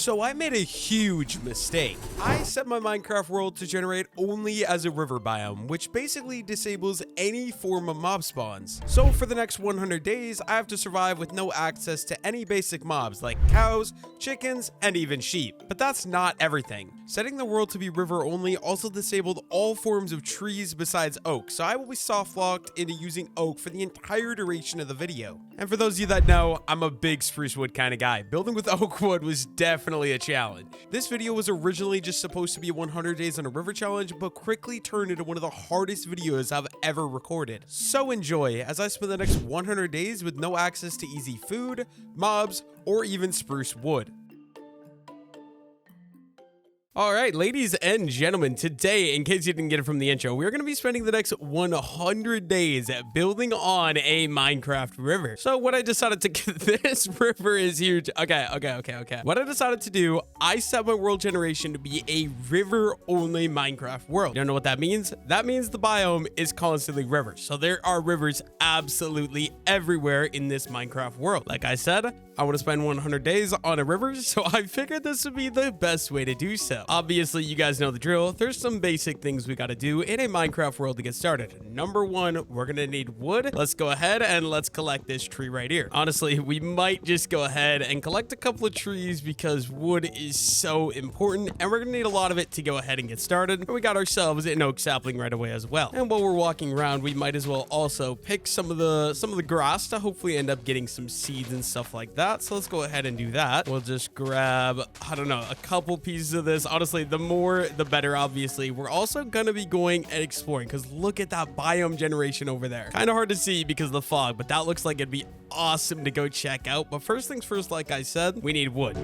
So I made a huge mistake. I set my Minecraft world to generate only as a river biome, which basically disables any form of mob spawns. So for the next 100 days, I have to survive with no access to any basic mobs like cows, chickens, and even sheep. But that's not everything. Setting the world to be river only also disabled all forms of trees besides oak, so I will be soft locked into using oak for the entire duration of the video. And for those of you that know, I'm a big spruce wood kind of guy. Building with oak wood was definitely a challenge. This video was originally just supposed to be a 100 days on a river challenge, but quickly turned into one of the hardest videos I've ever recorded. So enjoy as I spend the next 100 days with no access to easy food, mobs, or even spruce wood. All right, ladies and gentlemen, today, in case you didn't get it from the intro, we're going to be spending the next 100 days building on a Minecraft river. So what I decided to, this river is huge. Okay. What I decided to do, I set my world generation to be a river-only Minecraft world. You don't know what that means? That means the biome is constantly rivers. So there are rivers absolutely everywhere in this Minecraft world. Like I said, I want to spend 100 days on a river, so I figured this would be the best way to do so. Obviously, you guys know the drill. There's some basic things we got to do in a Minecraft world to get started. Number one, we're going to need wood. Let's go ahead and let's collect this tree right here. Honestly, we might just go ahead and collect a couple of trees because wood is so important, and we're going to need a lot of it to go ahead and get started. And we got ourselves an oak sapling right away as well. And while we're walking around, we might as well also pick some of the grass to hopefully end up getting some seeds and stuff like that. So let's go ahead and do that. We'll just grab, I don't know, a couple pieces of this. Honestly, the more, the better, obviously. We're also going to be going and exploring because look at that biome generation over there. Kind of hard to see because of the fog, but that looks like it'd be awesome to go check out. But first things first, like I said, we need wood.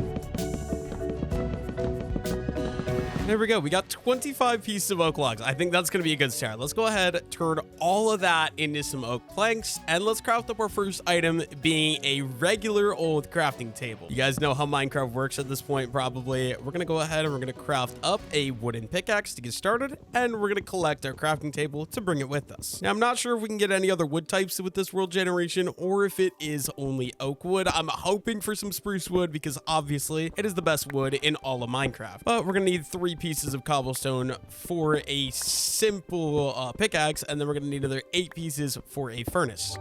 There we go. We got 25 pieces of oak logs. I think that's going to be a good start. Let's go ahead, turn all of that into some oak planks, and let's craft up our first item being a regular old crafting table. You guys know how Minecraft works at this point, probably. We're going to go ahead and we're going to craft up a wooden pickaxe to get started, and we're going to collect our crafting table to bring it with us. Now, I'm not sure if we can get any other wood types with this world generation, or if it is only oak wood. I'm hoping for some spruce wood because obviously it is the best wood in all of Minecraft. But we're going to need 3 pieces of cobblestone for a simple pickaxe, and then we're gonna need another 8 pieces for a furnace.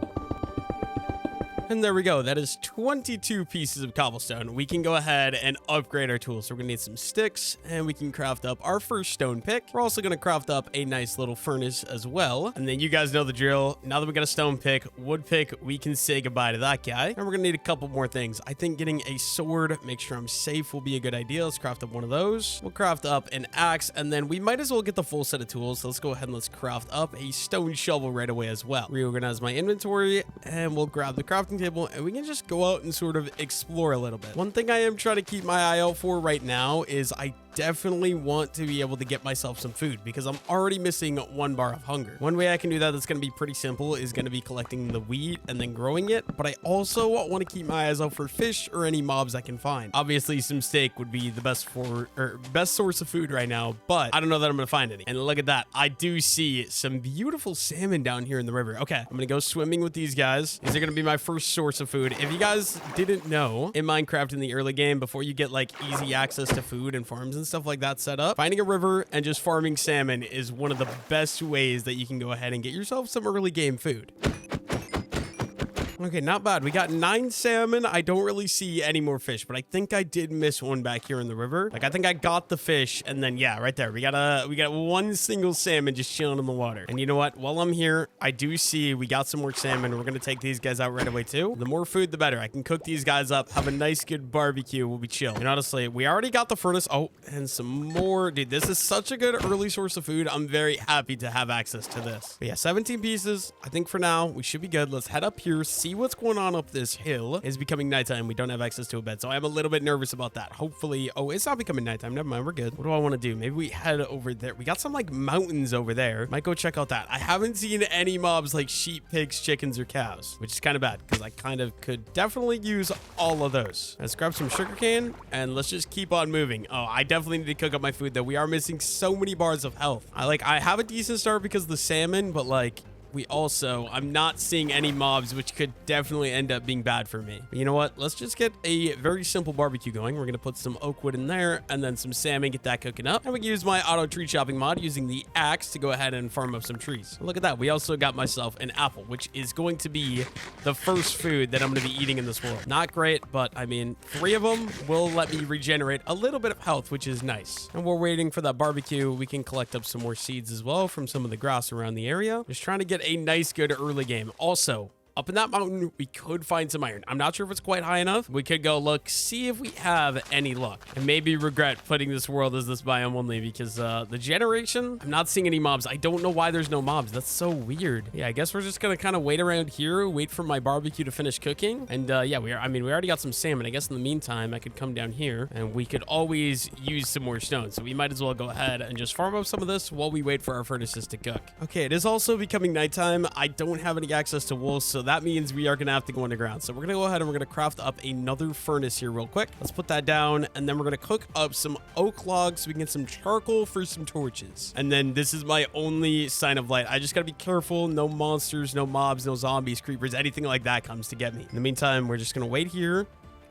And there we go. That is 22 pieces of cobblestone. We can go ahead and upgrade our tools. So we're going to need some sticks, and we can craft up our first stone pick. We're also going to craft up a nice little furnace as well. And then you guys know the drill. Now that we got a stone pick, wood pick, we can say goodbye to that guy. And we're going to need a couple more things. I think getting a sword, make sure I'm safe, will be a good idea. Let's craft up one of those. We'll craft up an axe, and then we might as well get the full set of tools. So let's go ahead and let's craft up a stone shovel right away as well. Reorganize my inventory, and we'll grab the crafting table, and we can just go out and sort of explore a little bit. One thing I am trying to keep my eye out for right now is I definitely want to be able to get myself some food because I'm already missing 1 bar of hunger. One way I can do that that's going to be pretty simple is going to be collecting the wheat and then growing it, but I also want to keep my eyes out for fish or any mobs I can find. Obviously, some steak would be the best source of food right now, but I don't know that I'm going to find any. And look at that. I do see some beautiful salmon down here in the river. Okay, I'm going to go swimming with these guys. These are going to be my first source of food. If you guys didn't know, in Minecraft in the early game, before you get like easy access to food and farms and stuff like that set up, finding a river and just farming salmon is one of the best ways that you can go ahead and get yourself some early game food. Okay, not bad. We got 9 salmon. I don't really see any more fish, but I think I did miss one back here in the river. Like, I think I got the fish, and then, yeah, right there. We got 1 single salmon just chilling in the water. And you know what? While I'm here, I do see we got some more salmon. We're going to take these guys out right away, too. The more food, the better. I can cook these guys up, have a nice, good barbecue. We'll be chill. And honestly, we already got the furnace. Oh, and some more. Dude, this is such a good early source of food. I'm very happy to have access to this. But yeah, 17 pieces. I think for now, we should be good. Let's head up here, see what's going on up this hill. It's becoming nighttime. We don't have access to a bed, so I'm a little bit nervous about that. Hopefully, oh, it's not becoming nighttime. Never mind, we're good. What do I want to do? Maybe we head over there. We got some like mountains over there. Might go check out that. I haven't seen any mobs like sheep, pigs, chickens, or cows, which is kind of bad because I kind of could definitely use all of those. Let's grab some sugarcane and let's just keep on moving. Oh, I definitely need to cook up my food though. We are missing so many bars of health. I have a decent start because of the salmon, but like I'm not seeing any mobs, which could definitely end up being bad for me. But you know what? Let's just get a very simple barbecue going. We're going to put some oak wood in there and then some salmon, get that cooking up. And we can use my auto tree chopping mod using the axe to go ahead and farm up some trees. Look at that. We also got myself an apple, which is going to be the first food that I'm going to be eating in this world. Not great, but I mean, 3 of them will let me regenerate a little bit of health, which is nice. And we're waiting for that barbecue. We can collect up some more seeds as well from some of the grass around the area. Just trying to get a nice, good early game. Also, up in that mountain, we could find some iron. I'm not sure if it's quite high enough. We could go look, see if we have any luck, and maybe regret putting this world as this biome only because the generation, I'm not seeing any mobs. I don't know why there's no mobs. That's so weird. Yeah, I guess we're just gonna kind of wait around here, wait for my barbecue to finish cooking. And yeah, we already got some salmon. I guess in the meantime, I could come down here and we could always use some more stone. So we might as well go ahead and just farm up some of this while we wait for our furnaces to cook. Okay, it is also becoming nighttime. I don't have any access to wool, so that means we are gonna have to go underground. So we're gonna go ahead and we're gonna craft up another furnace here real quick. Let's put that down, and then we're gonna cook up some oak logs so we can get some charcoal for some torches. And then this is my only sign of light. I just gotta be careful. No monsters, no mobs, no zombies, creepers, anything like that comes to get me. In the meantime, we're just gonna wait here.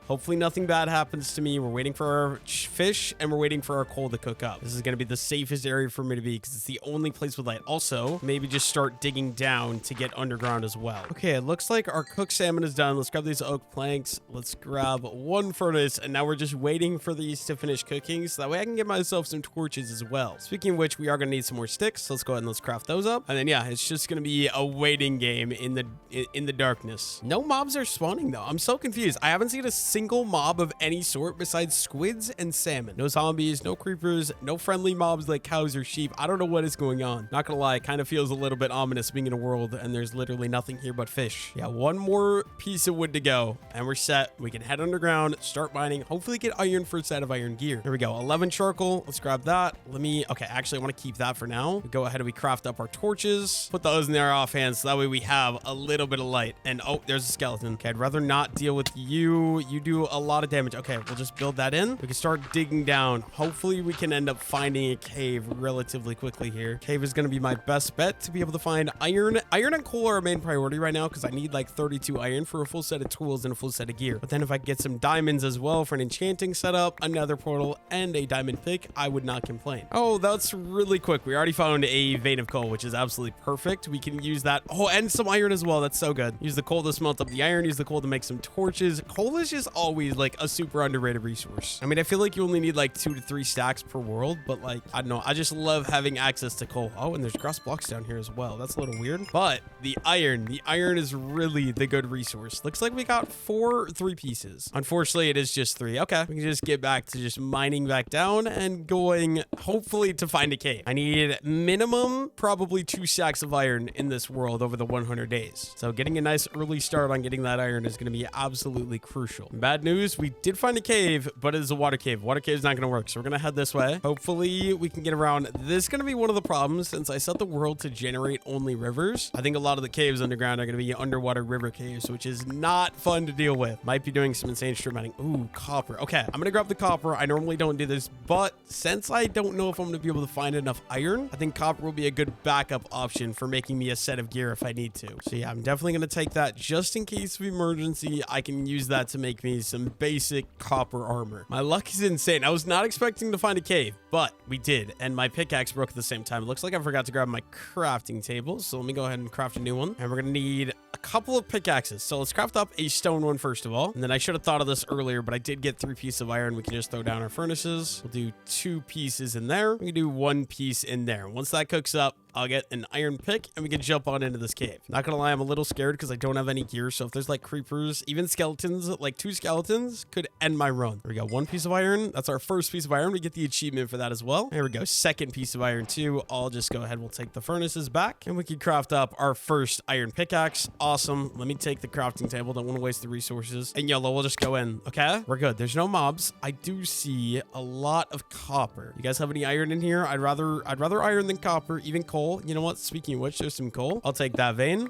Hopefully nothing bad happens to me. We're waiting for our fish and we're waiting for our coal to cook up. This is going to be the safest area for me to be because it's the only place with light. Also, maybe just start digging down to get underground as well. Okay, it looks like our cooked salmon is done. Let's grab these oak planks. Let's grab one furnace, and now we're just waiting for these to finish cooking so that way I can get myself some torches as well. Speaking of which, we are going to need some more sticks. Let's go ahead and let's craft those up. And then yeah, it's just going to be a waiting game in the darkness. No mobs are spawning though. I'm so confused. I haven't seen a single mob of any sort besides squids and salmon. No zombies, no creepers, no friendly mobs like cows or sheep. I don't know what is going on. Not gonna lie, it kind of feels a little bit ominous being in a world and there's literally nothing here but fish. Yeah, one more piece of wood to go and we're set. We can head underground, start mining, hopefully get iron for a set of iron gear. There we go, 11 charcoal. Let's grab that. Okay, actually I want to keep that for now. We go ahead and we craft up our torches, put those in there offhand so that way we have a little bit of light. And oh, there's a skeleton. Okay, I'd rather not deal with you. You do a lot of damage. Okay, we'll just build that in. We can start digging down. Hopefully we can end up finding a cave relatively quickly here. Cave is going to be my best bet to be able to find iron. Iron and coal are our main priority right now because I need like 32 iron for a full set of tools and a full set of gear. But then if I get some diamonds as well for an enchanting setup, another portal, and a diamond pick, I would not complain. Oh, that's really quick. We already found a vein of coal, which is absolutely perfect. We can use that. Oh, and some iron as well. That's so good. Use the coal to smelt up the iron. Use the coal to make some torches. Coal is just always like a super underrated resource. I mean, I feel like you only need like 2 to 3 stacks per world, but like, I don't know. I just love having access to coal. Oh, and there's grass blocks down here as well. That's a little weird, but the iron is really the good resource. Looks like we got 3 pieces. Unfortunately, it is just 3. Okay, we can just get back to just mining back down and going hopefully to find a cave. I need minimum probably 2 stacks of iron in this world over the 100 days. So getting a nice early start on getting that iron is going to be absolutely crucial. Bad news, we did find a cave, but it is a water cave. Water cave is not going to work, so we're going to head this way. Hopefully we can get around. This is going to be one of the problems since I set the world to generate only rivers. I think a lot of the caves underground are going to be underwater river caves, which is not fun to deal with. Might be doing some insane strip mining. Ooh, copper. Okay, I'm going to grab the copper. I normally don't do this, but since I don't know if I'm going to be able to find enough iron, I think copper will be a good backup option for making me a set of gear if I need to. So yeah, I'm definitely going to take that just in case of emergency. I can use that to make me some basic copper armor. My luck is insane. I was not expecting to find a cave, but we did, and my pickaxe broke at the same time. It looks like I forgot to grab my crafting table, so let me go ahead and craft a new one. And we're gonna need a couple of pickaxes. So let's craft up a stone one first of all, and then I should have thought of this earlier, but I did get 3 pieces of iron. We can just throw down our furnaces. We'll do 2 pieces in there. We can do 1 piece in there. Once that cooks up, I'll get an iron pick and we can jump on into this cave. Not gonna lie, I'm a little scared because I don't have any gear. So if there's like creepers, even skeletons, like 2 skeletons could end my run. There we go. 1 piece of iron. That's our first piece of iron. We get the achievement for that as well. There we go. 2nd piece of iron too. I'll just go ahead. We'll take the furnaces back and we can craft up our first iron pickaxe. Awesome. Let me take the crafting table. Don't want to waste the resources. And yellow, we'll just go in. Okay, we're good. There's no mobs. I do see a lot of copper. You guys have any iron in here? I'd rather iron than copper, even coal. You know what? Speaking of which, there's some coal. I'll take that vein.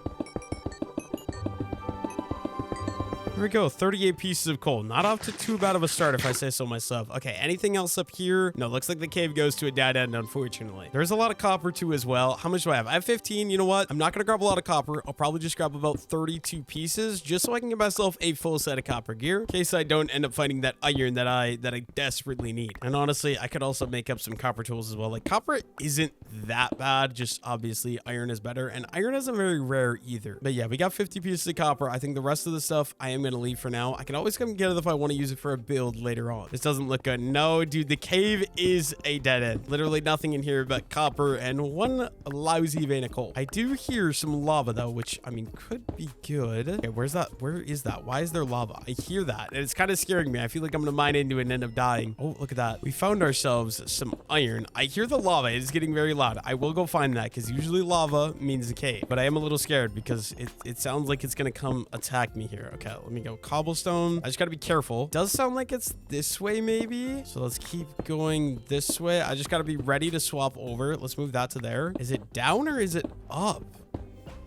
Here we go. 38 pieces of coal. Not off to too bad of a start if I say so myself. Okay, anything else up here? No, looks like the cave goes to a dead end, unfortunately. There's a lot of copper too as well. How much do I have? I have 15. You know what? I'm not going to grab a lot of copper. I'll probably just grab about 32 pieces just so I can get myself a full set of copper gear in case I don't end up finding that iron that I desperately need. And honestly, I could also make up some copper tools as well. Like, copper isn't that bad. Just obviously iron is better, and iron isn't very rare either. But yeah, we got 50 pieces of copper. I think the rest of the stuff I am going to leave for now. I can always come get it if I want to use it for a build later on. This doesn't look good. No, dude, the cave is a dead end. Literally nothing in here but copper and one lousy vein of coal. I do hear some lava though, which I mean could be good. Okay, where's that? Where is that? Why is there lava? I hear that, and it's kind of scaring me. I feel like I'm gonna mine into it and end up dying. Oh, look at that. We found ourselves some iron. I hear the lava. It is getting very loud. I will go find that because usually lava means a cave, but I am a little scared because it sounds like it's gonna come attack me here. Okay, let me go. Cobblestone. I just gotta be careful. Does sound like it's this way maybe, so let's keep going this way. I just gotta be ready to swap over. Let's move that to there. Is it down or is it up?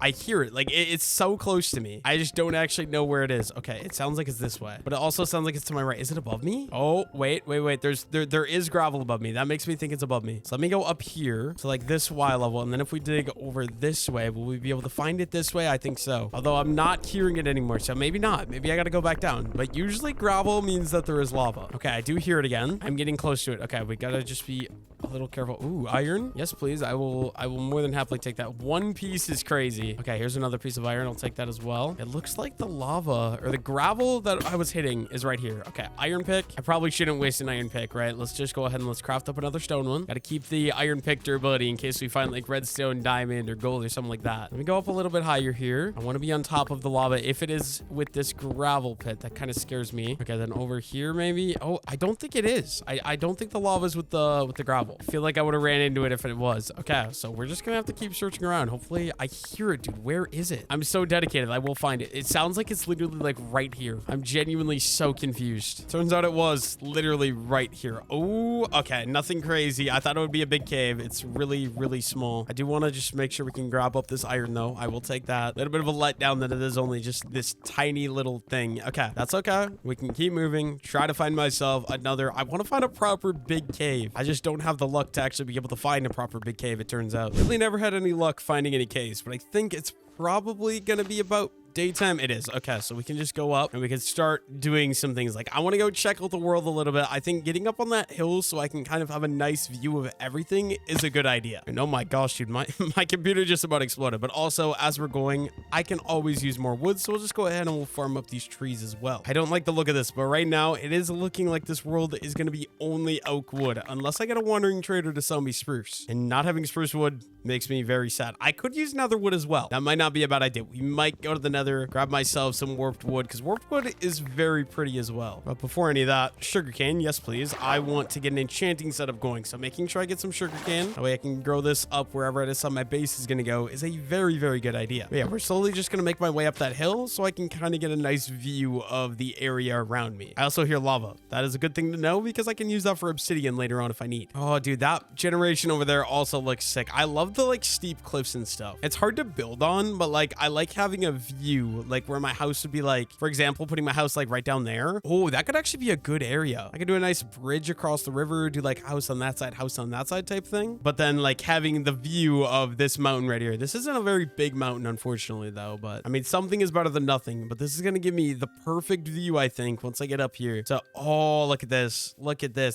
I hear it. Like, it's so close to me. I just don't actually know where it is. Okay, it sounds like it's this way, but it also sounds like it's to my right. Is it above me? Oh, wait. There is gravel above me. That makes me think it's above me. So let me go up here to like this Y level, and then if we dig over this way, will we be able to find it this way? I think so. Although I'm not hearing it anymore, so maybe not. Maybe I gotta go back down. But usually gravel means that there is lava. Okay, I do hear it again. I'm getting close to it. Okay, we gotta just be a little careful. Ooh, iron. Yes, please. I will more than happily take that. One piece is crazy. Okay, here's another piece of iron. I'll take that as well. It looks like the lava or the gravel that I was hitting is right here. Okay, iron pick. I probably shouldn't waste an iron pick, right? Let's just go ahead and let's craft up another stone one. Got to keep the iron pick durability in case we find like redstone, diamond, or gold or something like that. Let me go up a little bit higher here. I want to be on top of the lava. If it is with this gravel pit, that kind of scares me. Okay, then over here maybe. Oh, I don't think it is. I don't think the lava is with the gravel. I feel like I would have ran into it if it was. Okay, so we're just gonna have to keep searching around. Hopefully I hear it, dude. Where is it? I'm so dedicated. I will find it. It sounds like it's literally like right here. I'm genuinely so confused. Turns out it was literally right here. Oh, okay. Nothing crazy. I thought it would be a big cave. It's really, really small. I do want to just make sure we can grab up this iron though. I will take that. A little bit of a letdown that it is only just this tiny little thing. Okay, that's okay. We can keep moving. Try to find myself another. I want to find a proper big cave. I just don't have the luck to actually be able to find a proper big cave, it turns out. Really never had any luck finding any caves, but I think it's probably gonna be about daytime. It is. Okay, so we can just go up and we can start doing some things. Like, I want to go check out the world a little bit. I think getting up on that hill so I can kind of have a nice view of everything is a good idea. And oh my gosh, dude, my computer just about exploded. But also, as we're going, I can always use more wood, so we'll just go ahead and we'll farm up these trees as well. I don't like the look of this, but right now it is looking like this world is going to be only oak wood unless I get a wandering trader to sell me spruce, and not having spruce wood makes me very sad. I could use nether wood as well. That might not be a bad idea. We might go to the nether, grab myself some warped wood, because warped wood is very pretty as well. But before any of that, sugarcane, yes please. I want to get an enchanting setup going, so making sure I get some sugarcane, that way I can grow this up wherever it is on my base is going to go, is a very, very good idea. But yeah, we're slowly just going to make my way up that hill so I can kind of get a nice view of the area around me. I also hear lava. That is a good thing to know because I can use that for obsidian later on if I need. Oh dude, that generation over there also looks sick. I love the like steep cliffs and stuff. It's hard to build on, but like I like having a view like where my house would be, like for example putting my house like right down there. Oh, that could actually be a good area. I could do a nice bridge across the river, do like house on that side type thing, but then like having the view of this mountain right here. This isn't a very big mountain unfortunately though, but I mean something is better than nothing. But this is gonna give me the perfect view I think once I get up here. So oh, look at this,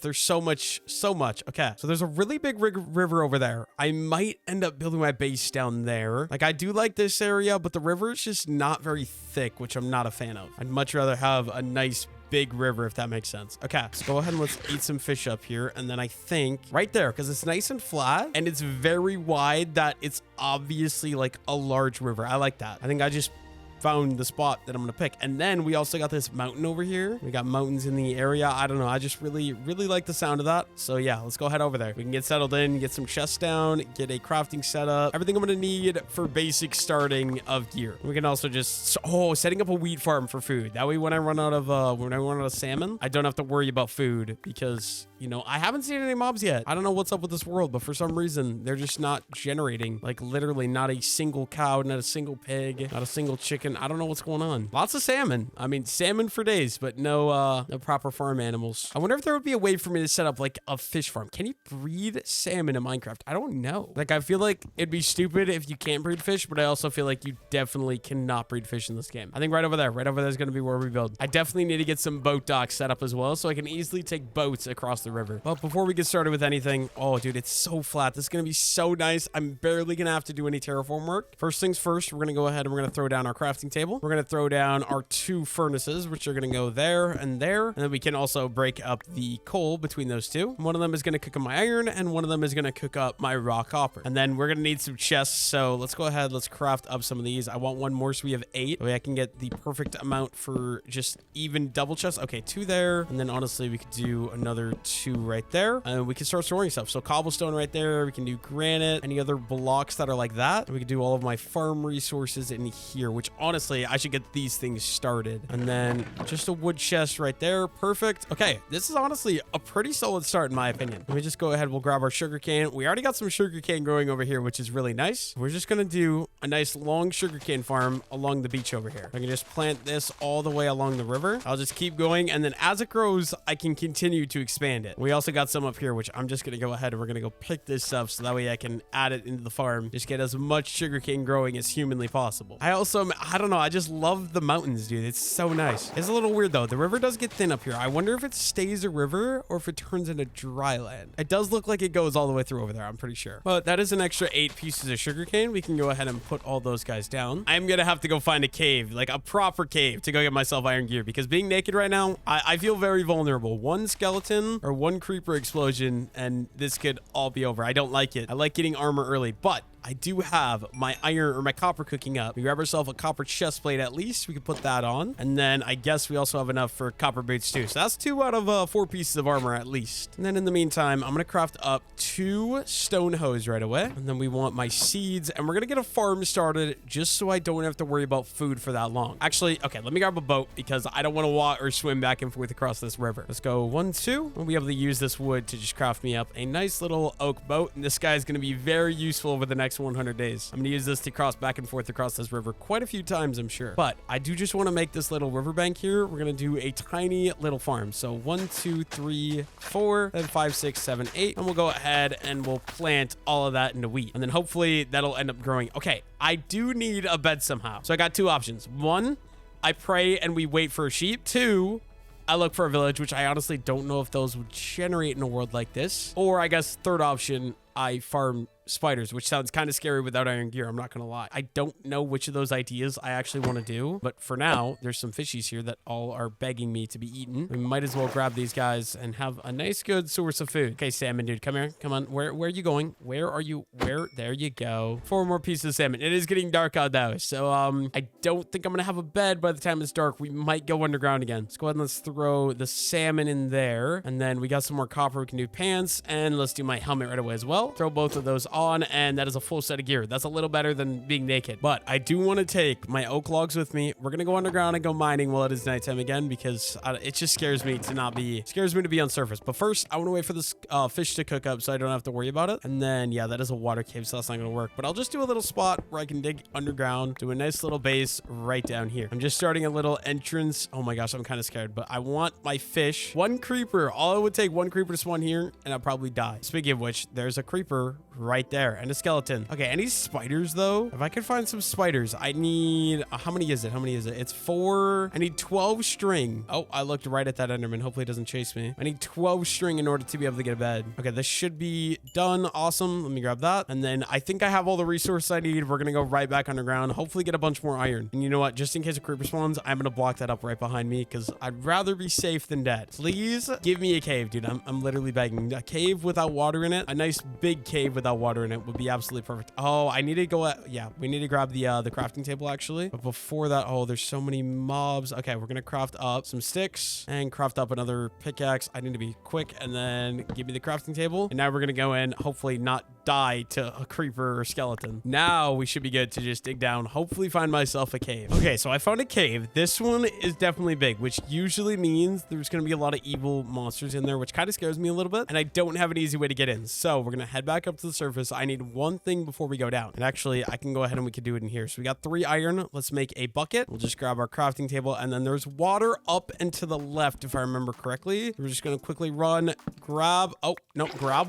there's so much. Okay, so there's a really big river over there. I might end up building my base down there. Like I do like this area, but the river is just not very thick, which I'm not a fan of. I'd much rather have a nice big river, if that makes sense. Okay, let's go ahead and let's eat some fish up here. And then I think right there, because it's nice and flat and it's very wide, that it's obviously like a large river. I like that. I think I just found the spot that I'm gonna pick. And then we also got this mountain over here. We got mountains in the area. I don't know, I just really like the sound of that. So yeah, let's go head over there. We can get settled in, get some chests down, get a crafting setup, everything I'm gonna need for basic starting of gear. We can also just setting up a wheat farm for food. That way when I run out of salmon, I don't have to worry about food, because you know, I haven't seen any mobs yet. I don't know what's up with this world, but for some reason they're just not generating, like literally not a single cow, not a single pig, not a single chicken, I don't know what's going on. Lots of salmon. I mean, salmon for days, but no proper farm animals. I wonder if there would be a way for me to set up like a fish farm. Can you breed salmon in Minecraft? I don't know. Like, I feel like it'd be stupid if you can't breed fish, but I also feel like you definitely cannot breed fish in this game. I think right over there is going to be where we build. I definitely need to get some boat docks set up as well, so I can easily take boats across the river. But before we get started with anything, oh, dude, it's so flat. This is going to be so nice. I'm barely going to have to do any terraform work. First things first, we're going to go ahead and we're going to throw down our crafting table. We're going to throw down our 2 furnaces, which are going to go there and there. And then we can also break up the coal between those two. One of them is going to cook up my iron, and one of them is going to cook up my raw copper. And then we're going to need some chests. So let's go ahead. Let's craft up some of these. I want one more, so we have 8. That way I can get the perfect amount for just even double chests. Okay, 2 there. And then honestly, we could do another 2 right there. And we can start storing stuff. So cobblestone right there. We can do granite. Any other blocks that are like that. And we can do all of my farm resources in here, which honestly, I should get these things started. And then just a wood chest right there. Perfect. Okay, this is honestly a pretty solid start in my opinion. Let me just go ahead. We'll grab our sugarcane. We already got some sugarcane growing over here, which is really nice. We're just going to do a nice long sugarcane farm along the beach over here. I can just plant this all the way along the river. I'll just keep going, and then as it grows, I can continue to expand it. We also got some up here, which I'm just going to go ahead and we're going to go pick this stuff so that way I can add it into the farm. Just get as much sugarcane growing as humanly possible. I don't know. I just love the mountains, dude. It's so nice. It's a little weird though. The river does get thin up here. I wonder if it stays a river or if it turns into dry land. It does look like it goes all the way through over there. I'm pretty sure. But that is an extra 8 pieces of sugarcane. We can go ahead and put all those guys down. I'm going to have to go find a cave, like a proper cave, to go get myself iron gear, because being naked right now, I feel very vulnerable. One skeleton or one creeper explosion and this could all be over. I don't like it. I like getting armor early, but I do have my iron or my copper cooking up. We grab ourselves a copper chest plate at least. We can put that on. And then I guess we also have enough for copper boots too. So that's 2 out of 4 pieces of armor at least. And then in the meantime, I'm going to craft up 2 stone hoes right away. And then we want my seeds, and we're going to get a farm started just so I don't have to worry about food for that long. Actually, okay, let me grab a boat because I don't want to walk or swim back and forth across this river. Let's go 1, 2. We'll be able to use this wood to just craft me up a nice little oak boat. And this guy is going to be very useful over the next 100 days. I'm gonna use this to cross back and forth across this river quite a few times, I'm sure. But I do just want to make this little riverbank here. We're gonna do a tiny little farm. So 1, 2, 3, 4, then 5, 6, 7, 8, and we'll go ahead and we'll plant all of that into wheat, and then hopefully that'll end up growing. Okay, I do need a bed somehow, so I got 2 options. 1, I pray and we wait for a sheep. 2, I look for a village, which I honestly don't know if those would generate in a world like this. Or I guess 3rd option, I farm spiders, which sounds kind of scary without iron gear. I'm not gonna lie. I don't know which of those ideas I actually want to do, but for now, there's some fishies here that all are begging me to be eaten. We might as well grab these guys and have a nice, good source of food. Okay, salmon, dude, come here. Come on. Where are you going? Where are you? Where? There you go. 4 more pieces of salmon. It is getting dark out though, so I don't think I'm gonna have a bed by the time it's dark. We might go underground again. Let's go ahead and let's throw the salmon in there, and then we got some more copper. We can do pants, and let's do my helmet right away as well. Throw both of those on, and that is a full set of gear. That's a little better than being naked, but I do want to take my oak logs with me. We're gonna go underground and go mining while it is nighttime again, because it just scares me to be on surface. But first, I want to wait for this fish to cook up so I don't have to worry about it. And then yeah, that is a water cave, so that's not gonna work, but I'll just do a little spot where I can dig underground, do a nice little base right down here. I'm just starting a little entrance. Oh my gosh, I'm kind of scared, but I want my fish. 1 creeper. All it would take 1 creeper to spawn here, and I'll probably die. Speaking of which, there's a creeper right there and a skeleton. Okay, any spiders though? If I could find some spiders, I need how many is it? It's 4. I need 12 string. Oh, I looked right at that enderman. Hopefully it doesn't chase me. I need 12 string in order to be able to get a bed. Okay, this should be done. Awesome. Let me grab that, and then I think I have all the resources I need. We're gonna go right back underground, hopefully get a bunch more iron. And you know what, just in case a creeper spawns, I'm gonna block that up right behind me because I'd rather be safe than dead. Please give me a cave, dude. I'm literally begging. A cave without water in it, a nice big cave without water in it would be absolutely perfect. Oh, I need to go yeah, we need to grab the crafting table actually. But before that, oh, there's so many mobs. Okay, we're gonna craft up some sticks and craft up another pickaxe. I need to be quick, and then give me the crafting table. And now we're gonna go in, hopefully not die to a creeper or skeleton. Now we should be good to just dig down, hopefully find myself a cave. Okay, so I found a cave. This one is definitely big, which usually means there's gonna be a lot of evil monsters in there, which kind of scares me a little bit, and I don't have an easy way to get in. So we're gonna head back up to the surface surface. I need one thing before we go down. And actually, I can go ahead and we can do it in here. So we got 3 iron. Let's make a bucket. We'll just grab our crafting table. And then there's water up and to the left, if I remember correctly. We're just going to quickly run, grab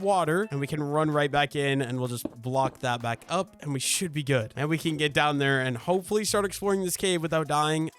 water. And we can run right back in and we'll just block that back up. And we should be good. And we can get down there and hopefully start exploring this cave without dying.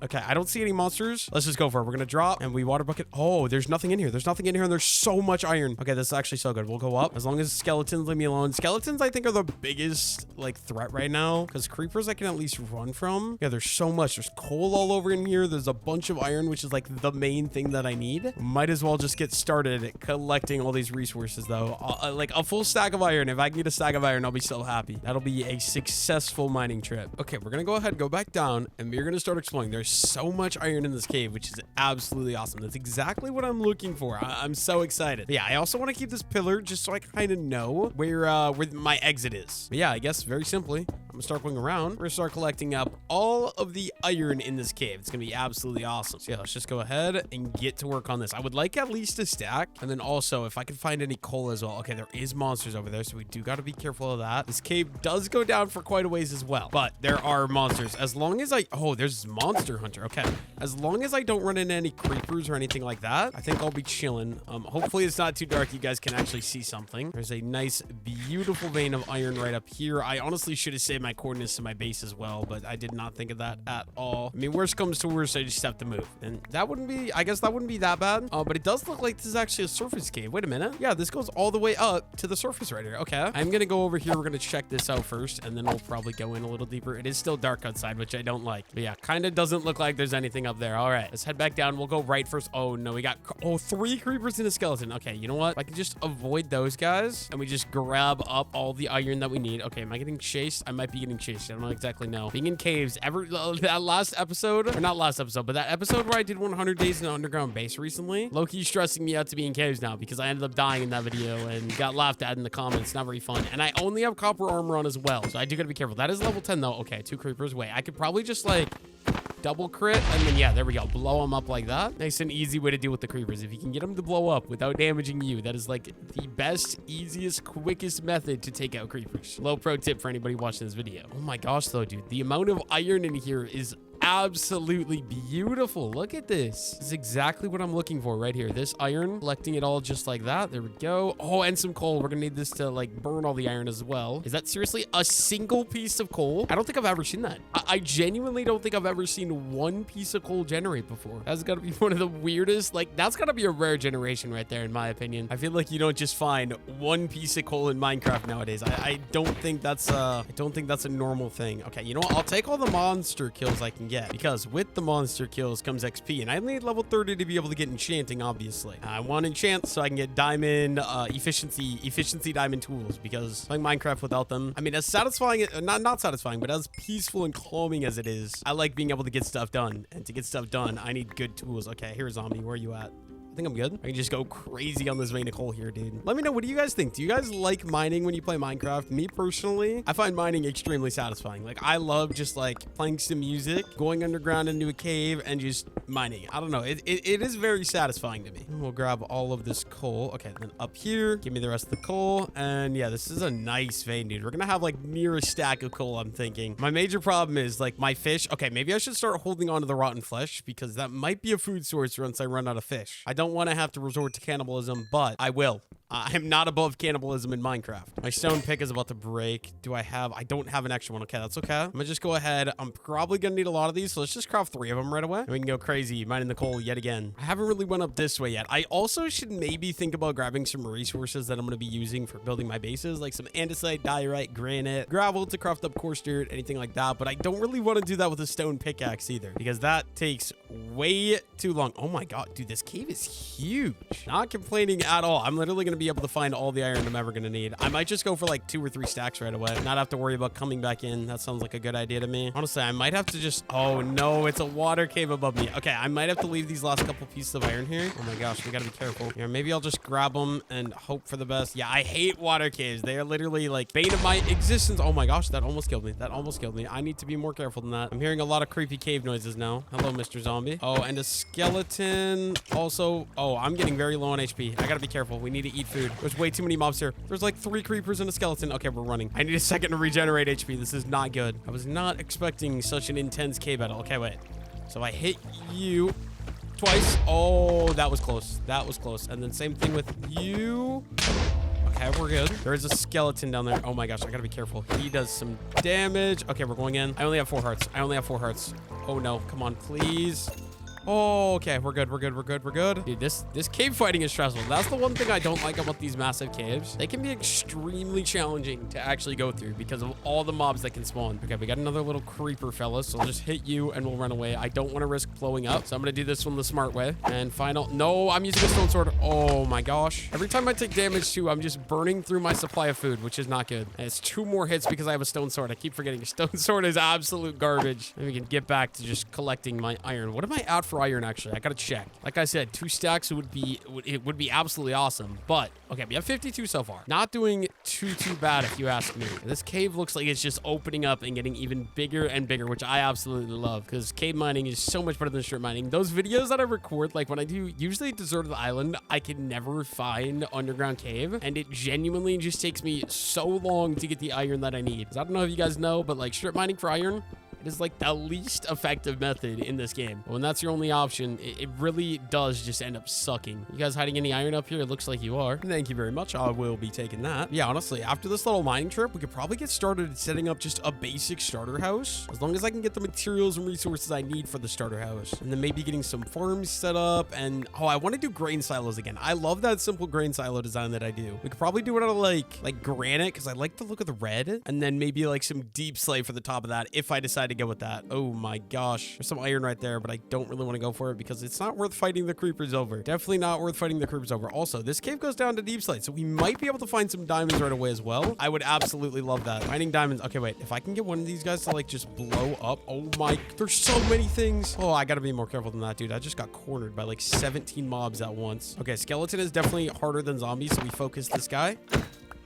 Okay, I don't see any monsters. Let's just go for it. We're gonna drop and we water bucket. Oh, there's nothing in here. There's nothing in here and there's so much iron. Okay, this is actually so good. We'll go up as long as skeletons leave me alone. Skeletons, I think, are the biggest like threat right now because creepers I can at least run from. Yeah, there's so much. There's coal all over in here. There's a bunch of iron, which is like the main thing that I need. Might as well just get started collecting all these resources though. Like a full stack of iron. If I can get a stack of iron, I'll be so happy. That'll be a successful mining trip. Okay, we're gonna go ahead, go back down, and we're gonna start exploring. There's so much iron in this cave, which is absolutely awesome. That's exactly what I'm looking for. I'm so excited. But yeah, I also want to keep this pillar just so I kind of know where my exit is. But yeah, I guess very simply, I'm gonna start going around. We're gonna start collecting up all of the iron in this cave. It's gonna be absolutely awesome. So yeah, let's just go ahead and get to work on this. I would like at least a stack, and then also if I can find any coal as well. Okay, there is monsters over there, so we do got to be careful of that. This cave does go down for quite a ways as well, but there are monsters. As long as there's Monster Hunter. Okay, as long as I don't run into any creepers or anything like that, I think I'll be chilling. Hopefully it's not too dark. You guys can actually see something. There's a nice, beautiful vein of iron right up here. I honestly should have saved my coordinates to my base as well, but I did not think of that at all. I mean, worst comes to worst, I just have to move. And that wouldn't be, I guess that wouldn't be that bad. But it does look like this is actually a surface cave. Wait a minute. Yeah, this goes all the way up to the surface right here. Okay. I'm going to go over here. We're going to check this out first, and then we'll probably go in a little deeper. It is still dark outside, which I don't like. But yeah, kind of doesn't look like there's anything up there. All right, let's head back down. We'll go right first. Oh no, we got 3 creepers and a skeleton. Okay, you know what? If I can just avoid those guys and we just grab up all the iron that we need. Okay, am I getting chased? I might be getting chased. I don't exactly know. Being in caves, that last episode, or not last episode, but that episode where I did 100 days in an underground base recently, Loki's stressing me out to be in caves now because I ended up dying in that video and got laughed at in the comments. Not very fun. And I only have copper armor on as well, so I do gotta be careful. That is level 10 though. Okay, 2 creepers. Wait, I could probably just like double crit and then yeah, there we go, blow them up like that. Nice and easy way to deal with the creepers. If you can get them to blow up without damaging you, that is like the best, easiest, quickest method to take out creepers. Low pro tip for anybody watching this video. Oh my gosh though, dude, the amount of iron in here is absolutely beautiful. Look at this. This is exactly what I'm looking for right here. This iron, collecting it all just like that. There we go. Oh, and some coal. We're gonna need this to like burn all the iron as well. Is that seriously a single piece of coal? I don't think I've ever seen that. I genuinely don't think I've ever seen one piece of coal generate before. That's gotta be one of the weirdest, like that's gotta be a rare generation right there in my opinion. I feel like you don't just find one piece of coal in Minecraft nowadays. I don't think that's a normal thing. Okay, you know what? I'll take all the monster kills I can get because with the monster kills comes XP, and I need level 30 to be able to get enchanting. Obviously, I want enchant so I can get diamond efficiency diamond tools because playing Minecraft without them, I mean, as satisfying, not satisfying, but as peaceful and calming as it is, I like being able to get stuff done, and to get stuff done, I need good tools. Okay, here's zombie. Where are you at? I think I'm good. I can just go crazy on this vein of coal here, dude. Let me know, what do you guys think? Do you guys like mining when you play Minecraft? Me personally, I find mining extremely satisfying. Like, I love just like playing some music, going underground into a cave and just mining. I don't know. It is very satisfying to me. And we'll grab all of this coal. Okay, then up here, give me the rest of the coal. And yeah, this is a nice vein, dude. We're gonna have like near a stack of coal, I'm thinking. My major problem is like my fish. Okay, maybe I should start holding on to the rotten flesh because that might be a food source once I run out of fish. I don't want to have to resort to cannibalism, but I will. I'm not above cannibalism in Minecraft. My stone pick is about to break. I don't have an extra one. Okay, that's okay. I'm gonna just go ahead. I'm probably gonna need a lot of these, so let's just craft 3 of them right away. And we can go crazy mining the coal yet again. I haven't really went up this way yet. I also should maybe think about grabbing some resources that I'm gonna be using for building my bases, like some andesite, diorite, granite, gravel to craft up coarse dirt, anything like that. But I don't really want to do that with a stone pickaxe either, because that takes way too long. Oh my god, dude, this cave is huge. Not complaining at all. I'm literally gonna be able to find all the iron I'm ever gonna need. I might just go for like 2 or 3 stacks right away, not have to worry about coming back in. That sounds like a good idea to me. Honestly, I might have to just, oh no, it's a water cave above me. Okay, I might have to leave these last couple pieces of iron here. Oh my gosh, we gotta be careful. Yeah, maybe I'll just grab them and hope for the best. Yeah, I hate water caves. They are literally like bane of my existence. Oh my gosh, that almost killed me. That almost killed me. I need to be more careful than that. I'm hearing a lot of creepy cave noises now. Hello, Mr. Zombie. Oh, and a skeleton also. Oh, I'm getting very low on HP. I gotta be careful. We need to eat eat food. There's way too many mobs here. There's like 3 creepers and a skeleton. Okay, we're running. I need a second to regenerate HP. This is not good. I was not expecting such an intense cave battle. Okay, wait. So I hit you twice. Oh, that was close. That was close. And then same thing with you. Okay, we're good. There is a skeleton down there. Oh my gosh, I gotta be careful. He does some damage. Okay, we're going in. I only have 4 hearts. I only have 4 hearts. Oh no, come on, please. Oh, okay, we're good, we're good, we're good, we're good. Dude, this cave fighting is stressful. That's the one thing I don't like about these massive caves. They can be extremely challenging to actually go through because of all the mobs that can spawn. Okay, we got another little creeper, fellas. So I'll just hit you and we'll run away. I don't want to risk blowing up, so I'm gonna do this one the smart way. And final, no, I'm using a stone sword. Oh my gosh. Every time I take damage too, I'm just burning through my supply of food, which is not good. And it's 2 more hits because I have a stone sword. I keep forgetting a stone sword is absolute garbage. Maybe we can get back to just collecting my iron. What am I out for iron, actually? I gotta check. Like I said, 2 stacks would be absolutely awesome. But okay, we have 52 so far. Not doing too bad if you ask me. This cave looks like it's just opening up and getting even bigger and bigger, which I absolutely love because cave mining is so much better than strip mining. Those videos that I record, like when I do usually deserted island, I can never find underground cave, and it genuinely just takes me so long to get the iron that I need. I don't know if you guys know, but like strip mining for iron, it is like the least effective method in this game. When that's your only option, it really does just end up sucking. You guys hiding any iron up here? It looks like you are. Thank you very much. I will be taking that. Yeah, honestly, after this little mining trip, we could probably get started setting up just a basic starter house. As long as I can get the materials and resources I need for the starter house. And then maybe getting some farms set up. And oh, I want to do grain silos again. I love that simple grain silo design that I do. We could probably do it out of like granite because I like the look of the red. And then maybe like some deep slate for the top of that if I decide to go with that. Oh my gosh. There's some iron right there, but I don't really want to go for it because it's not worth fighting the creepers over. Definitely not worth fighting the creepers over. Also, this cave goes down to deep slate, so we might be able to find some diamonds right away as well. I would absolutely love that. Finding diamonds. Okay, wait. If I can get one of these guys to like just blow up. Oh my, there's so many things. Oh, I gotta be more careful than that, dude. I just got cornered by like 17 mobs at once. Okay, skeleton is definitely harder than zombies, so we focus this guy.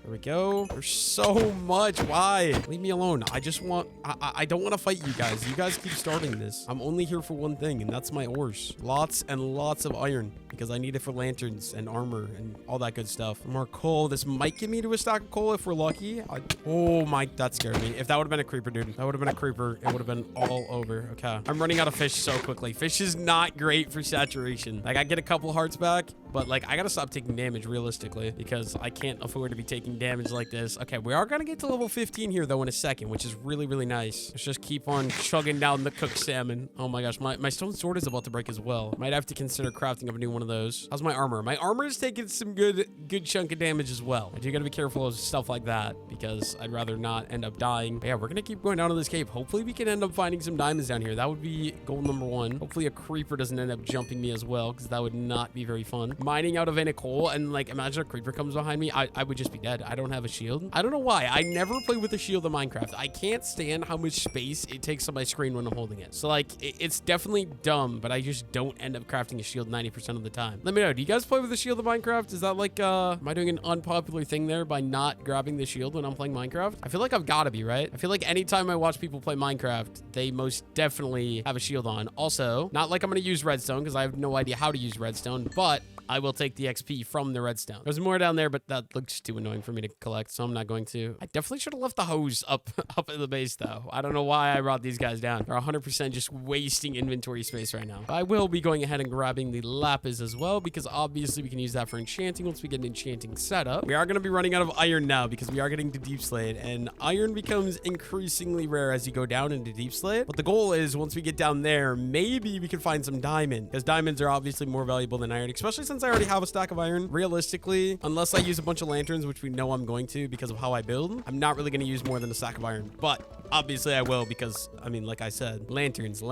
There we go. There's so much. Why? Leave me alone. I just want... I don't want to fight you guys. You guys keep starting this. I'm only here for one thing, and that's my ores. Lots and lots of iron, because I need it for lanterns and armor and all that good stuff. More coal. This might get me to a stack of coal if we're lucky. Oh my... That scared me. If that would have been a creeper, dude. That would have been a creeper. It would have been all over. Okay. I'm running out of fish so quickly. Fish is not great for saturation. Like, I get a couple hearts back, but like, I gotta stop taking damage realistically because I can't afford to be taking damage like this. Okay, we are gonna get to level 15 here though in a second, which is really, really nice. Let's just keep on chugging down the cooked salmon. Oh my gosh, my stone sword is about to break as well. Might have to consider crafting of a new one of those. How's my armor? My armor is taking some good chunk of damage as well. I do gotta be careful of stuff like that because I'd rather not end up dying. But yeah, we're gonna keep going down to this cave. Hopefully we can end up finding some diamonds down here. That would be goal number 1. Hopefully a creeper doesn't end up jumping me as well because that would not be very fun. Mining out of any coal and like imagine a creeper comes behind me, I would just be dead. I don't have a shield. I don't know why. I never play with a shield in Minecraft. I can't stand how much space it takes on my screen when I'm holding it. So like it's definitely dumb, but I just don't end up crafting a shield 90% of the time. Let me know. Do you guys play with a shield in Minecraft? Is that like am I doing an unpopular thing there by not grabbing the shield when I'm playing Minecraft? I feel like I've got to be, right? I feel like anytime I watch people play Minecraft, they most definitely have a shield on. Also, not like I'm going to use redstone because I have no idea how to use redstone, but I will take the XP from the redstone. There's more down there, but that looks too annoying for me to collect, so I'm not going to. I definitely should have left the hose up at the base, though. I don't know why I brought these guys down. They're 100% just wasting inventory space right now. But I will be going ahead and grabbing the lapis as well, because obviously we can use that for enchanting once we get an enchanting setup. We are going to be running out of iron now, because we are getting to deep slate, and iron becomes increasingly rare as you go down into deep slate. But the goal is, once we get down there, maybe we can find some diamond, because diamonds are obviously more valuable than iron, especially since I already have a stack of iron. Realistically, unless I use a bunch of lanterns, which we know I'm going to because of how I build, I'm not really going to use more than a stack of iron. But obviously I will, because I mean, like I said, lanterns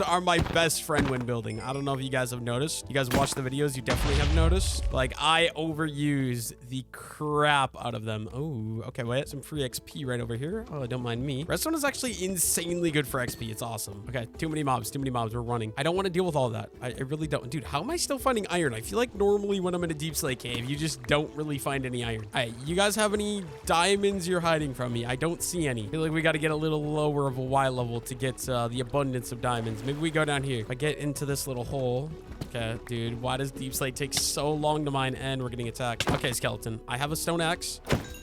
are my best friend when building. I don't know if you guys have noticed. You guys watch the videos, you definitely have noticed. Like, I overuse the crap out of them. Oh, okay, wait, some free XP right over here. Oh, don't mind me. Redstone is actually insanely good for XP. It's awesome. Okay, too many mobs. We're running. I don't want to deal with all that. I really don't. Dude, how am I still finding iron? I feel like normally when I'm in a deep slate cave, you just don't really find any iron. All right, you guys have any diamonds you're hiding from me? I don't see any. I feel like we got to get a little lower of a Y level to get the abundance of diamonds. Maybe we go down here. If I get into this little hole, Okay, dude, why does deep slate take so long to mine and we're getting attacked? Okay, skeleton, I have a stone axe.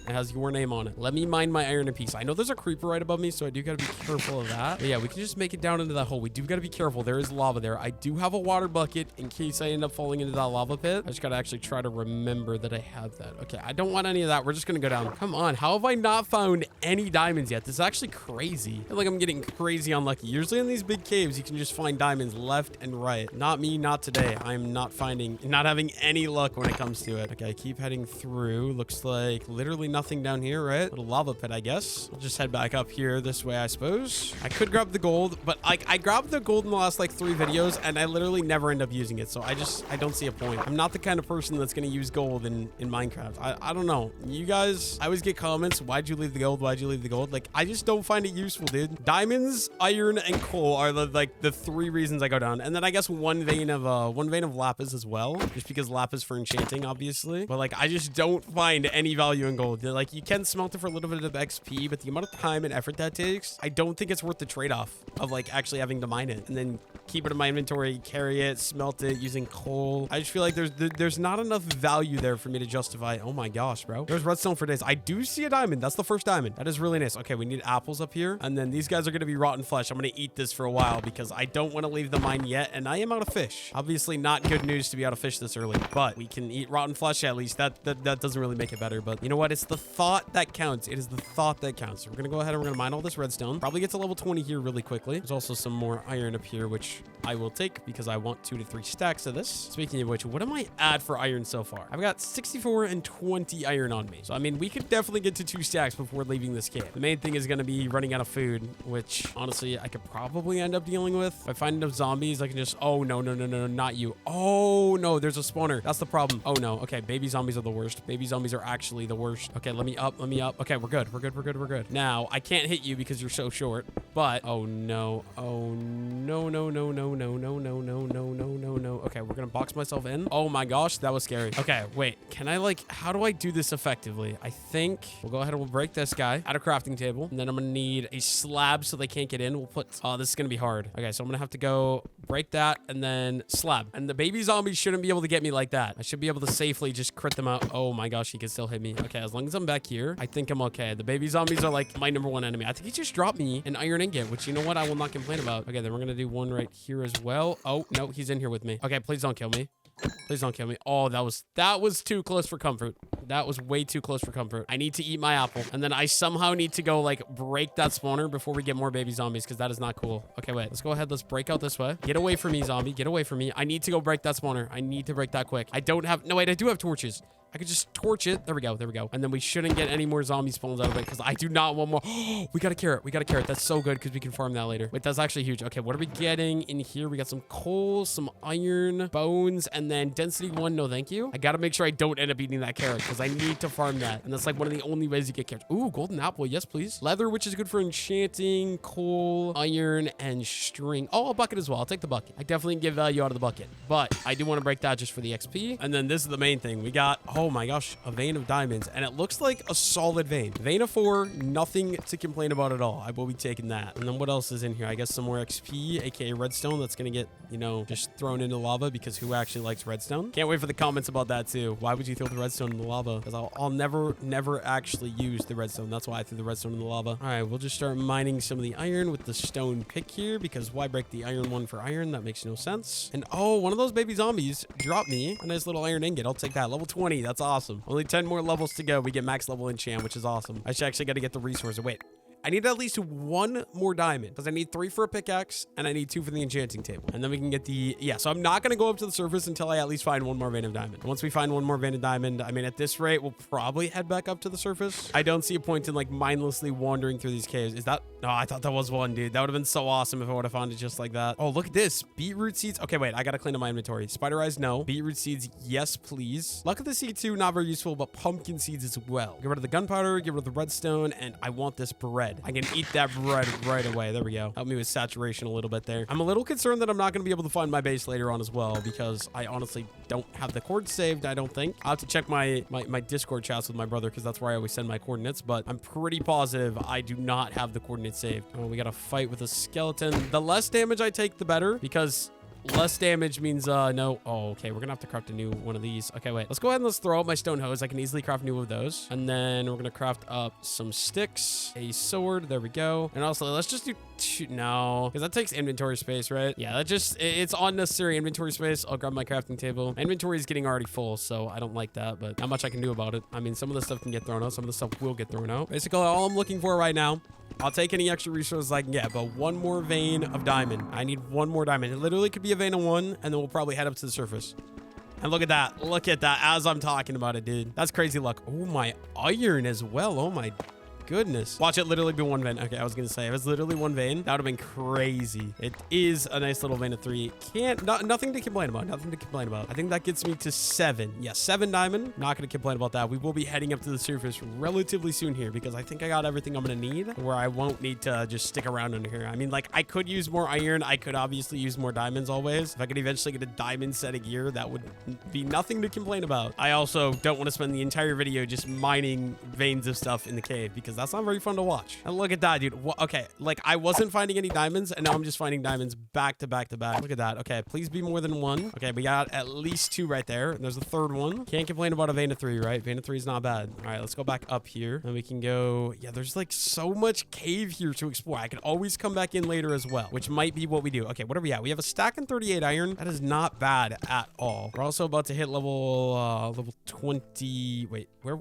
It has your name on it. Let me mine my iron in peace. I know there's a creeper right above me, so I do gotta be careful of that. But yeah, we can just make it down into that hole. We do gotta be careful. There is lava there. I do have a water bucket in case I end up falling into that lava pit. I just gotta actually try to remember that I have that. Okay, I don't want any of that. We're just gonna go down. Come on, how have I not found any diamonds yet? This is actually crazy. I feel like I'm getting crazy unlucky. Usually in these big caves, you can just find diamonds left and right. Not me, not today. I'm not having any luck when it comes to it. Okay, keep heading through. Looks like literally nothing down here, right? Little lava pit, I guess. I'll just head back up here this way, I suppose. I could grab the gold, but I grabbed the gold in the last like 3 videos and I literally never end up using it. So I don't see a point. I'm not the kind of person that's going to use gold in Minecraft. I don't know. You guys, I always get comments. Why'd you leave the gold? Why'd you leave the gold? Like, I just don't find it useful, dude. Diamonds, iron, and coal are the 3 reasons I go down. And then I guess one vein of lapis as well, just because lapis for enchanting, obviously. But like, I just don't find any value in gold. Like, you can smelt it for a little bit of XP, but the amount of time and effort that takes, I don't think it's worth the trade-off of like actually having to mine it and then keep it in my inventory, carry it, smelt it using coal. I just feel like there's not enough value there for me to justify. Oh my gosh, bro. There's redstone for days. I do see a diamond. That's the first diamond. That is really nice. Okay, we need apples up here. And then these guys are going to be rotten flesh. I'm going to eat this for a while because I don't want to leave the mine yet. And I am out of fish. Obviously not good news to be out of fish this early, but we can eat rotten flesh at least. That doesn't really make it better, but you know what? It's the thought that counts. It is the thought that counts. So we're going to go ahead and we're going to mine all this redstone. Probably get to level 20 here really quickly. There's also some more iron up here, which I will take because I want 2 to 3 stacks of this. Speaking of which, what am I at for iron so far? I've got 64 and 20 iron on me. So, I mean, we could definitely get to 2 stacks before leaving this cave. The main thing is going to be running out of food, which honestly, I could probably end up dealing with. If I find enough zombies, I can just, oh, no, not you. Oh, no, there's a spawner. That's the problem. Oh, no. Okay, baby zombies are the worst. Baby zombies are actually the worst. Okay, let me up. Okay, we're good. We're good. Now, I can't hit you because you're so short, but, oh, no. Oh, no. Okay, we're gonna box myself in. Oh my gosh, that was scary. Okay, wait, can I like, how do I do this effectively? I think we'll go ahead and we'll break this guy at a crafting table. And then I'm gonna need a slab so they can't get in. We'll put, oh, this is gonna be hard. Okay, so I'm gonna have to go break that and then slab. And the baby zombies shouldn't be able to get me like that. I should be able to safely just crit them out. Oh my gosh, he can still hit me. Okay, as long as I'm back here, I think I'm okay. The baby zombies are like my #1 enemy. I think he just dropped me an iron ingot, which you know what? I will not complain about. Okay, then we're gonna do one right here as well. Oh, no, he's in here with me. Okay, please don't kill me. Please don't kill me. Oh, that was too close for comfort. That was way too close for comfort. I need to eat my apple. And then I somehow need to go like break that spawner before we get more baby zombies because that is not cool. Okay, wait. Let's go ahead. Let's break out this way. Get away from me, zombie. Get away from me. I need to go break that spawner. I need to break that quick. I don't have... No, wait. I do have torches. I could just torch it. There we go. And then we shouldn't get any more zombie spawns out of it because I do not want more. We got a carrot. That's so good because we can farm that later. Wait, that's actually huge. Okay, what are we getting in here? We got some coal, some iron, bones, and then density 1. No, thank you. I got to make sure I don't end up eating that carrot because I need to farm that. And that's like one of the only ways you get carrots. Ooh, golden apple. Yes, please. Leather, which is good for enchanting, coal, iron, and string. Oh, a bucket as well. I'll take the bucket. I definitely can get value out of the bucket, but I do want to break that just for the XP. And then this is the main thing. We got, oh my gosh, a vein of diamonds, and it looks like a solid vein. Vein of 4, nothing to complain about at all. I will be taking that. And then what else is in here? I guess some more XP, aka redstone. That's gonna get, you know, just thrown into lava because who actually likes redstone? Can't wait for the comments about that too. Why would you throw the redstone in the lava? Because I'll never actually use the redstone. That's why I threw the redstone in the lava. All right, we'll just start mining some of the iron with the stone pick here because why break the iron one for iron? That makes no sense. And oh, one of those baby zombies dropped me a nice little iron ingot. I'll take that. Level 20. That's awesome. Only 10 more levels to go. We get max level enchant, which is awesome. I actually got to get the resource. Wait, I need at least 1 more diamond because I need 3 for a pickaxe and I need 2 for the enchanting table. And then we can get the, yeah, so I'm not going to go up to the surface until I at least find 1 more vein of diamond. Once we find 1 more vein of diamond, I mean, at this rate, we'll probably head back up to the surface. I don't see a point in like mindlessly wandering through these caves. Is that, no, I thought that was one, dude. That would have been so awesome if I would have found it just like that. Oh, look at this. Beetroot seeds. Okay, wait, I got to clean up my inventory. Spider eyes, no. Beetroot seeds, yes, please. Luck of the seed too, not very useful, but pumpkin seeds as well. Get rid of the gunpowder, get rid of the redstone, and I want this bread. I can eat that right away. There we go. Help me with saturation a little bit there. I'm a little concerned that I'm not going to be able to find my base later on as well because I honestly don't have the coordinates saved, I don't think. I'll have to check my Discord chats with my brother because that's where I always send my coordinates, but I'm pretty positive I do not have the coordinates saved. Oh, we got to fight with a skeleton. The less damage I take, the better because Less damage means, no. Oh, okay. We're gonna have to craft a new one of these. Okay, wait. Let's go ahead and let's throw out my stone hose. I can easily craft new of those. And then we're gonna craft up some sticks, a sword. There we go. And also, let's just do two. No, because that takes inventory space, right? Yeah, it's unnecessary inventory space. I'll grab my crafting table. My inventory is getting already full, so I don't like that, but not much I can do about it. I mean, some of the stuff can get thrown out. Some of the stuff will get thrown out. Basically, all I'm looking for right now, I'll take any extra resources I can get, but one more vein of diamond. I need one more diamond. It literally could be a vein of one, and then we'll probably head up to the surface. And look at that. Look at that as I'm talking about it, dude. That's crazy luck. Oh, my iron as well. Oh, my goodness. Watch it literally be one vein. Okay, I was gonna say, if it's literally one vein, that would have been crazy. It is a nice little vein of 3. Nothing to complain about. Nothing to complain about. I think that gets me to 7. Yeah, 7 diamond. Not gonna complain about that. We will be heading up to the surface relatively soon here because I think I got everything I'm gonna need where I won't need to just stick around under here. I mean, like, I could use more iron. I could obviously use more diamonds always. If I could eventually get a diamond set of gear, that would be nothing to complain about. I also don't want to spend the entire video just mining veins of stuff in the cave because that's not very fun to watch. And look at that, dude. Okay, like, I wasn't finding any diamonds, and now I'm just finding diamonds back to back to back. Look at that. Okay, please be more than one. Okay, we got at least 2 right there. And there's a third one. Can't complain about a vein of 3, right? Vein of 3 is not bad. All right, let's go back up here. And we can go... Yeah, there's, like, so much cave here to explore. I can always come back in later as well, which might be what we do. Okay, what are we at? We have a stack and 38 iron. That is not bad at all. We're also about to hit level 20... Wait, where?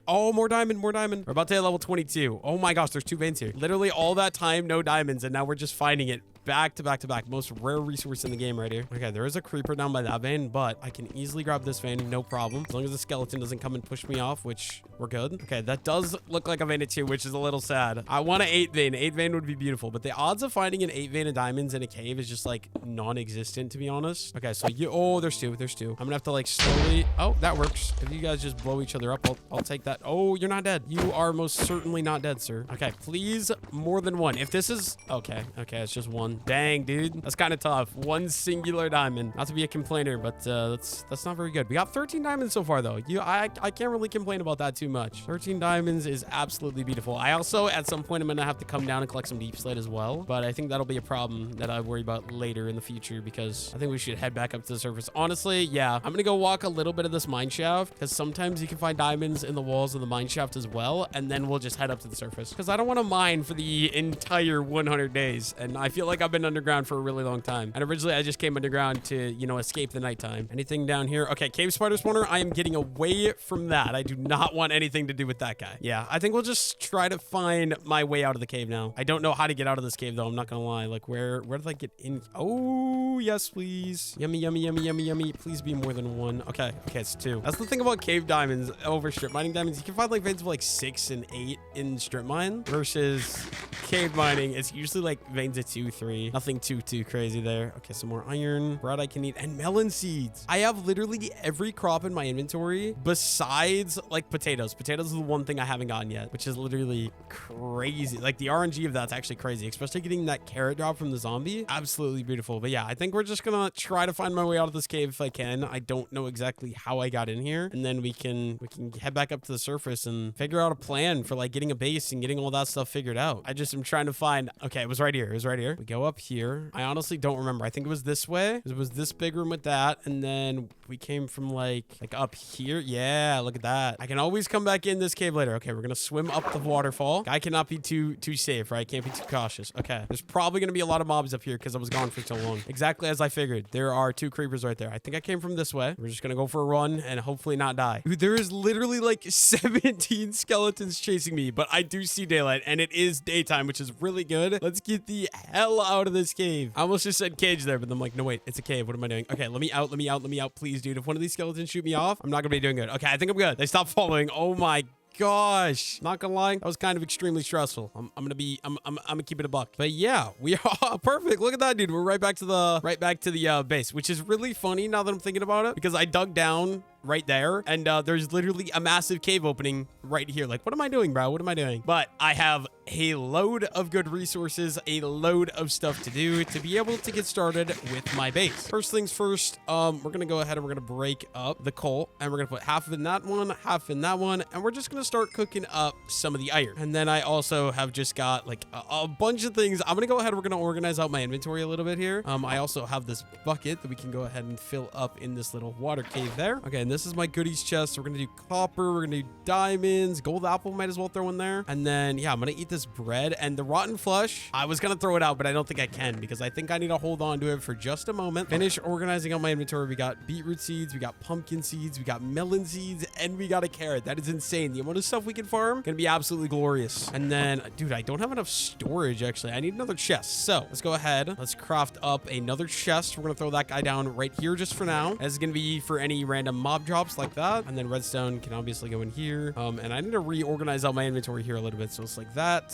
Oh, more diamond, more diamond. We're about to hit level 22. Oh my gosh, there's 2 veins here. Literally all that time, no diamonds, and now we're just finding it back to back to back. Most rare resource in the game right here. Okay, there is a creeper down by that vein, but I can easily grab this vein, no problem. As long as the skeleton doesn't come and push me off, which we're good. Okay, that does look like a vein of 2, which is a little sad. I want an 8 vein. 8 vein would be beautiful, but the odds of finding an 8 vein of diamonds in a cave is just like non-existent, to be honest. Okay, so oh, there's 2. There's 2. I'm gonna have to like slowly... Oh, that works. If you guys just blow each other up, I'll take that. Oh, you're not dead. You are most certainly not dead, sir. Okay, please, more than 1. If this is... Okay, it's just 1. Dang, dude. That's kind of tough. 1 singular diamond. Not to be a complainer, but that's not very good. We got 13 diamonds so far, though. I can't really complain about that too much. 13 diamonds is absolutely beautiful. I also, at some point, I'm going to have to come down and collect some deep slate as well, but I think that'll be a problem that I worry about later in the future because I think we should head back up to the surface. Honestly, yeah. I'm going to go walk a little bit of this mine shaft because sometimes you can find diamonds in the walls of the mine shaft as well, and then we'll just head up to the surface because I don't want to mine for the entire 100 days, and I feel like I've been underground for a really long time. And originally, I just came underground to, you know, escape the nighttime. Anything down here? Okay, cave spider spawner. I am getting away from that. I do not want anything to do with that guy. Yeah, I think we'll just try to find my way out of the cave now. I don't know how to get out of this cave, though. I'm not gonna lie. Like, where did I get in? Oh, yes, please. Yummy, yummy, yummy, yummy, yummy. Please be more than 1. Okay, it's 2. That's the thing about cave diamonds over strip mining diamonds. You can find like veins of like 6 and 8 in strip mine versus cave mining. It's usually like veins of 2, 3. Nothing too crazy there. Okay, some more iron, bread I can eat, and melon seeds. I have literally every crop in my inventory besides like potatoes. Potatoes is the one thing I haven't gotten yet, which is literally crazy. Like the RNG of that's actually crazy, especially getting that carrot drop from the zombie. Absolutely beautiful. But yeah, I think we're just gonna try to find my way out of this cave if I can. I don't know exactly how I got in here, and then we can head back up to the surface and figure out a plan for like getting a base and getting all that stuff figured out. I just am trying to find... Okay, it was right here. We go up here. I honestly don't remember. I think it was this way. It was this big room with that, and then we came from like up here. Yeah, look at that. I can always come back in this cave later. Okay, we're gonna swim up the waterfall. I cannot be too safe, right? Can't be too cautious. Okay, there's probably gonna be a lot of mobs up here because I was gone for so long. Exactly as I figured. There are 2 creepers right there. I think I came from this way. We're just gonna go for a run and hopefully not die. Dude, there is literally like 17 skeletons chasing me, but I do see daylight and it is daytime, which is really good. Let's get the hell out of this cave. I almost just said cage there, but I'm like, no, wait, it's a cave. What am I doing? Okay, let me out, please, dude. If one of these skeletons shoot me off, I'm not gonna be doing good. Okay, I think I'm good. They stopped following. Oh my gosh, not gonna lie, that was kind of extremely stressful. I'm gonna keep it a buck. But yeah, we are perfect. Look at that, dude. We're right back to the base, which is really funny now that I'm thinking about it, because I dug down right there. And there's literally a massive cave opening right here. Like, what am I doing, bro? What am I doing? But I have a load of good resources, a load of stuff to do to be able to get started with my base. First things first, we're going to go ahead and we're going to break up the coal, and we're going to put half in that one, half in that one, and we're just going to start cooking up some of the iron. And then I also have just got like a bunch of things. I'm going to go ahead and we're going to organize out my inventory a little bit here. I also have this bucket that we can go ahead and fill up in this little water cave there. Okay, and this is my goodies chest. So we're going to do copper, we're going to do diamonds, gold apple might as well throw in there. And then, yeah, I'm going to eat this bread and the rotten flesh. I was going to throw it out, but I don't think I can because I think I need to hold on to it for just a moment. Finish organizing out my inventory. We got beetroot seeds, we got pumpkin seeds, we got melon seeds, and we got a carrot. That is insane. The amount of stuff we can farm gonna be absolutely glorious. And then, dude, I don't have enough storage actually. I need another chest. So let's go ahead. Let's craft up another chest. We're gonna throw that guy down right here just for now. This is gonna be for any random mob drops like that. And then redstone can obviously go in here. And I need to reorganize out my inventory here a little bit. So it's like that,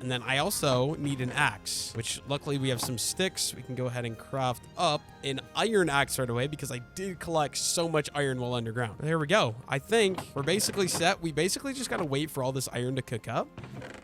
and then I also need an axe, which luckily we have some sticks. We can go ahead and craft up an iron axe right away because I did collect so much iron while underground. There we go. I think we're basically set. We basically just got to wait for all this iron to cook up.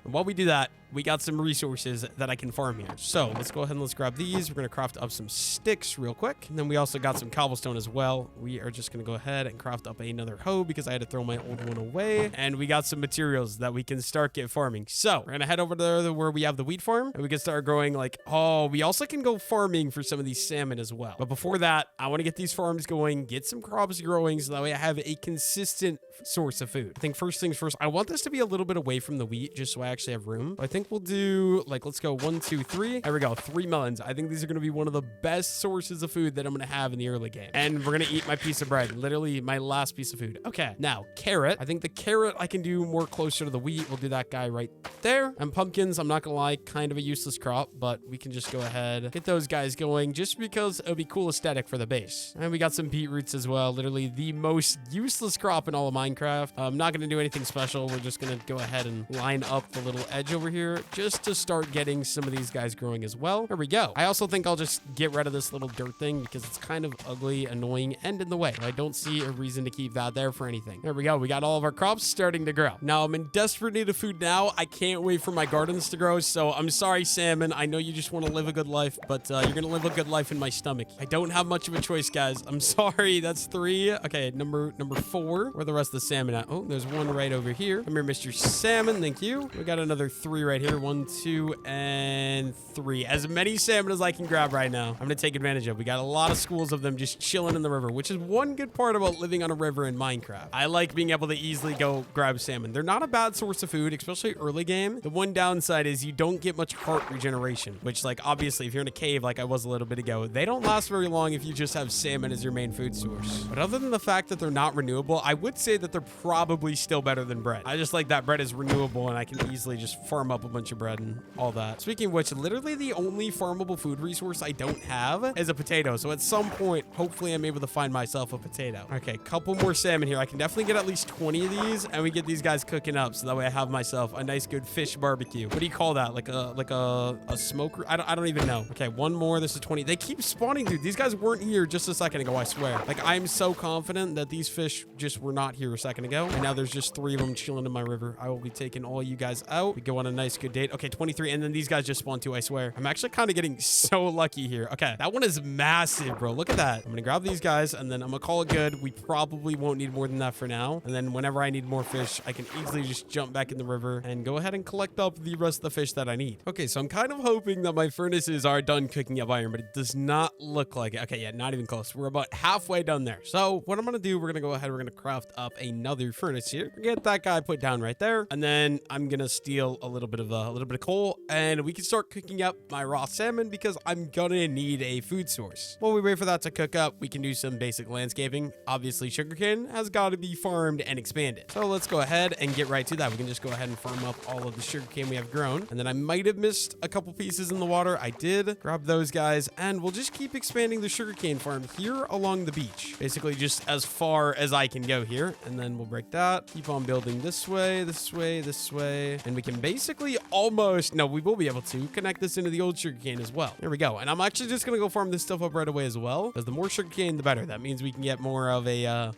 And while we do that, we got some resources that I can farm here. So let's go ahead and let's grab these. We're going to craft up some sticks real quick. And then we also got some cobblestone as well. We are just going to go ahead and craft up another hoe because I had to throw my old one away. And we got some materials that we can start get farming. So we're going to head over there where we have the wheat farm and we can start growing like, oh, we also can go farming for some of these salmon as well. But before that, I want to get these farms going, get some crops growing so that way I have a consistent source of food. I think first things first, I want this to be a little bit away from the wheat just so I actually have room. I think we'll do like, let's go 1, 2, 3. There we go. 3 melons. I think these are going to be one of the best sources of food that I'm going to have in the early game. And we're going to eat my piece of bread, literally my last piece of food. Okay. Now carrot. I think the carrot I can do more closer to the wheat. We'll do that guy right there. And pumpkins, I'm not going to lie, kind of a useless crop, but we can just go ahead, get those guys going just because it'll be cool aesthetic for the base. And we got some beetroots as well. Literally the most useless crop in all of Minecraft. I'm not going to do anything special. We're just going to go ahead and line up the little edge over here just to start getting some of these guys growing as well. There we go. I also think I'll just get rid of this little dirt thing because it's kind of ugly, annoying, and in the way. I don't see a reason to keep that there for anything. There we go. We got all of our crops starting to grow. Now I'm in desperate need of food now. I can't wait for my gardens to grow. So I'm sorry, salmon. I know you just want to live a good life, but you're going to live a good life in my stomach. I don't have much of a choice, guys. I'm sorry. That's 3. Okay, number 4. Where are the rest of the salmon at? Oh, there's one right over here. Come here, Mr. Salmon. Thank you. We got another 3 right here. 1, 2, and 3. As many salmon as I can grab right now. I'm going to take advantage of. We got a lot of schools of them just chilling in the river, which is one good part about living on a river in Minecraft. I like being able to easily go grab salmon. They're not a bad source of food, especially early game. The one downside is you don't get much heart regeneration, which, like, obviously, if you're in a cave like I was a little bit ago, they don't last very long if you just have salmon as your main food source. But other than the fact that they're not renewable, I would say that they're probably still better than bread. I just like that bread is renewable and I can easily just farm up a bunch of bread and all that. Speaking of which, literally the only farmable food resource I don't have is a potato. So at some point, hopefully I'm able to find myself a potato. Okay, couple more salmon here. I can definitely get at least 20 of these and we get these guys cooking up so that way I have myself a nice good fish barbecue. What do you call that? Like a smoker? I don't even know. Okay, one more. This is 20. They keep spawning, dude. These guys weren't here just a second ago, I swear. Like, I'm so confident that these fish just were not here a second ago. And now there's just 3 of them chilling in my river. I will be taking all you guys out. We go on a nice good date. Okay, 23. And then these guys just spawned too, I swear. I'm actually kind of getting so lucky here. Okay, that one is massive, bro. Look at that. I'm gonna grab these guys and then I'm gonna call it good. We probably won't need more than that for now. And then whenever I need more fish, I can easily just jump back in the river and go ahead and collect up the rest of the fish that I need. Okay, so I'm kind of hoping that my furnaces are done cooking up iron, but it does not look like it. Okay, yeah, not even close. We're about halfway done there. So what I'm gonna do, we're gonna go ahead, we're gonna craft up another furnace here. Get that guy put down right there. And then I'm gonna steal a little bit of coal and we can start cooking up my raw salmon because I'm gonna need a food source. While we wait for that to cook up, we can do some basic landscaping. Obviously, sugarcane has got to be farmed and expanded. So let's go ahead and get right to that. We can just go ahead and farm up all of the sugarcane we have grown. And then I might have missed a couple pieces in the water. I did grab those guys and we'll just keep expanding the sugarcane farm here along the beach. Basically just as far as I can go here. And then we'll break that. Keep on building this way, this way, this way. And we can basically actually almost, no, we will be able to connect this into the old sugarcane as well. There we go. And I'm actually just going to go farm this stuff up right away as well, because the more sugarcane, the better. That means we can get more of a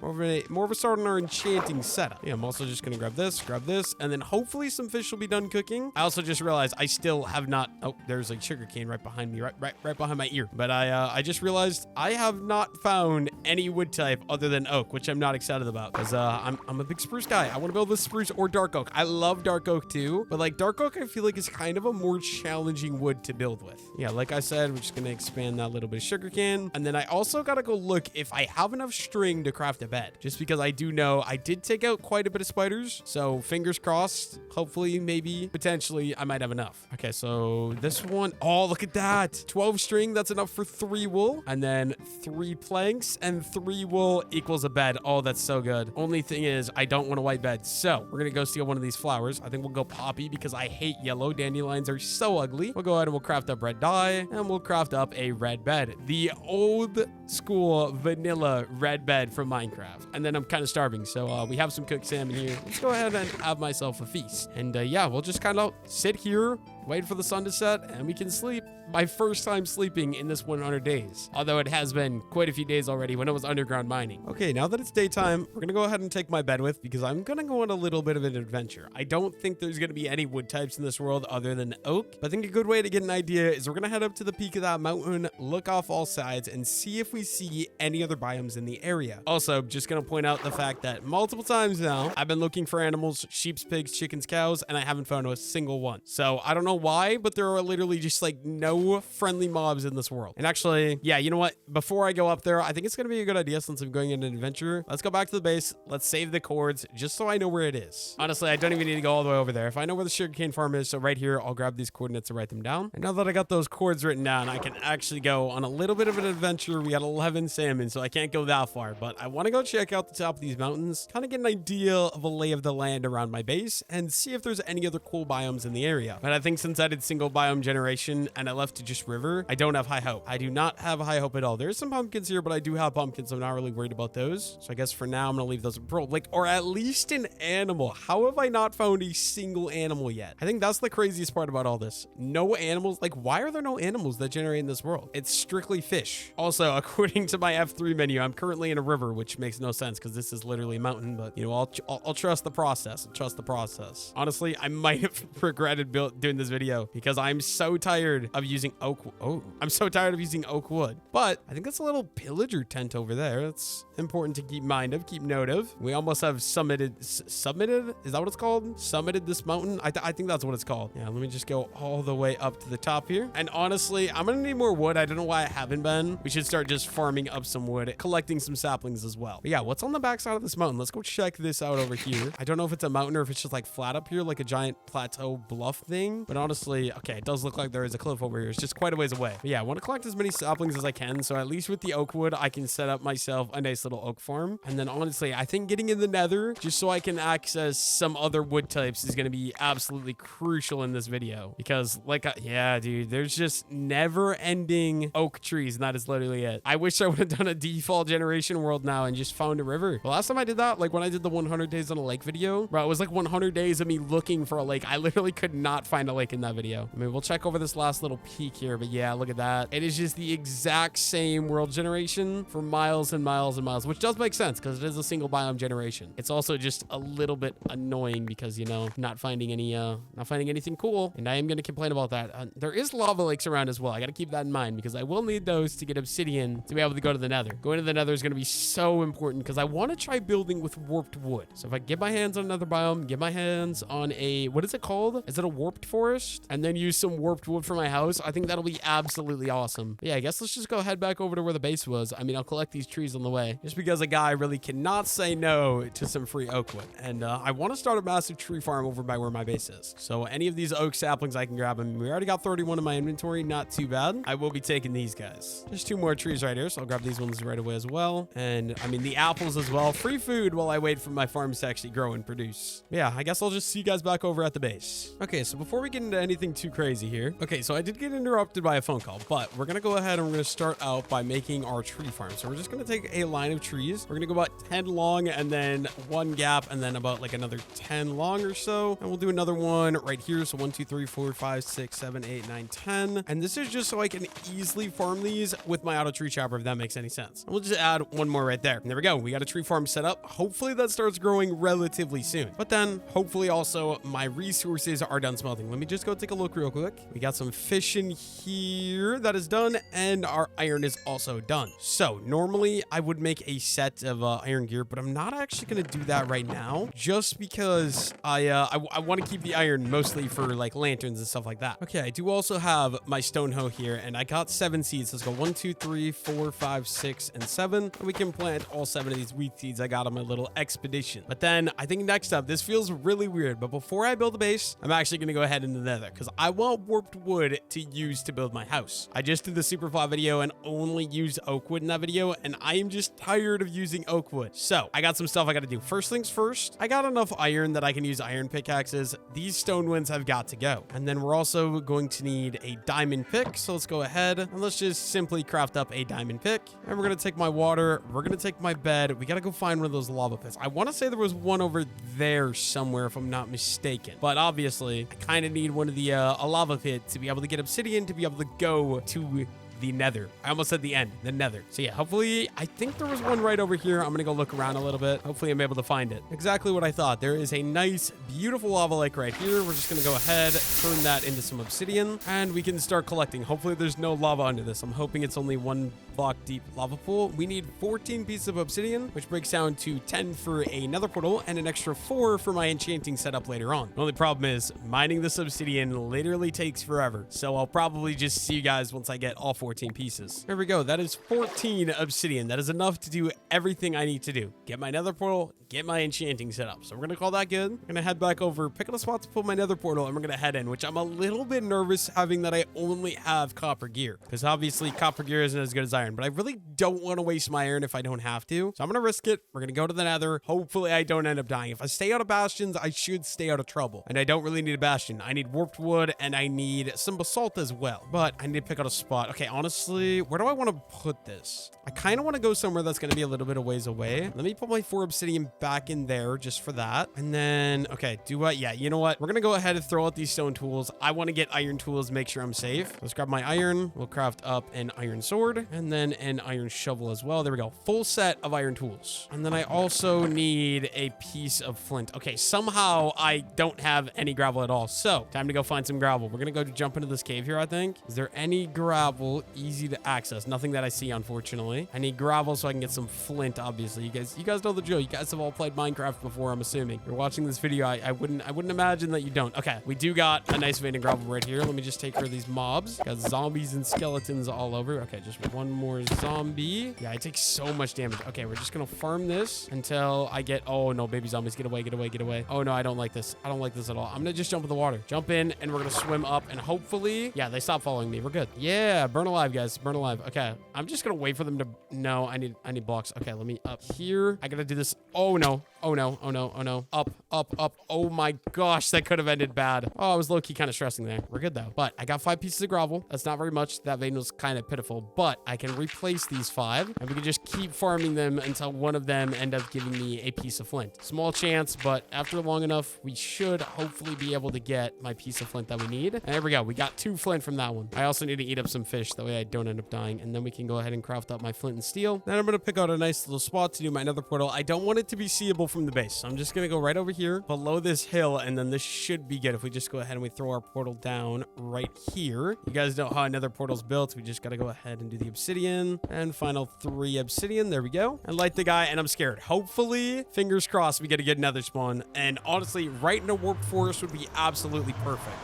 start on our enchanting setup. Yeah, I'm also just going to grab this, and then hopefully some fish will be done cooking. I also just realized I still have not, oh, there's like sugarcane right behind me, right behind my ear. But I just realized I have not found any wood type other than oak, which I'm not excited about, because I'm a big spruce guy. I want to build with spruce or dark oak. I love dark oak too, but like dark oak, I feel like is kind of a more challenging wood to build with. Yeah, like I said, we're just going to expand that little bit of sugarcane. And then I also got to go look if I have enough string to craft a bed, just because I do know I did take out quite a bit of spiders. So fingers crossed, hopefully, maybe, potentially, I might have enough. Okay, so this one, oh, look at that. 12 string, that's enough for 3 wool. And then 3 planks and 3 wool equals a bed. Oh, that's so good. Only thing is, I don't want a white bed. So we're going to go steal one of these flowers. I think we'll go poppy because I hate yellow. Dandelions are so ugly. We'll go ahead and we'll craft up red dye and we'll craft up a red bed. The old school vanilla red bed from Minecraft. And then I'm kind of starving. So we have some cooked salmon here. Let's go ahead and have myself a feast. And yeah, we'll just kind of sit here, wait for the sun to set, and we can sleep. My first time sleeping in this 100 days. Although it has been quite a few days already when it was underground mining. Okay, now that it's daytime, we're going to go ahead and take my bed with because I'm going to go on a little bit of an adventure. I don't think there's going to be any wood types in this world other than oak. But I think a good way to get an idea is we're going to head up to the peak of that mountain, look off all sides, and see if we see any other biomes in the area. Also, just going to point out the fact that multiple times now, I've been looking for animals, sheep, pigs, chickens, cows, and I haven't found a single one. So I don't know why, but there are literally just like no friendly mobs in this world. And actually, yeah, you know what? Before I go up there, I think it's going to be a good idea since I'm going on an adventure. Let's go back to the base. Let's save the cords just so I know where it is. Honestly, I don't even need to go all the way over there. If I know where the sugarcane farm is, so right here, I'll grab these coordinates and write them down. And now that I got those cords written down, I can actually go on a little bit of an adventure. We got 11 salmon, so I can't go that far, but I want to go check out the top of these mountains, kind of get an idea of a lay of the land around my base and see if there's any other cool biomes in the area. But I think since I did single biome generation and I left to just river, I don't have high hope. I do not have high hope at all. There's some pumpkins here, but I do have pumpkins. I'm not really worried about those. So I guess for now, I'm going to leave those in pearl. Like, or at least an animal. How have I not found a single animal yet? I think that's the craziest part about all this. No animals. Like, why are there no animals that generate in this world? It's strictly fish. Also, according to my F3 menu, I'm currently in a river, which makes no sense because this is literally a mountain, but you know, I'll trust the process. I'll trust the process. Honestly, I might have regretted doing this video because I'm so tired of using oak. Oh, I'm so tired of using oak wood. But I think that's a little pillager tent over there. That's important to keep note of. We almost have summited. Is that what it's called? Summited this mountain. I think that's what it's called. Yeah, let me just go all the way up to the top here. And honestly, I'm gonna need more wood. I don't know why I haven't been. We should start just farming up some wood, collecting some saplings as well. But yeah, what's on the backside of this mountain? Let's go check this out over here. I don't know if it's a mountain or if it's just like flat up here, like a giant plateau bluff thing. But honestly, okay, it does look like there is a cliff over here. It's just quite a ways away. But yeah, I want to collect as many saplings as I can. So at least with the oak wood, I can set up myself a nice little oak farm. And then honestly, I think getting in the nether, just so I can access some other wood types is going to be absolutely crucial in this video. Because like, yeah, dude, there's just never ending oak trees. And that is literally it. I wish I would have done a default generation world now and just found a river. The last time I did that, like when I did the 100 days on a lake video, bro, it was like 100 days of me looking for a lake. I literally could not find a lake in that video. I mean, we'll check over this last little peak here, but yeah, look at that. It is just the exact same world generation for miles and miles and miles, which does make sense because it is a single biome generation. It's also just a little bit annoying because, you know, not finding anything cool. And I am going to complain about that. There is lava lakes around as well. I got to keep that in mind because I will need those to get obsidian to be able to go to the nether. Going to the nether is going to be so important because I want to try building with warped wood. So if I get my hands on another biome, get my hands on a, what is it called? Is it a warped forest? And then use some warped wood for my house. I think that'll be absolutely awesome. But yeah, I guess let's just go head back over to where the base was. I mean, I'll collect these trees on the way just because a guy really cannot say no to some free oak wood. And I want to start a massive tree farm over by where my base is. So any of these oak saplings I can grab. I mean, we already got 31 in my inventory. Not too bad. I will be taking these guys. There's 2 more trees right here. So I'll grab these ones right away as well. And I mean, the apples as well. Free food while I wait for my farms to actually grow and produce. Yeah, I guess I'll just see you guys back over at the base. Okay, so before we get into anything too crazy here. Okay, so I did get interrupted by a phone call, but we're gonna go ahead and we're gonna start out by making our tree farm. So we're just gonna take a line of trees. We're gonna go about 10 long and then one gap and then about like another 10 long or so. And we'll do another one right here. So 1, 2, 3, 4, 5, 6, 7, 8, 9, 10. And this is just so I can easily farm these with my auto tree chopper, if that makes any sense. And we'll just add one more right there. And there we go. We got a tree farm set up. Hopefully that starts growing relatively soon. But then hopefully also my resources are done smelting. Let me just go take a look real quick. We got some fish in here that is done, and our iron is also done. So normally I would make a set of iron gear, but I'm not actually going to do that right now, just because I want to keep the iron mostly for like lanterns and stuff like that. Okay, I do also have my stone hoe here, and I got 7 seeds. Let's go 1, 2, 3, 4, 5, 6, and 7. And we can plant all 7 of these wheat seeds I got on my little expedition. But then I think next up, this feels really weird, but before I build a base, I'm actually going to go ahead into the Nether because I want warped wood to use to build my house. I just did the super flat video and only used oak wood in that video, and I am just tired of using oak wood. So I got some stuff I got to do. First things first, I got enough iron that I can use iron pickaxes. These stone winds have got to go. And then we're also going to need a diamond pick. So let's go ahead and let's just simply craft up a diamond pick. And we're going to take my water. We're going to take my bed. We got to go find one of those lava pits. I want to say there was one over there somewhere if I'm not mistaken. But obviously, I kind of need one of the a lava pit to be able to get obsidian to be able to go to the Nether. I almost said the end, the Nether. So yeah, hopefully, I think there was one right over here. I'm gonna go look around a little bit. Hopefully I'm able to find it. Exactly what I thought. There is a nice, beautiful lava lake right here. We're just gonna go ahead, turn that into some obsidian, and we can start collecting. Hopefully there's no lava under this. I'm hoping it's only 1 block deep lava pool. We need 14 pieces of obsidian, which breaks down to 10 for a nether portal and an extra 4 for my enchanting setup later on. The only problem is mining this obsidian literally takes forever. So I'll probably just see you guys once I get all 14 pieces. There we go. That is 14 obsidian. That is enough to do everything I need to do. Get my nether portal, get my enchanting set up. So we're going to call that good. I'm going to head back over, pick out a spot to put my nether portal, and we're going to head in, which I'm a little bit nervous having that I only have copper gear, because obviously copper gear isn't as good as iron, but I really don't want to waste my iron if I don't have to. So I'm going to risk it. We're going to go to the nether. Hopefully I don't end up dying. If I stay out of bastions, I should stay out of trouble. And I don't really need a bastion. I need warped wood and I need some basalt as well. But I need to pick out a spot. Okay, honestly, where do I want to put this? I kind of want to go somewhere that's going to be a little bit of ways away. Let me put my 4 obsidian back in there just for that. And then, okay, yeah, you know what? We're going to go ahead and throw out these stone tools. I want to get iron tools, make sure I'm safe. Let's grab my iron. We'll craft up an iron sword and then an iron shovel as well. There we go. Full set of iron tools. And then I also need a piece of flint. Okay, somehow I don't have any gravel at all. So time to go find some gravel. We're going to go jump into this cave here, I think. Is there any gravel easy to access? Nothing that I see, unfortunately. I need gravel so I can get some flint, obviously. You guys know the drill. You guys have all played Minecraft before, I'm assuming. You're watching this video. I wouldn't imagine that you don't. Okay, we do got a nice vein of gravel right here. Let me just take care of these mobs. Got zombies and skeletons all over. Okay, just one more zombie. Yeah, I take so much damage. Okay, we're just gonna farm this until I get... Oh, no, baby zombies. Get away, get away, get away. Oh, no, I don't like this. I don't like this at all. I'm gonna just jump in the water. Jump in, and we're gonna swim up, and hopefully... Yeah, they stop following me. We're good. Yeah, burn alive, guys. Burn alive. Okay, I'm just gonna wait for them to... No, I need blocks. Okay, let me up here. I gotta do this. Oh, no. Oh, no. Oh, no. Oh, no. Up, up, up. Oh, my gosh. That could have ended bad. Oh, I was low-key kind of stressing there. We're good, though. But I got 5 pieces of gravel. That's not very much. That vein was kind of pitiful. But I can replace these 5, and we can just keep farming them until one of them end up giving me a piece of flint. Small chance, but after long enough, we should hopefully be able to get my piece of flint that we need. And there we go. We got 2 flint from that one. I also need to eat up some fish. That way I don't end up dying. And then we can go ahead and craft up my flint and steel. Then I'm going to pick out a nice little spot to do my nether portal. I don't want it to be seeable from the base. So I'm just going to go right over here below this hill. And then this should be good if we just go ahead and we throw our portal down right here. You guys know how another portal's built. We just got to go ahead and do the obsidian and final 3 obsidian. There we go. And light the guy. And I'm scared. Hopefully, fingers crossed, we get a good nether spawn. And honestly, right in a warp forest would be absolutely perfect.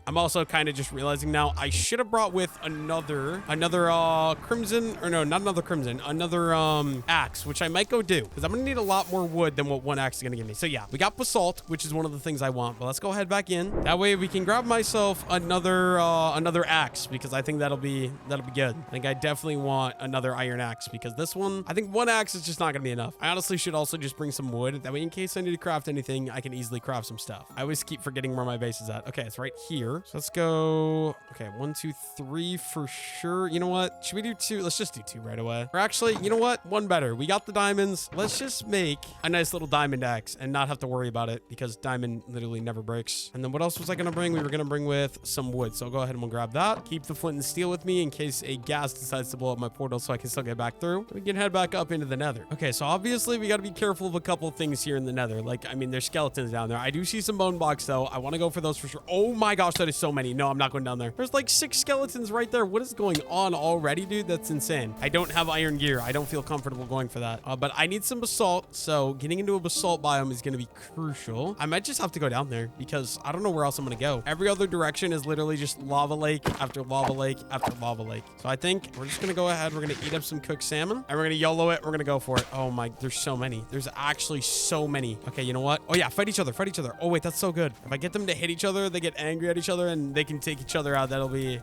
I'm also kind of just realizing now I should have brought with another crimson, or no, not another crimson, another axe, which I might go do because I'm gonna need a lot more wood than what one axe is gonna give me. So yeah, we got basalt, which is one of the things I want, but let's go ahead back in. That way we can grab myself another axe because I think that'll be good. I think I definitely want another iron axe because this one, I think one axe is just not gonna be enough. I honestly should also just bring some wood. That way, in case I need to craft anything, I can easily craft some stuff. I always keep forgetting where my base is at. Okay, it's right here. So let's go. Okay, 1, 2, 3 for sure. You know what? Should we do 2? Let's just do 2 right away. Or actually, you know what? One better. We got the diamonds. Let's just make a nice little diamond axe and not have to worry about it because diamond literally never breaks. And then what else was I gonna bring? We were gonna bring with some wood. So I'll go ahead and we'll grab that. Keep the flint and steel with me in case a gas decides to blow up my portal so I can still get back through. We can head back up into the nether. Okay, so obviously we got to be careful of a couple things here in the nether. Like, I mean, there's skeletons down there. I do see some bone blocks though. I want to go for those for sure. Oh my gosh, that is so many. No, I'm not going down there. There's like 6 skeletons right there. What is going on already, dude? That's insane. I don't have iron gear. I don't feel comfortable going for that. But I need some basalt. So getting into a basalt biome is going to be crucial. I might just have to go down there because I don't know where else I'm going to go. Every other direction is literally just lava lake after lava lake after lava lake. So I think we're just going to go ahead. We're going to eat up some cooked salmon and we're going to YOLO it. We're going to go for it. Oh my, there's so many. There's actually so many. Okay, you know what? Oh yeah, fight each other. Fight each other. Oh wait, that's so good. If I get them to hit each other, they get angry at each other and they can take each other out. That'll be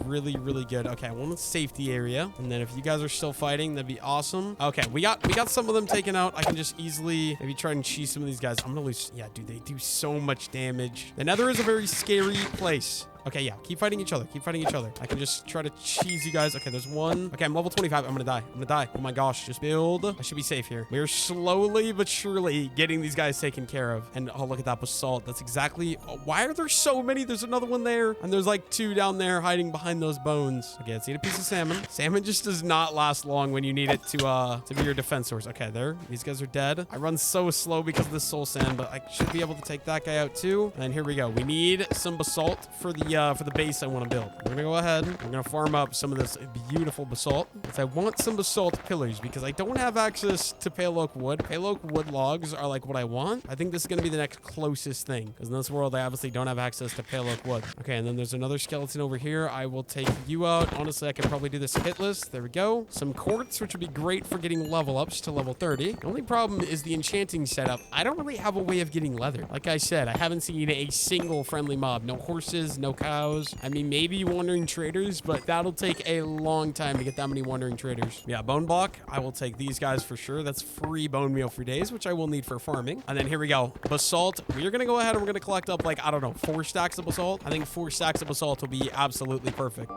really, really good. Okay, I want a safety area. And then if you guys are still fighting, that'd be awesome. Okay, we got some of them taken out. I can just easily maybe try and cheese some of these guys. I'm gonna lose. Yeah, dude, they do so much damage. The Nether is a very scary place. Okay, yeah, keep fighting each other. Keep fighting each other. I can just try to cheese you guys. Okay, there's one. Okay, I'm level 25. I'm gonna die. I'm gonna die. Oh my gosh, just build. I should be safe here. We are slowly but surely getting these guys taken care of. And oh, look at that basalt. That's exactly... Oh, why are there so many? There's another one there. And there's like 2 down there hiding behind those bones. Okay, let's eat a piece of salmon. Salmon just does not last long when you need it to be your defense source. Okay, there. These guys are dead. I run so slow because of this soul sand, but I should be able to take that guy out too. And here we go. We need some basalt for the base I want to build. We're gonna go ahead. We're gonna farm up some of this beautiful basalt. I want some basalt pillars because I don't have access to pale oak wood. Pale oak wood logs are like what I want. I think this is gonna be the next closest thing because in this world I obviously don't have access to pale oak wood. Okay, and then there's another skeleton over here. I will take you out. Honestly, I could probably do this hitless. There we go. Some quartz, which would be great for getting level ups to level 30. The only problem is the enchanting setup. I don't really have a way of getting leather. Like I said, I haven't seen a single friendly mob. No horses, no cows. I mean, maybe wandering traders, but that'll take a long time to get that many wandering traders. Yeah, bone block. I will take these guys for sure. That's free bone meal for days, which I will need for farming. And then here we go. Basalt. We are going to go ahead and we're going to collect up like, I don't know, 4 stacks of basalt. I think 4 stacks of basalt will be absolutely perfect.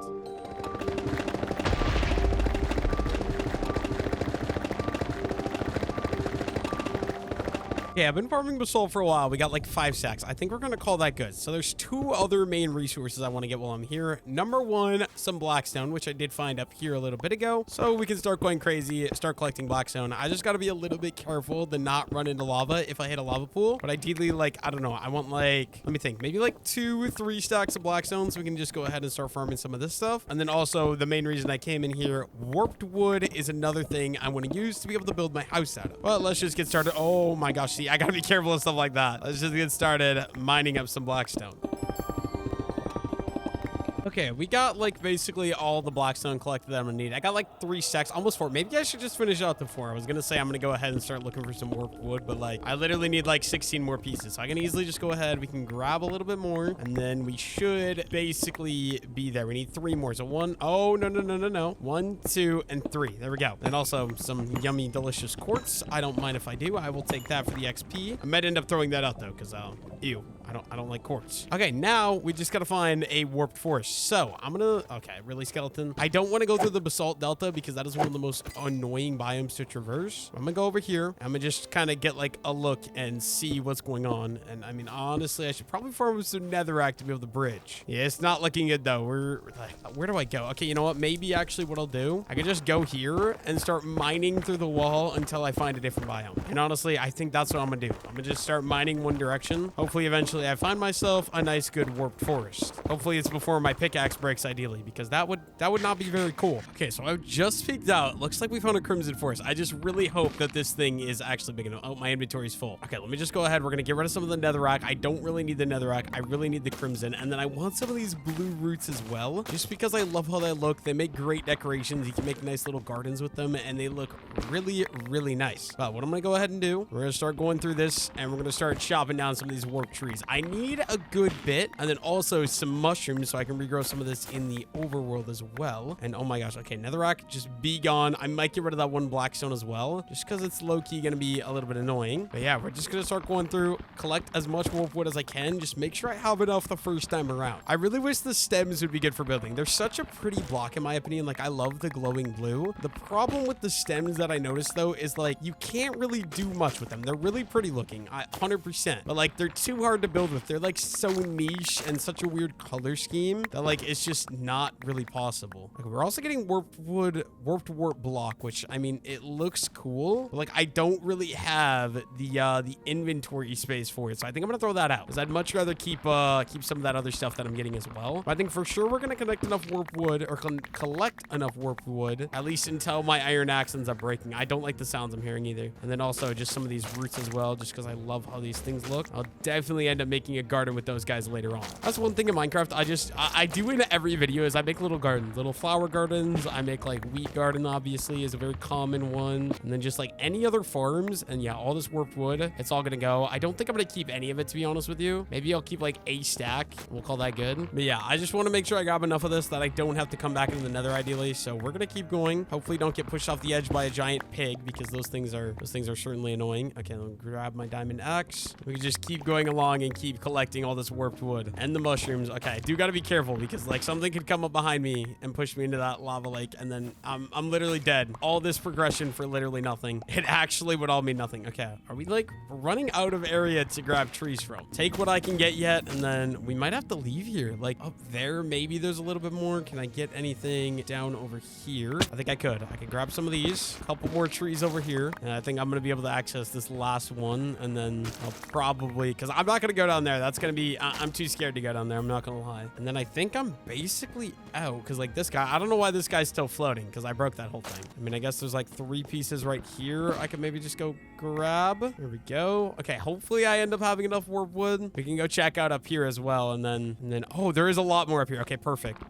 Yeah, I've been farming basalt for a while. We got like 5 stacks. I think we're going to call that good. So there's 2 other main resources I want to get while I'm here. Number 1, some blackstone, which I did find up here a little bit ago. So we can start going crazy, start collecting blackstone. I just got to be a little bit careful to not run into lava if I hit a lava pool. But ideally, like, I don't know. I want like, let me think, maybe like 2 or 3 stacks of blackstone so we can just go ahead and start farming some of this stuff. And then also the main reason I came in here, warped wood is another thing I want to use to be able to build my house out of. But let's just get started. Oh my gosh, see, I gotta be careful of stuff like that. Let's just get started mining up some blackstone. Okay, we got like basically all the blackstone collected that I'm gonna need. I got like 3 stacks, almost 4. Maybe I should just finish out the 4. I was gonna say I'm gonna go ahead and start looking for some more wood, but like I literally need like 16 more pieces. So I can easily just go ahead. We can grab a little bit more and then we should basically be there. We need 3 more. So 1, oh, no. 1, 2, and 3. There we go. And also some yummy, delicious quartz. I don't mind if I do. I will take that for the XP. I might end up throwing that out though, because ew. I don't like quartz. Okay, now we just gotta find a warped forest. So I'm gonna, okay, really skeleton. I don't want to go through the basalt delta because that is one of the most annoying biomes to traverse. I'm gonna go over here. I'm gonna just kind of get like a look and see what's going on. And I mean, honestly, I should probably farm some netherrack to be able to bridge. Yeah, it's not looking good though. Where do I go? Okay, you know what? Maybe actually what I'll do, I could just go here and start mining through the wall until I find a different biome. And honestly, I think that's what I'm gonna do. I'm gonna just start mining one direction. Hopefully eventually eventually I find myself a nice good warped forest. Hopefully it's before my pickaxe breaks, ideally, because that would not be very cool. Okay, so I've just peeked out. Looks like we found a crimson forest. I just really hope that this thing is actually big enough. Oh, my inventory's full. Okay, let me just go ahead. We're gonna get rid of some of the netherrack. I don't really need the netherrack. I really need the crimson, and then I want some of these blue roots as well, just because I love how they look. They make great decorations. You can make nice little gardens with them, and they look really, really nice. But what I'm gonna go ahead and do, we're gonna start going through this, and we're gonna start chopping down some of these warp trees. I need a good bit, and then also some mushrooms so I can regrow some of this in the overworld as well. And oh my gosh, okay, netherrack, just be gone. I might get rid of that one blackstone as well, just because it's low-key gonna be a little bit annoying. But yeah, we're just gonna start going through, collect as much warp wood as I can, just make sure I have enough the first time around. I really wish the stems would be good for building. They're such a pretty block in my opinion. Like, I love the glowing blue. The problem with the stems that I noticed though is like you can't really do much with them. They're really pretty looking, 100%, but like they're too hard to build with. They're like so niche and such a weird color scheme that like it's just not really possible. Like, we're also getting warped warp block, which I mean it looks cool, but like I don't really have the inventory space for it, so I think I'm gonna throw that out because I'd much rather keep some of that other stuff that I'm getting as well. But I think for sure we're gonna collect enough warp wood, or collect enough warp wood, at least until my iron axe ends up breaking. I don't like the sounds I'm hearing either. And then also just some of these roots as well, just because I love how these things look. I'll definitely end up making a garden with those guys later on. That's one thing in Minecraft I do in every video is I make little gardens, little flower gardens. I make like wheat garden, obviously, is a very common one. And then just like any other farms, and yeah, all this warped wood, it's all gonna go. I don't think I'm gonna keep any of it, to be honest with you. Maybe I'll keep like a stack. We'll call that good. But yeah, I just want to make sure I grab enough of this that I don't have to come back into the nether ideally. So we're gonna keep going. Hopefully don't get pushed off the edge by a giant pig, because those things are certainly annoying. Okay, let me grab my diamond axe. We can just keep going along and keep collecting all this warped wood and the mushrooms. Okay, I do gotta be careful because like something could come up behind me and push me into that lava lake, and then I'm literally dead. All this progression for literally nothing. It actually would all mean nothing. Okay, are we like running out of area to grab trees from? Take what I can get yet, and then we might have to leave here. Like up there, maybe there's a little bit more. Can I get anything down over here? I think I could grab some of these, a couple more trees over here, and I think I'm gonna be able to access this last one, and then I'll probably, because I'm not gonna go down there. That's gonna be, I'm too scared to go down there, I'm not gonna lie. And then I think I'm basically out, because like this guy, I don't know why this guy's still floating, because I broke that whole thing. I mean, I guess there's like 3 pieces right here I could maybe just go grab. There we go. Okay, hopefully I end up having enough warp wood. We can go check out up here as well, and then oh, there is a lot more up here. Okay, perfect.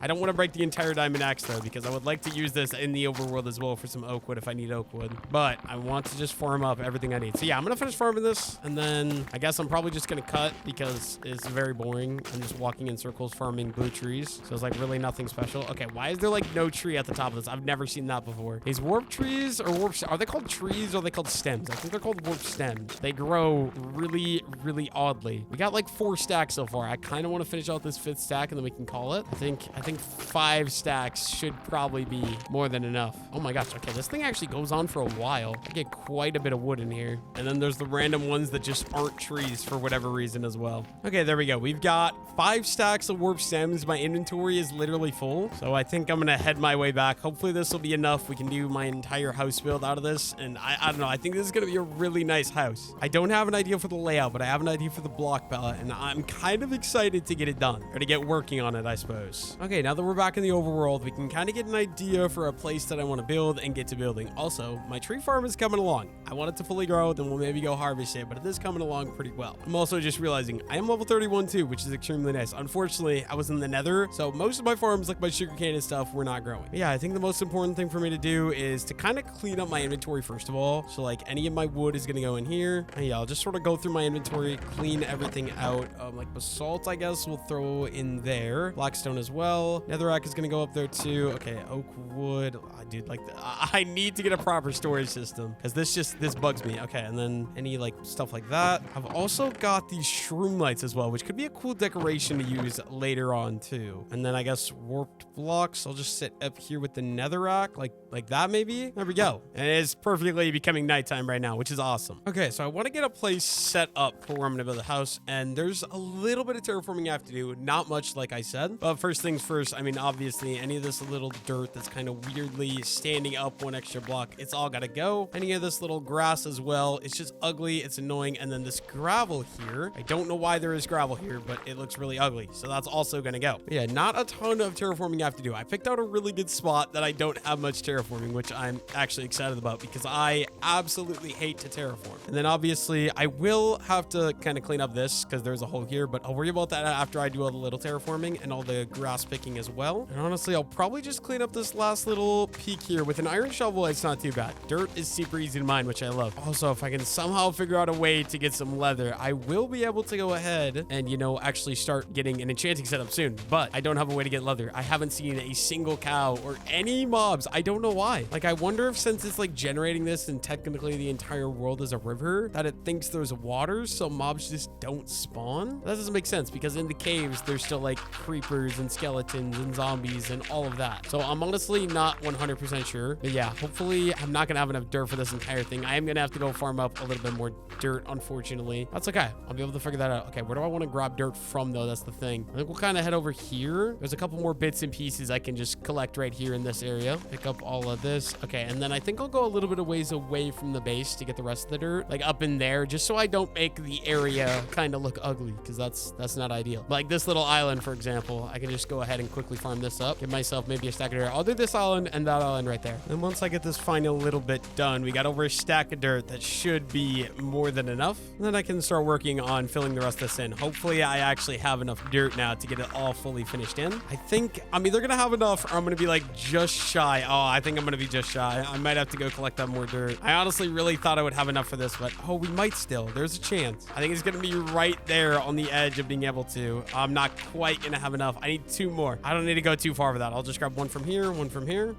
I don't want to break the entire diamond axe though, because I would like to use this in the overworld as well for some oak wood if I need oak wood, but I want to just farm up everything I need. So yeah, I'm gonna finish farming this, and then I guess I'm probably just gonna cut because it's very boring. I'm just walking in circles farming blue trees, so it's like really nothing special. Okay, why is there like no tree at the top of this? I've never seen that before. These warp trees or are they called trees or are they called stems? I think they're called warp stems. They grow really, really oddly. We got like 4 stacks so far. I kind of want to finish out this 5th stack and then we can call it. I think 5 stacks should probably be more than enough. Oh my gosh. Okay, this thing actually goes on for a while. I get quite a bit of wood in here. And then there's the random ones that just aren't trees for whatever reason as well. Okay, there we go. We've got 5 stacks of warp stems. My inventory is literally full, so I think I'm gonna head my way back. Hopefully this will be enough. We can do my entire house build out of this, and I don't know. I think this is gonna be a really nice house. I don't have an idea for the layout, but I have an idea for the block palette, and I'm kind of excited to get it done, or to get working on it, I suppose. Okay, now that we're back in the overworld, we can kind of get an idea for a place that I want to build and get to building. Also, my tree farm is coming along. I want it to fully grow, then we'll maybe go harvest it, but it is coming along pretty well. I'm also just realizing I am level 31 too, which is extremely nice. Unfortunately, I was in the nether, so most of my farms, like my sugarcane and stuff, were not growing. But yeah, I think the most important thing for me to do is to kind of clean up my inventory first of all. So like any of my wood is going to go in here. And yeah, I'll just sort of go through my inventory, clean everything out. Like basalt, I guess we'll throw in there. Blackstone as well. Netherrack is going to go up there too. Okay, oak wood. Dude, like I need to get a proper storage system because this bugs me. Okay, and then any like stuff like that. I've also got these shroom lights as well, which could be a cool decoration to use later on too. And then I guess warped blocks. I'll just sit up here with the netherrack like that maybe. There we go. And it is perfectly becoming nighttime right now, which is awesome. Okay, so I want to get a place set up for where I'm going to build a house, and there's a little bit of terraforming I have to do. Not much, like I said, but first things first. I mean, obviously any of this little dirt that's kind of weirdly standing up 1 extra block, it's all got to go. Any of this little grass as well, it's just ugly, it's annoying. And then this gravel here. I don't know why there is gravel here, but it looks really ugly. So that's also going to go. But yeah, not a ton of terraforming I have to do. I picked out a really good spot that I don't have much terraforming, which I'm actually excited about because I absolutely hate to terraform. And then obviously I will have to kind of clean up this because there's a hole here, but I'll worry about that after I do all the little terraforming and all the grass picking as well. And honestly, I'll probably just clean up this last little peak here with an iron shovel. It's not too bad. Dirt is super easy to mine, which I love. Also, if I can somehow figure out a way to get some leather, I will be able to go ahead and, you know, actually start getting an enchanting setup soon, but I don't have a way to get leather. I haven't seen a single cow or any mobs. I don't know why. Like, I wonder if since it's like generating this and technically the entire world is a river, that it thinks there's water, so mobs just don't spawn. That doesn't make sense because in the caves, there's still like creepers and skeletons and zombies and all of that. So I'm honestly not 100% sure, but yeah, hopefully I'm not gonna have enough dirt for this entire thing. I am gonna have to go farm up a little bit more dirt, unfortunately. That's okay. I'll be able to figure that out. Okay, where do I want to grab dirt from though? That's the thing. I think we'll kind of head over here. There's a couple more bits and pieces I can just collect right here in this area. Pick up all of this. Okay, and then I think I'll go a little bit of ways away from the base to get the rest of the dirt, like up in there, just so I don't make the area kind of look ugly, because that's not ideal. Like this little island, for example, I can just go ahead and quickly farm this up, give myself maybe a stack of dirt. I'll do this island and that island right there. And once I get this final little bit done, we got over a stack of dirt that should be more than enough. And then I can start working on filling the rest of this in. Hopefully I actually have enough dirt now to get it all fully finished in. I think I'm either gonna have enough or I'm gonna be like just shy. Oh, I think I'm gonna be just shy. I might have to go collect that more dirt. I honestly really thought I would have enough for this, but oh, we might still. There's a chance. I think it's gonna be right there on the edge of being able to. I'm not quite gonna have enough. I need 2 more. I don't need to go too far for that. I'll just grab one from here,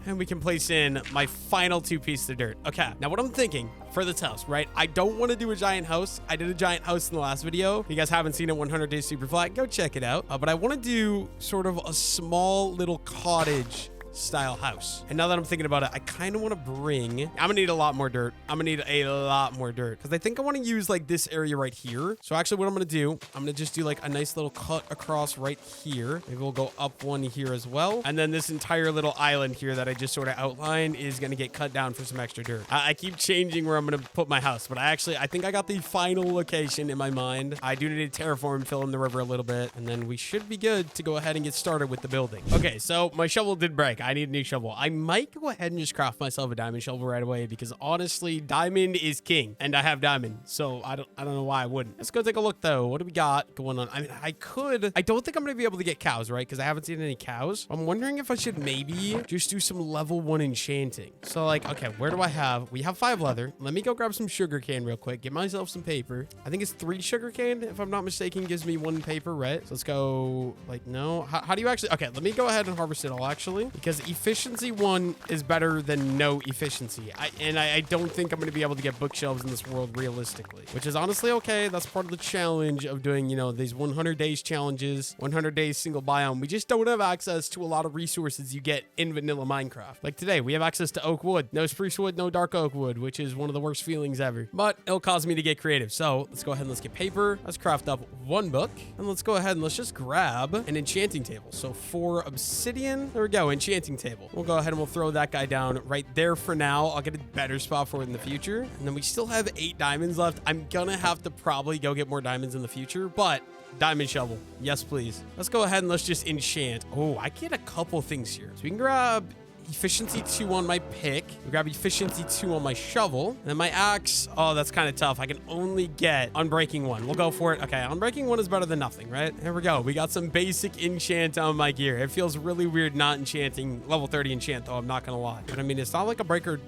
and we can place in my final 2 pieces of dirt. Okay, now what I'm thinking for this house, right? I don't want to do a giant house. I did a giant house in the last video. If you guys haven't seen it, 100 Days Super Flat, go check it out. But I want to do sort of a small little cottage style house. And now that I'm thinking about it, I kind of want to bring, I'm gonna need a lot more dirt. I'm gonna need a lot more dirt because I think I want to use like this area right here. So actually what I'm gonna do, I'm gonna just do like a nice little cut across right here. Maybe we'll go up one here as well. And then this entire little island here that I just sort of outlined is gonna get cut down for some extra dirt. I keep changing where I'm gonna put my house, but I think I got the final location in my mind. I do need to terraform, fill in the river a little bit, and then we should be good to go ahead and get started with the building. Okay, so my shovel did break. I need a new shovel. I might go ahead and just craft myself a diamond shovel right away because honestly, diamond is king and I have diamond. So I don't know why I wouldn't. Let's go take a look though. What do we got going on? I mean, I don't think I'm going to be able to get cows, right? Because I haven't seen any cows. I'm wondering if I should maybe just do some level 1 enchanting. So like, okay, where do I have? We have 5 leather. Let me go grab some sugar cane real quick. Get myself some paper. I think it's 3 sugar cane, if I'm not mistaken, gives me 1 paper, right? So let's go like, no. How do you actually? Okay, let me go ahead and harvest it all actually, because efficiency 1 is better than no efficiency. I don't think I'm going to be able to get bookshelves in this world realistically, which is honestly okay. That's part of the challenge of doing, you know, these 100 days challenges, 100 days single biome. We just don't have access to a lot of resources you get in vanilla Minecraft. Like today, we have access to oak wood, no spruce wood, no dark oak wood, which is one of the worst feelings ever, but it'll cause me to get creative. So let's go ahead and let's get paper. Let's craft up 1 book and let's go ahead and let's just grab an enchanting table. So for obsidian, there we go, enchanting table. We'll go ahead and we'll throw that guy down right there for now. I'll get a better spot for it in the future. And then we still have 8 diamonds left. I'm gonna have to probably go get more diamonds in the future, but diamond shovel, yes please. Let's go ahead and let's just enchant. Oh, I get a couple things here. So we can grab efficiency 2 on my pick. We grab efficiency 2 on my shovel. And then my axe, oh, that's kind of tough. I can only get unbreaking 1. We'll go for it. Okay, unbreaking 1 is better than nothing, right? There we go. We got some basic enchant on my gear. It feels really weird not enchanting level 30 enchant, though, I'm not gonna lie. But I mean, it's not like a breaker,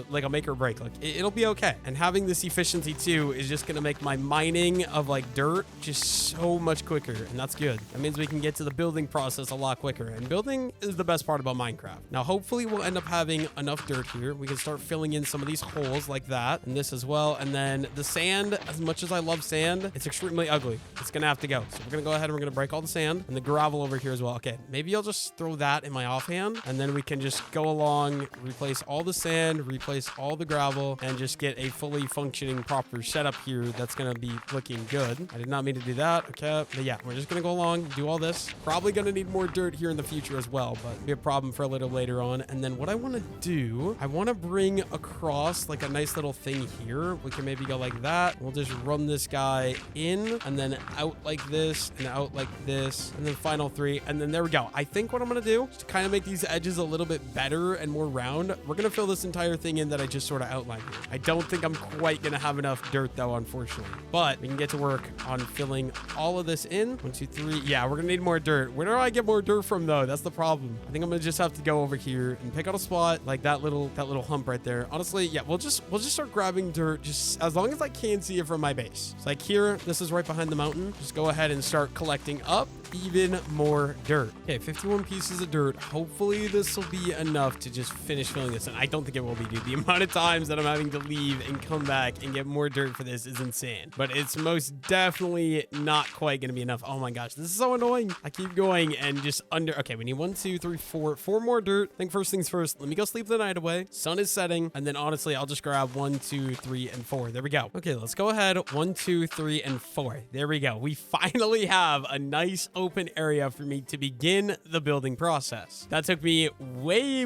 like a make or break. Like, it'll be okay. And having this efficiency 2 is just gonna make my mining of like dirt just so much quicker, and that's good. That means we can get to the building process a lot quicker, and building is the best part about Minecraft. Now, hopefully we'll end up having enough dirt here. We can start filling in some of these holes like that, and this as well. And then the sand, as much as I love sand, it's extremely ugly. It's gonna have to go. So we're gonna go ahead and we're gonna break all the sand and the gravel over here as well. Okay, maybe I'll just throw that in my offhand, and then we can just go along, replace all the sand, replace all the gravel, and just get a fully functioning proper setup here that's gonna be looking good. I did not mean to do that. Okay, but yeah, we're just gonna go along, do all this. Probably gonna need more dirt here in the future as well, but it'll be a problem for a little later on. one. And then what I want to do, I want to bring across like a nice little thing here. We can maybe go like that. We'll just run this guy in and then out like this and out like this. And then final 3. And then there we go. I think what I'm going to do is to kind of make these edges a little bit better and more round. We're going to fill this entire thing in that I just sort of outlined here. I don't think I'm quite going to have enough dirt though, unfortunately. But we can get to work on filling all of this in. 1, 2, 3. Yeah, we're going to need more dirt. Where do I get more dirt from though? That's the problem. I think I'm going to just have to go over here and pick out a spot like that little hump right there. Honestly, yeah, we'll just start grabbing dirt just as long as I can see it from my base. So like here, this is right behind the mountain. Just go ahead and start collecting up even more dirt. Okay, 51 pieces of dirt. Hopefully this will be enough to just finish filling this in. I don't think it will be, dude. The amount of times that I'm having to leave and come back and get more dirt for this is insane. But it's most definitely not quite going to be enough. Oh my gosh, this is so annoying. I keep going and just under. Okay, we need 1, 2, 3, 4 more dirt. I think first things first, let me go sleep the night away. Sun is setting. And then honestly, I'll just grab 1, 2, 3, and 4. There we go. Okay, let's go ahead. 1, 2, 3, and 4. There we go. We finally have a nice open area for me to begin the building process. That took me way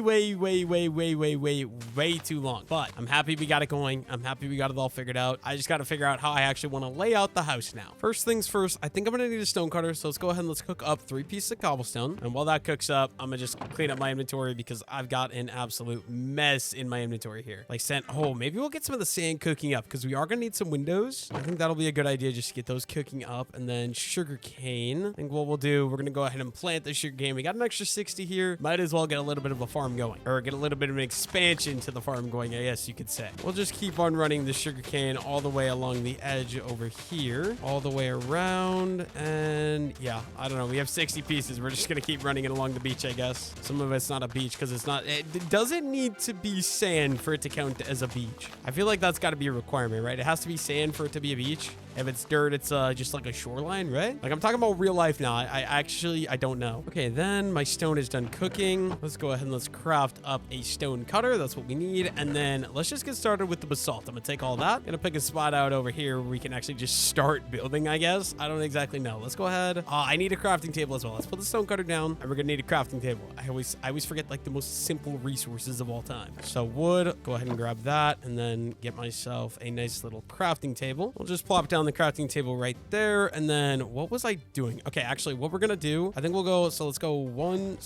too long, but I'm happy we got it going. I'm happy we got it all figured out. I just got to figure out how I actually want to lay out the house now. First things first, I think I'm going to need a stone cutter. So let's go ahead and let's cook up 3 pieces of cobblestone. And while that cooks up, I'm going to just clean up my inventory because I've got an absolute mess in my inventory here. Like maybe we'll get some of the sand cooking up because we are going to need some windows. I think that'll be a good idea just to get those cooking up. And then sugar cane. I think what we'll do, we're going to go ahead and plant the sugar cane. We got an extra 60 here. Might as well get a little bit of a farm going, or get a little bit of an expansion to the farm going, I guess you could say. We'll just keep on running the sugar cane all the way along the edge over here, all the way around. And yeah, I don't know. We have 60 pieces. We're just going to keep running it along the beach, I guess. Some of it's not a beach because it doesn't need to be sand for it to count as a beach. I feel like that's got to be a requirement, right? It has to be sand for it to be a beach. If it's dirt, it's just like a shoreline, right? Like I'm talking about real life now. I don't know. Okay, then my stone is done cooking. Let's go ahead and let's craft up a stone cutter. That's what we need. And then let's just get started with the basalt. I'm gonna take all that. Gonna pick a spot out over here where we can actually just start building, I guess. I don't exactly know. Let's go ahead. I need a crafting table as well. Let's put the stone cutter down and we're gonna need a crafting table. I always forget like the most simple resources of all time. So wood, go ahead and grab that and then get myself a nice little crafting table. We'll just plop down the crafting table right there. And then what was I doing? Okay, actually what we're gonna do, I think we'll go, so let's go 1,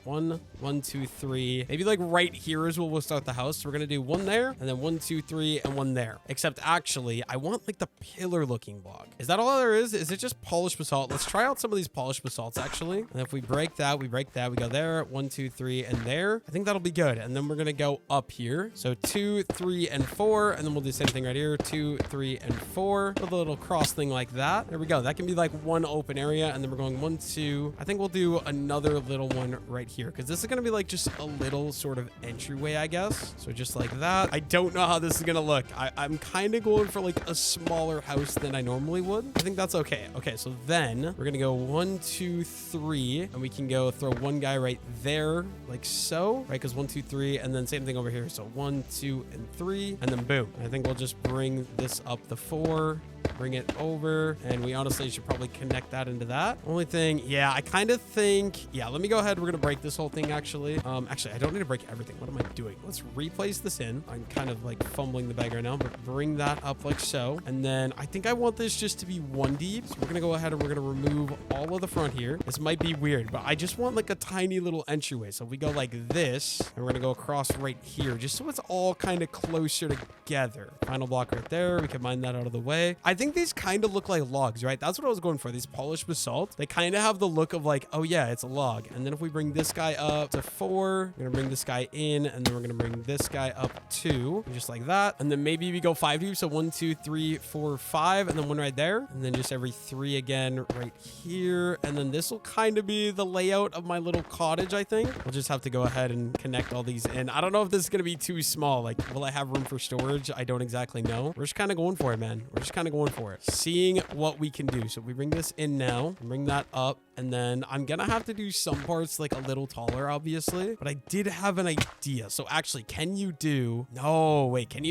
1, 2, 3, maybe like right here is where we'll start the house. So we're gonna do 1 there and then 1, 2, 3 and 1 there. Except actually I want like the pillar looking block. Is that all there is? Is it just polished basalt? Let's try out some of these polished basalts actually. And if we break that, we go there, 1, 2, 3 and there. I think that'll be good. And then we're gonna go up here. So 2, 3 and 4 and then we'll do the same thing right here, 2, 3 and 4 with a little cross thing like that. There we go. That can be like 1 open area and then we're going 1, 2. I think we'll do another little one right here because this is going to be like just a little sort of entryway, I guess. So just like that. I don't know how this is going to look. I'm kind of going for like a smaller house than I normally would. I think that's okay. Okay, so then we're going to go 1, 2, 3 and we can go throw 1 guy right there like so, right? Because 1, 2, 3 and then same thing over here. So 1, 2 and 3 and then boom. I think we'll just bring this up the 4. Bring it over and we honestly should probably connect that into that. Only thing, yeah, I kind of think, yeah, let me go ahead. We're gonna break this whole thing actually. Actually, I don't need to break everything. What am I doing? Let's replace this in. I'm kind of like fumbling the bag right now, but bring that up like so. And then I think I want this just to be 1 deep. So we're gonna go ahead and we're gonna remove all of the front here. This might be weird, but I just want like a tiny little entryway. So if we go like this and we're gonna go across right here, just so it's all kind of closer together. Final block right there. We can mine that out of the way. I think these kind of look like logs, right? That's what I was going for. These polished basalt, they kind of have the look of like, oh yeah, it's a log. And then if we bring this guy up to 4, we're gonna bring this guy in and then we're gonna bring this guy up 2, just like that. And then maybe we go 5 deep. So 1, 2, 3, 4, 5 and then 1 right there. And then just every 3 again right here. And then this will kind of be the layout of my little cottage, I think. We'll just have to go ahead and connect all these in. I don't know if this is gonna be too small. Like, will I have room for storage? I don't exactly know. We're just kind of going for it, man. We're just kind of going for it. Seeing what we can do. So we bring this in now, bring that up And then I'm gonna have to do some parts like a little taller, obviously, but I did have an idea. So actually, can you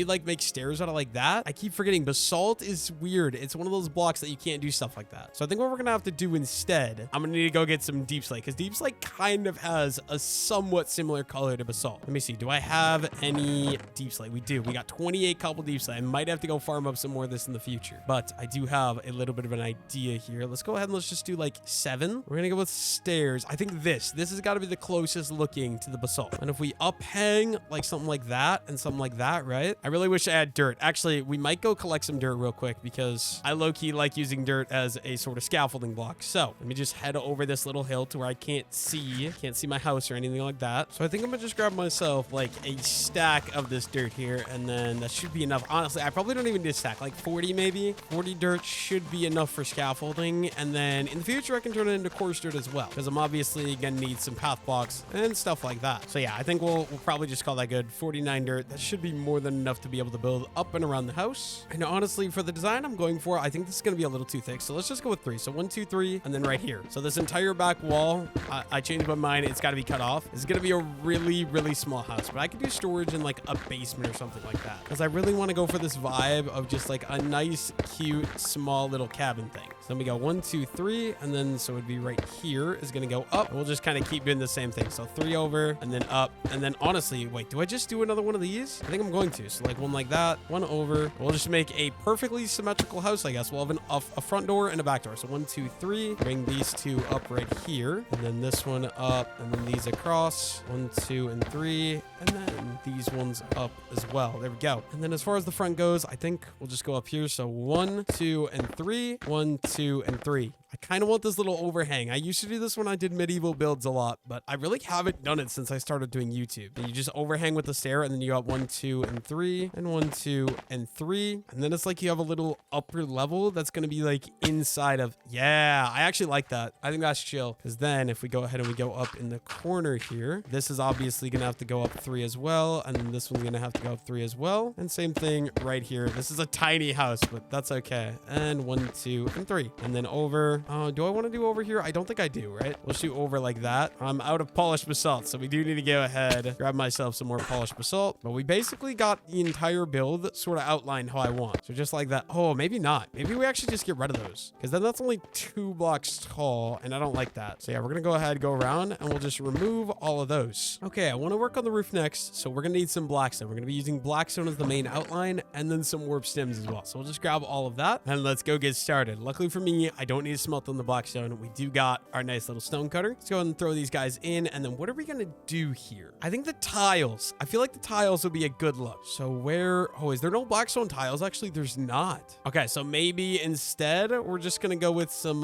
like make stairs out of like that? I keep forgetting basalt is weird. It's one of those blocks that you can't do stuff like that. So I think what we're gonna have to do instead, I'm gonna need to go get some deep slate, because deep slate kind of has a somewhat similar color to basalt. Let me see. Do I have any deep slate? We do. We got 28 cobble deep slate. I might have to go farm up some more of this in the future, but I do have a little bit of an idea here. Let's go ahead and let's just do like 7. We're gonna go with stairs. I think this has got to be the closest looking to the basalt. And if we uphang like something like that and something like that, right? I really wish I had dirt. Actually, we might go collect some dirt real quick, because I low-key like using dirt as a sort of scaffolding block. So let me just head over this little hill to where I can't see my house or anything like that. So I think I'm gonna just grab myself like a stack of this dirt here, and then that should be enough. Honestly, I probably don't even need a stack, like 40 maybe. 40 dirt should be enough for scaffolding, and then in the future I can turn it into coarse dirt as well, because I'm obviously gonna need some path blocks and stuff like that. So yeah, I think we'll probably just call that good. 49 dirt, that should be more than enough to be able to build up and around the house. And honestly, for the design I'm going for, I think this is gonna be a little too thick, so let's just go with 3. So 1, 2, 3, and then right here. So this entire back wall, I changed my mind, it's got to be cut off. It's gonna be a really small house, but I could do storage in like a basement or something like that, because I really want to go for this vibe of just like a nice cute small little cabin thing. So then we go 1, 2, 3, and then so it'd be right here is gonna go up. We'll just kind of keep doing the same thing. So 3 over and then up, and then honestly, wait, do I just do another one of these? I think I'm going to. So like 1 like that, 1 over. We'll just make a perfectly symmetrical house, I guess. We'll have a front door and a back door. So 1, 2, 3. Bring these 2 up right here, and then this one up, and then these across. 1, 2, and 3, and then these ones up as well. There we go. And then as far as the front goes, I think we'll just go up here. So 1, 2, and 3. 1, 2, and 3. I kind of want this little overhang. I used to do this when I did medieval builds a lot, but I really haven't done it since I started doing YouTube. You just overhang with the stair, and then you got 1, 2, and 3, and 1, 2, and 3. And then it's like you have a little upper level that's going to be like inside of, yeah, I actually like that. I think that's chill, because then if we go ahead and we go up in the corner here, this is obviously going to have to go up 3 as well, and then this one's going to have to go up 3 as well. And same thing right here. This is a tiny house, but that's okay. And 1, 2, and 3. And then over. Do I want to do over here? I don't think I do, right? Let's do over like that. I'm out of polished basalt, so we do need to go ahead, grab myself some more polished basalt. But we basically got the entire build sort of outlined how I want. So just like that. Oh, maybe not. Maybe we actually just get rid of those, because then that's only 2 blocks tall, and I don't like that. So yeah, we're gonna go ahead, go around, and we'll just remove all of those. Okay, I want to work on the roof next, so we're gonna need some blackstone. We're gonna be using blackstone as the main outline, and then some warp stems as well. So we'll just grab all of that, and let's go get started. Luckily for me, I don't need to smelt on the blackstone. We do got our nice little stone cutter. Let's go ahead and throw these guys in, and then what are we gonna do here? I think the tiles. I feel like the tiles would be a good look. So where, oh, is there no blackstone tiles? Actually, there's not. Okay, so maybe instead we're just gonna go with some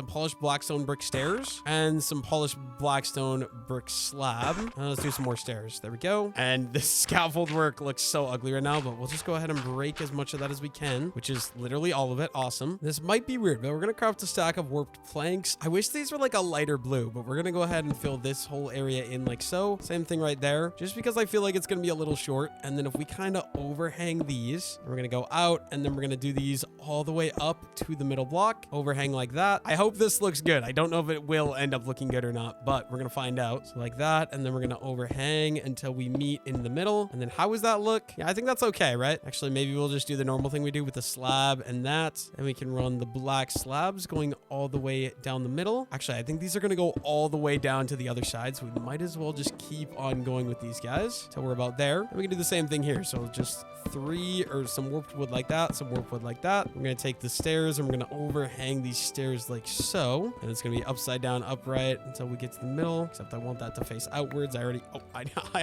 polished blackstone brick stairs and some polished blackstone brick slab. Let's do some more stairs. There we go. And this scaffold work looks so ugly right now, but we'll just go ahead and break as much of that as we can, which is literally all of it. Awesome. This might be weird, but we're gonna craft a stack of warped planks. I wish these were like a lighter blue, but we're gonna go ahead and fill this whole area in like so. Same thing right there, just because I feel like it's gonna be a little short. And then if we kind of overhang these, we're gonna go out, and then we're gonna do these all the way up to the middle block, overhang like that. I hope this looks good. I don't know if it will end up looking good or not, but we're gonna find out. So like that, and then we're gonna overhang until we meet in the middle. And then how does that look? Yeah, I think that's okay, right? Actually, maybe we'll just do the normal thing we do with the slab and that, and we can run the black slabs going all the way down the middle. Actually, I think these are gonna go all the way down to the other side, so we might as well just keep on going with these guys till we're about there. And we can do the same thing here. So just 3 or some warped wood like that, some warped wood like that. We're gonna take the stairs and we're gonna overhang these stairs like so, and it's gonna be upside down, upright until we get to the middle, except I want that to face outwards. I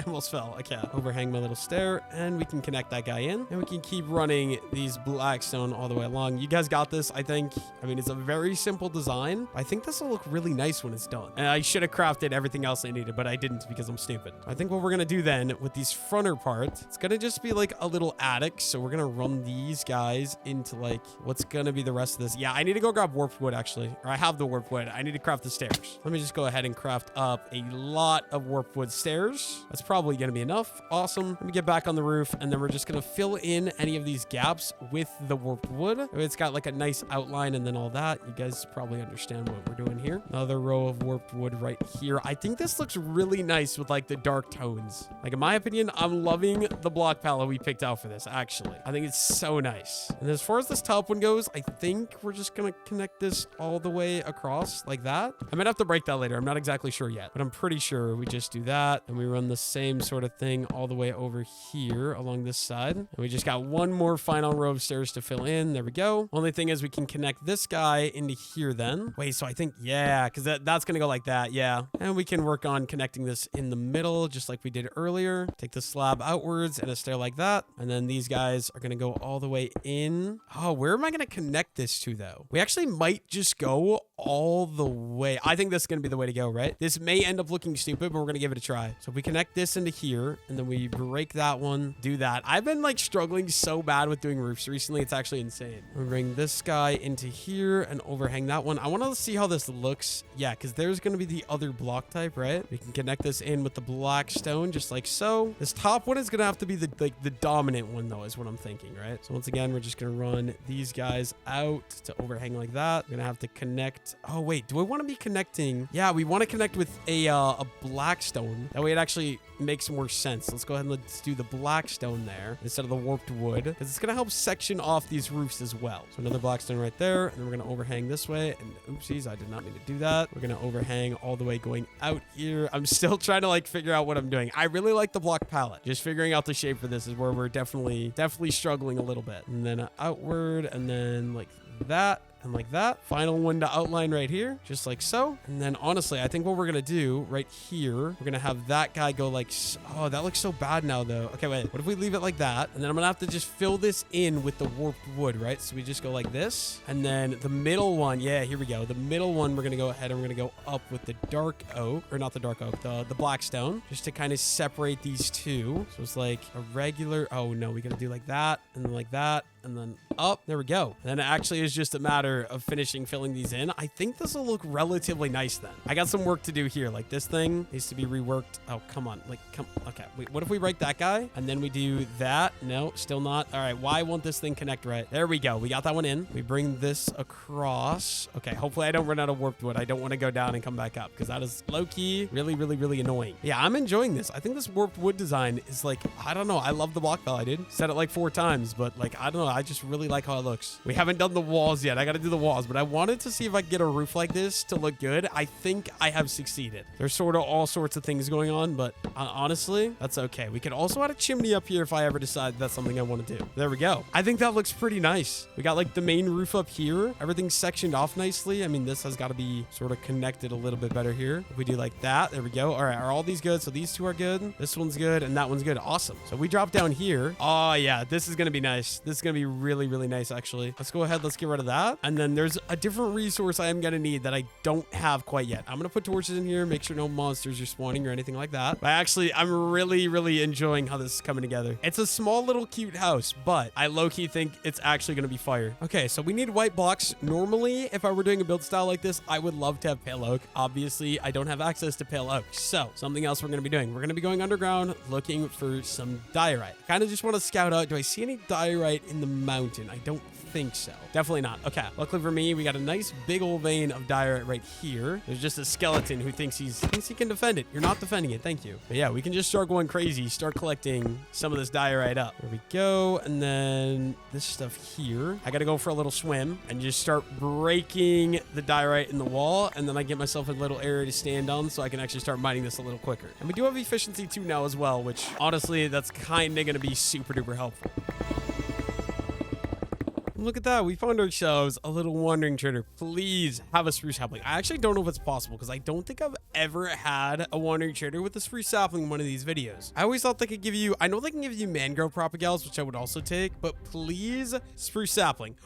almost fell. I can't overhang my little stair, and we can connect that guy in, and we can keep running these blackstone all the way along. You guys got this, I think. I mean, it's a very simple design. I think this will look really nice when it's done, and I should have crafted everything else I needed, but I didn't because I'm stupid. I think what we're gonna do then with these fronter parts, it's gonna just be like a little attic. So we're gonna run these guys into like what's gonna be the rest of this. Yeah, I need to go grab warped wood actually, or I have the warped wood. I need to craft the stairs. Let me just go ahead and craft up a lot of warped wood stairs. That's probably gonna be enough. Awesome. Let me get back on the roof, and then we're just gonna fill in any of these gaps with the warped wood. It's got like a nice outline, and then all that. You guys probably understand what we're doing here. Another row of warped wood right here. I think this looks really nice with like the dark tones. Like in my opinion, I'm loving the block palette we picked out for this, actually. I think it's so nice. And as far as this top one goes, I think we're just gonna connect this all the way across like that. I might have to break that later. I'm not exactly sure yet, but I'm pretty sure we just do that and we run the same sort of thing all the way over here along this side. And we just got one more final row of stairs to fill in. There we go. Only thing is we can connect this guy into here then. Wait, so I think, yeah, because that's going to go like that. Yeah. And we can work on connecting this in the middle, just like we did earlier. Take the slab outwards and a stair like that. And then these guys are going to go all the way in. Oh, where am I going to connect this to though? We actually might just go all the way. I think this is going to be the way to go, right? This may end up looking stupid, but we're going to give it a try. So if we connect this into here and then we break that one, do that. I've been like struggling so bad with doing roofs recently. It's actually insane. We'll bring this guy into here and overhang that one. I want to see how this looks. Yeah, because there's going to be the other block type, right? We can connect this in with the black stone just like so. This top one is going to have to be the dominant one though, is what I'm thinking, right? So once again, we're just going to run these guys out to overhang like that. We're going to have to connect. Oh, wait, do I want to be connecting? Yeah, we want to connect with a black stone. That way it actually makes more sense. Let's go ahead and let's do the black stone there instead of the warped wood, because it's going to help section off these roofs as well. So another black stone right there, and then we're going to overhang this way. And oopsies, I did not mean to do that. We're going to overhang all the way going out here. I'm still trying to like figure out what I'm doing. I really like the block palette. Just figuring out the shape for this is where we're definitely struggling a little bit. And then outward, and then like that. And like that. Final one to outline right here, just like so. And then honestly, I think what we're gonna do right here, we're gonna have that guy go like, oh, that looks so bad now though. Okay, wait, what if we leave it like that? And then I'm gonna have to just fill this in with the warped wood, right? So we just go like this. And then the middle one, yeah, here we go. The middle one, we're gonna go ahead and we're gonna go up with the dark oak, or not the dark oak, the black stone, just to kind of separate these two. So it's like a regular, oh no, we gotta do like that, and then like that, and then up. There we go. And then it actually is just a matter of finishing filling these in. I think this will look relatively nice then. I got some work to do here. Like this thing needs to be reworked. Oh, come on. Like, come. Okay. Wait, what if we break that guy? And then we do that? No, still not. All right. Why won't this thing connect right? There we go. We got that one in. We bring this across. Okay. Hopefully I don't run out of warped wood. I don't want to go down and come back up because that is low key really, really, really annoying. Yeah, I'm enjoying this. I think this warped wood design is like, I don't know. I love the block palette, dude. Said it like 4 times, but like, I don't know. I just really like how it looks. We haven't done the walls yet. I got to do the walls, but I wanted to see if I could get a roof like this to look good. I think I have succeeded. There's sort of all sorts of things going on, but honestly, that's okay. We could also add a chimney up here if I ever decide that's something I want to do. There we go. I think that looks pretty nice. We got like the main roof up here. Everything's sectioned off nicely. I mean, this has got to be sort of connected a little bit better here. If we do like that, there we go. All right, are all these good? So these two are good. This one's good, and that one's good. Awesome. So we drop down here. Oh yeah, this is going to be nice. This is going to be really, really nice, actually. Let's go ahead. Let's get rid of that. And then there's a different resource I am going to need that I don't have quite yet. I'm going to put torches in here, make sure no monsters are spawning or anything like that. But actually, I'm really, really enjoying how this is coming together. It's a small little cute house, but I low-key think it's actually going to be fire. Okay, so we need white blocks. Normally, if I were doing a build style like this, I would love to have pale oak. Obviously, I don't have access to pale oak. So something else we're going to be doing. We're going to be going underground looking for some diorite. Kind of just want to scout out. Do I see any diorite in the mountain? I don't think so. Definitely not. Okay. Luckily for me, we got a nice big old vein of diorite right here. There's just a skeleton who thinks he can defend it. You're not defending it. Thank you. But yeah, we can just start going crazy. Start collecting some of this diorite up. There we go. And then this stuff here. I got to go for a little swim and just start breaking the diorite in the wall. And then I get myself a little area to stand on so I can actually start mining this a little quicker. And we do have efficiency 2 now as well, which honestly, that's kind of going to be super duper helpful. Look at that. We found ourselves a little wandering trader. Please have a spruce sapling. I actually don't know if it's possible because I don't think I've ever had a wandering trader with a spruce sapling in one of these videos. I always thought they could give you, I know they can give you mangrove propagals, which I would also take, but please spruce sapling.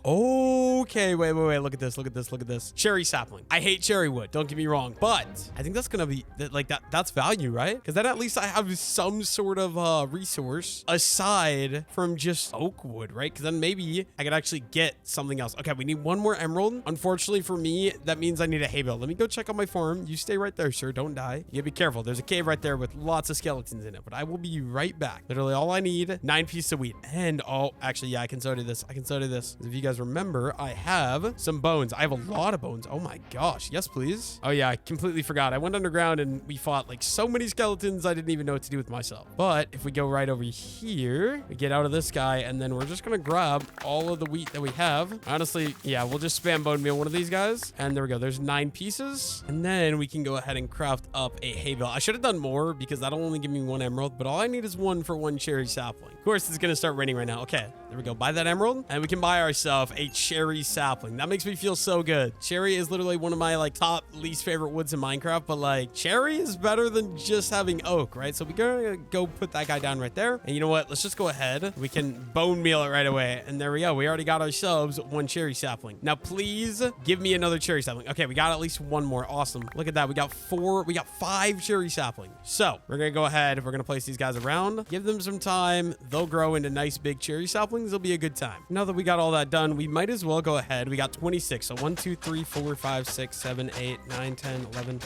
Okay, wait. Look at this. Look at this. Look at this. Cherry sapling. I hate cherry wood. Don't get me wrong, but I think that's going to be like that's value, right? Because then at least I have some sort of resource aside from just oak wood, right? Because then maybe maybe I could actually get something else. Okay, we need one more emerald. Unfortunately for me, that means I need a hay bale. Let me go check on my farm. You stay right there, sir. Don't die. You gotta be careful. There's a cave right there with lots of skeletons in it, but I will be right back. Literally all I need, 9 pieces of wheat. And oh, actually, yeah, I can so do this. I can so do this. If you guys remember, I have some bones. I have a lot of bones. Oh my gosh. Yes, please. Oh yeah, I completely forgot. I went underground and we fought like so many skeletons. I didn't even know what to do with myself. But if we go right over here, we get out of this guy, and then we're just gonna grab all of the wheat that we have. Honestly, yeah, we'll just spam bone meal one of these guys. And there we go. There's 9 pieces. And then we can go ahead and craft up a hay bale. I should have done more because that'll only give me 1 emerald, but all I need is 1 for 1 cherry sapling. Of course, it's gonna start raining right now. Okay, there we go. Buy that emerald, and we can buy ourselves a cherry sapling. That makes me feel so good. Cherry is literally one of my like top least favorite woods in Minecraft, but like cherry is better than just having oak, right? So we're gonna go put that guy down right there. And you know what? Let's just go ahead. We can bone meal it right away. And there we go. We already got ourselves 1 cherry sapling. Now, please give me another cherry sapling. Okay, we got at least 1 more. Awesome. Look at that. We got 5 cherry saplings. So we're gonna go ahead. We're gonna place these guys around, give them some time. They'll grow into nice big cherry saplings. It'll be a good time. Now that we got all that done, we might as well go ahead. We got 26. So 1, 2, 3, 4, 5, 6, 7, 8, 9, 10, 11.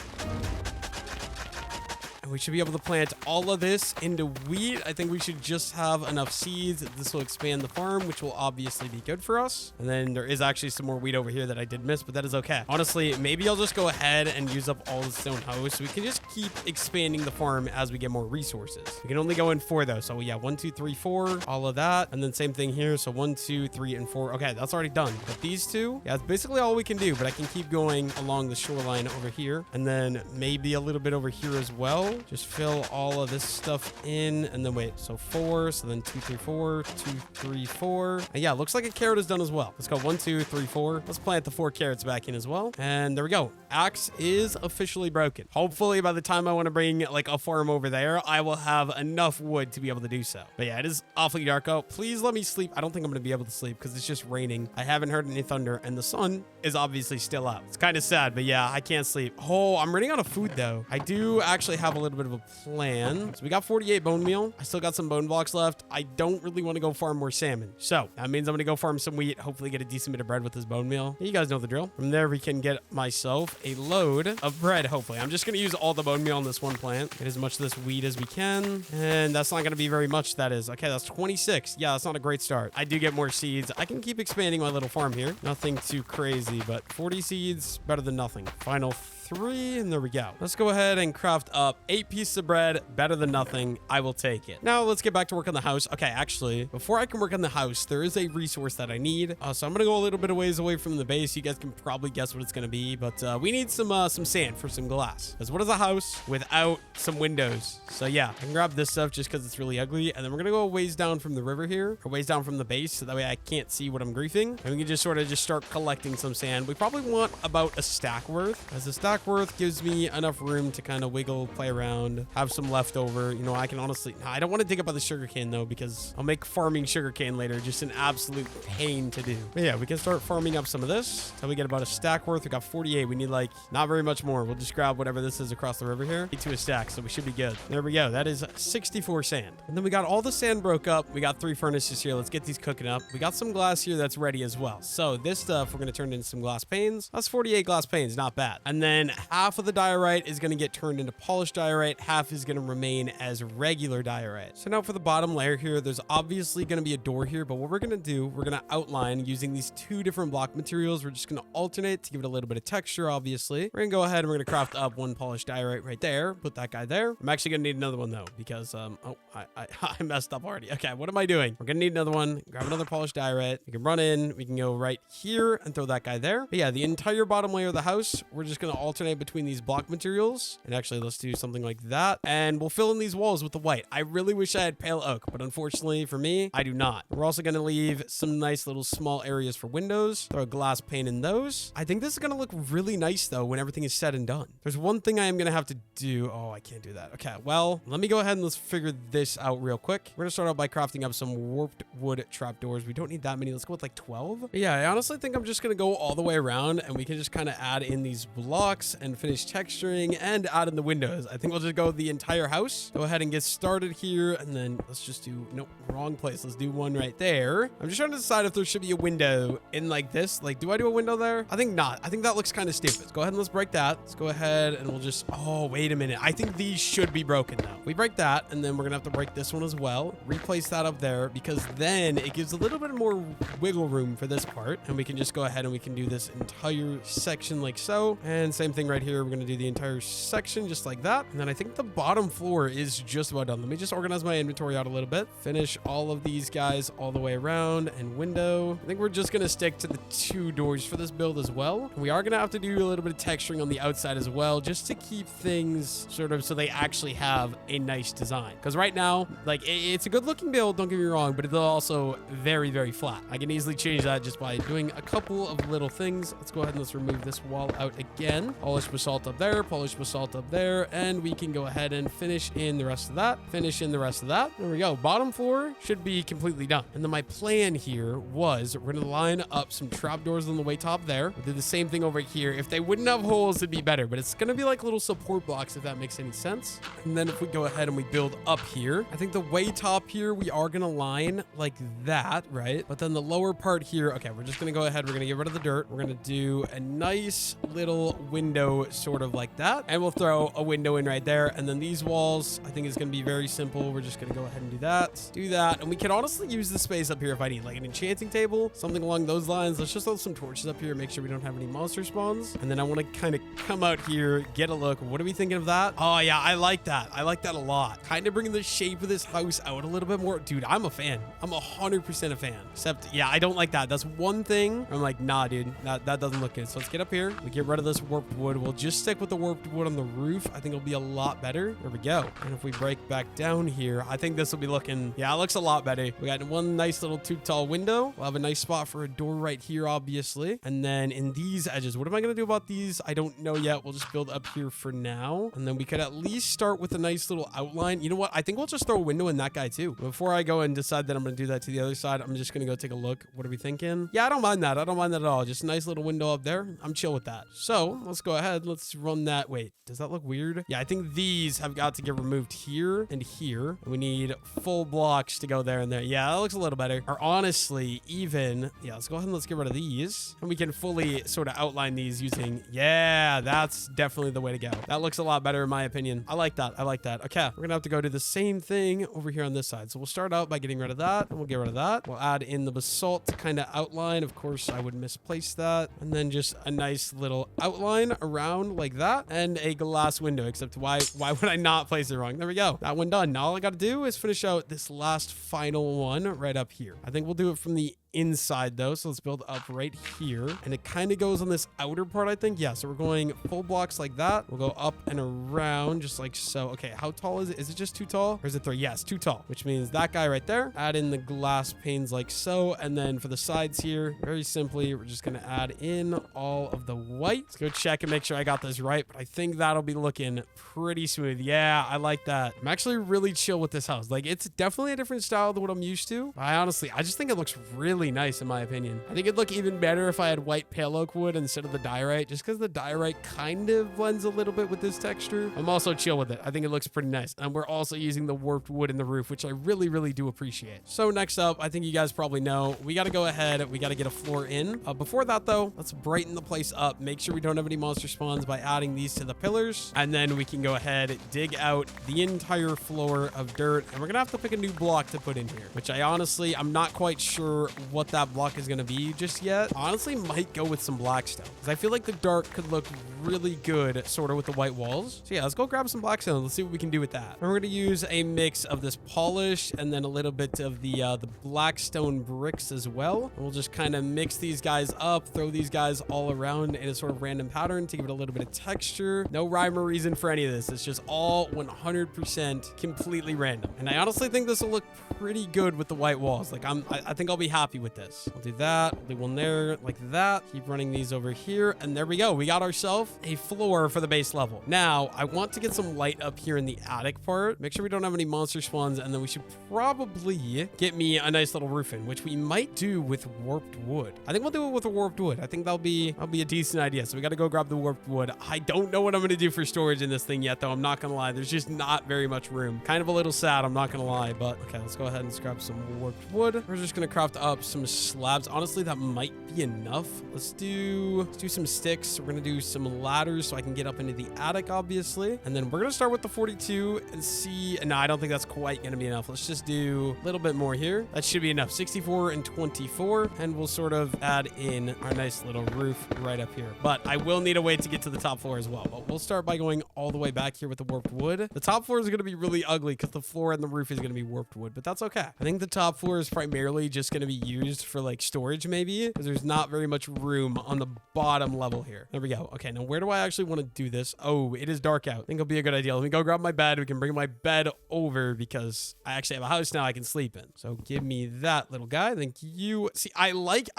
And we should be able to plant all of this into wheat. I think we should just have enough seeds. This will expand the farm, which will obviously be good for us. And then there is actually some more wheat over here that I did miss, but that is okay. Honestly, maybe I'll just go ahead and use up all the stone hoes so we can just keep expanding the farm as we get more resources. We can only go in 4 though. So yeah, 1, 2, 3, 4, all of that. And then same thing here. So 1, 2, 3, and 4. Okay, that's already done. But these 2, yeah, it's basically all we can do, but I can keep going along the shoreline over here. And then maybe a little bit over here as well. Just fill all of this stuff in, and then wait, so 4, so then 2, 3, 4, 2, 3, 4. And yeah, looks like a carrot is done as well. Let's go 1, 2, 3, 4. Let's plant the 4 carrots back in as well. And there we go. Axe is officially broken. Hopefully by the time I want to bring like a farm over there, I will have enough wood to be able to do so. But yeah, it is awfully dark out. Please let me sleep. I don't think I'm going to be able to sleep because it's just raining. I haven't heard any thunder, and the sun is obviously still out. It's kind of sad, but yeah, I can't sleep. Oh, I'm running out of food though. I do actually have a little bit of a plan. So we got 48 bone meal. I still got some bone blocks left. I don't really want to go farm more salmon. So that means I'm going to go farm some wheat, hopefully get a decent bit of bread with this bone meal. You guys know the drill. From there, we can get myself a load of bread, hopefully. I'm just going to use all the bone meal on this one plant. Get as much of this wheat as we can. And that's not going to be very much, that is. Okay, that's 26. Yeah, that's not a great start. I do get more seeds. I can keep expanding my little farm here. Nothing too crazy, but 40 seeds, better than nothing. Final 3, and there we go. Let's go ahead and craft up 8 pieces of bread. Better than nothing. I will take it. Now let's get back to work on the house. Okay, actually, before I can work on the house, there is a resource that I need. So I'm gonna go a little bit of ways away from the base. You guys can probably guess what it's gonna be, but we need some sand for some glass. Because what is a house without some windows? So yeah, I can grab this stuff just because it's really ugly, and then we're gonna go a ways down from the river here, or ways down from the base, so that way I can't see what I'm griefing, and we can just sort of just start collecting some sand. We probably want about a stack worth, as a stack worth gives me enough room to kind of wiggle, play around, have some leftover. You know, I can honestly, I don't want to dig up on the sugarcane though, because I'll make farming sugarcane later just an absolute pain to do. But yeah, we can start farming up some of this until we get about a stack worth. We got 48. We need like not very much more. We'll just grab whatever this is across the river here to a stack, so we should be good. There we go. That is 64 sand. And then we got all the sand broke up. We got 3 furnaces here. Let's get these cooking up. We got some glass here that's ready as well. So this stuff we're going to turn into some glass panes. That's 48 glass panes. Not bad. And then half of the diorite is going to get turned into polished diorite. Half is going to remain as regular diorite. So now for the bottom layer here, there's obviously going to be a door here, but what we're going to do, we're going to outline using these 2 different block materials. We're just going to alternate to give it a little bit of texture, obviously. We're going to go ahead and we're going to craft up 1 polished diorite right there. Put that guy there. I'm actually going to need another one though, because, I messed up already. Okay, what am I doing? We're going to need another one. Grab another polished diorite. We can run in. We can go right here and throw that guy there. But yeah, the entire bottom layer of the house, we're just going to alternate between these block materials. And actually, let's do something like that. And we'll fill in these walls with the white. I really wish I had pale oak, but unfortunately for me, I do not. We're also going to leave some nice little small areas for windows. Throw a glass pane in those. I think this is going to look really nice though when everything is said and done. There's one thing I am going to have to do. Oh, I can't do that. Okay, well, let me go ahead and let's figure this out real quick. We're going to start out by crafting up some warped wood trapdoors. We don't need that many. Let's go with like 12. But yeah, I honestly think I'm just going to go all the way around, and we can just kind of add in these blocks blocks and finish texturing and add in the windows. I think we'll just go the entire house. Go ahead and get started here. And then let's just do, nope, wrong place. Let's do one right there. I'm just trying to decide if there should be a window in like this. Like, do I do a window there? I think not. I think that looks kind of stupid. Let's go ahead and let's break that. Let's go ahead and we'll just, oh, wait a minute. I think these should be broken now. We break that, and then we're gonna have to break this one as well. Replace that up there, because then it gives a little bit more wiggle room for this part, and we can just go ahead and we can do this entire section like so. And same thing right here. We're gonna do the entire section just like that. And then I think the bottom floor is just about done. Let me just organize my inventory out a little bit. Finish all of these guys all the way around, and window. I think we're just gonna stick to the 2 doors for this build as well. We are gonna have to do a little bit of texturing on the outside as well, just to keep things sort of so they actually have a nice design. Because right now, like, it's a good looking build, don't get me wrong, but it's also very, very flat. I can easily change that just by doing a couple of little things. Let's go ahead and let's remove this wall out again. Polished basalt up there, polished basalt up there, and we can go ahead and finish in the rest of that. Finish in the rest of that. There we go. Bottom floor should be completely done. And then my plan here was we're going to line up some trapdoors on the way top there. We'll do the same thing over here. If they wouldn't have holes, it'd be better, but it's going to be like little support blocks, if that makes any sense. And then if we go ahead and we build up here, I think the way top here, we are going to line like that, right? But then the lower part here, okay, we're just going to go ahead. We're going to get rid of the dirt. We're going to do a nice little window sort of like that. And we'll throw a window in right there. And then these walls, I think is going to be very simple. We're just going to go ahead and do that. Do that. And we can honestly use the space up here if I need, like an enchanting table, something along those lines. Let's just throw some torches up here, make sure we don't have any monster spawns. And then I want to kind of come out here, get a look. What are we thinking of that? Oh yeah, I like that. I like that a lot. Kind of bringing the shape of this house out a little bit more. Dude, I'm a fan. I'm 100% a fan. Except, yeah, I don't like that. That's one thing. I'm like, nah, dude, that doesn't look good. So let's get up here. We get rid of this warped wood. We'll just stick with the warped wood on the roof. I think it'll be a lot better. There we go. And if we break back down here, I think this will be looking, yeah, it looks a lot better. We got one nice little 2-tall window. We'll have a nice spot for a door right here, obviously. And then in these edges, what am I going to do about these? I don't know yet. We'll just build up here for now. And then we could at least start with a nice little outline. You know what? I think we'll just throw a window in that guy too. Before I go and decide that I'm going to do that to the other side, I'm just going to go take a look. What are we thinking? Yeah, I don't mind that. I don't mind that at all. Just a nice little window up there. I'm chill with that. So let's go ahead. Let's run that. Wait, does that look weird? Yeah, I think these have got to get removed here and here. We need full blocks to go there and there. Yeah, that looks a little better. Or honestly, even, yeah, let's go ahead and let's get rid of these. And we can fully sort of outline these using, yeah, that's definitely the way to go. That looks a lot better in my opinion. I like that. I like that. Okay, we're gonna have to go do the same thing over here on this side. So we'll start out by getting rid of that, and we'll get rid of that. We'll add in the basalt to kind of outline. Of course, I would misplace that. And then just a nice little outline around like that, and a glass window, except why would I not place it wrong? There we go. That one done. Now all I gotta do is finish out this last final one right up here. I think we'll do it from the inside though, so let's build up right here, and it kind of goes on this outer part, I think. Yeah, so we're going full blocks like that. We'll go up and around just like so. Okay, how tall is it? Is it just too tall, or is it 3? Yes, too tall, which means that guy right there. Add in the glass panes like so, and then for the sides here, very simply, we're just gonna add in all of the white. Let's go check and make sure I got this right, but I think that'll be looking pretty smooth. Yeah, I like that. I'm actually really chill with this house. Like, it's definitely a different style than what I'm used to. I just think it looks really nice in my opinion. I think it'd look even better if I had white pale oak wood instead of the diorite, just because the diorite kind of blends a little bit with this texture. I'm also chill with it. I think it looks pretty nice. And we're also using the warped wood in the roof, which I really, really do appreciate. So next up, I think you guys probably know, we got to go ahead. We got to get a floor in. Before that though, let's brighten the place up. Make sure we don't have any monster spawns by adding these to the pillars. And then we can go ahead, dig out the entire floor of dirt. And we're going to have to pick a new block to put in here, which I'm not quite sure what that block is going to be just yet. Honestly, might go with some blackstone, because I feel like the dark could look really good sort of with the white walls. So yeah, let's go grab some blackstone. Let's see what we can do with that. And we're going to use a mix of this polish and then a little bit of the blackstone bricks as well. And we'll just kind of mix these guys up, throw these guys all around in a sort of random pattern to give it a little bit of texture. No rhyme or reason for any of this. It's just all 100% completely random. And I honestly think this will look pretty good with the white walls. Like, I think I'll be happy happy with this. I'll do that. I'll do one there like that. Keep running these over here. And there we go. We got ourselves a floor for the base level. Now, I want to get some light up here in the attic part. Make sure we don't have any monster spawns. And then we should probably get me a nice little roof in, which we might do with warped wood. I think we'll do it with a warped wood. I think that'll be a decent idea. So we got to go grab the warped wood. I don't know what I'm going to do for storage in this thing yet, though. I'm not going to lie. There's just not very much room. Kind of a little sad. I'm not going to lie. But okay, let's go ahead and grab some warped wood. We're just going to craft up some slabs. Honestly, that might be enough. Let's do some sticks. We're going to do some ladders so I can get up into the attic, obviously. And then we're going to start with the 42 and see. No, I don't think that's quite going to be enough. Let's just do a little bit more here. That should be enough. 64 and 24. And we'll sort of add in our nice little roof right up here. But I will need a way to get to the top floor as well. But we'll start by going all the way back here with the warped wood. The top floor is going to be really ugly because the floor and the roof is going to be warped wood, but that's okay. I think the top floor is primarily just going to be used for like storage maybe, because there's not very much room on the bottom level here. There we go. Okay, now where do I actually want to do this? Oh, it is dark out. I think it'll be a good idea. Let me go grab my bed. We can bring my bed over because I actually have a house now I can sleep in. So give me that little guy. Thank you. See, I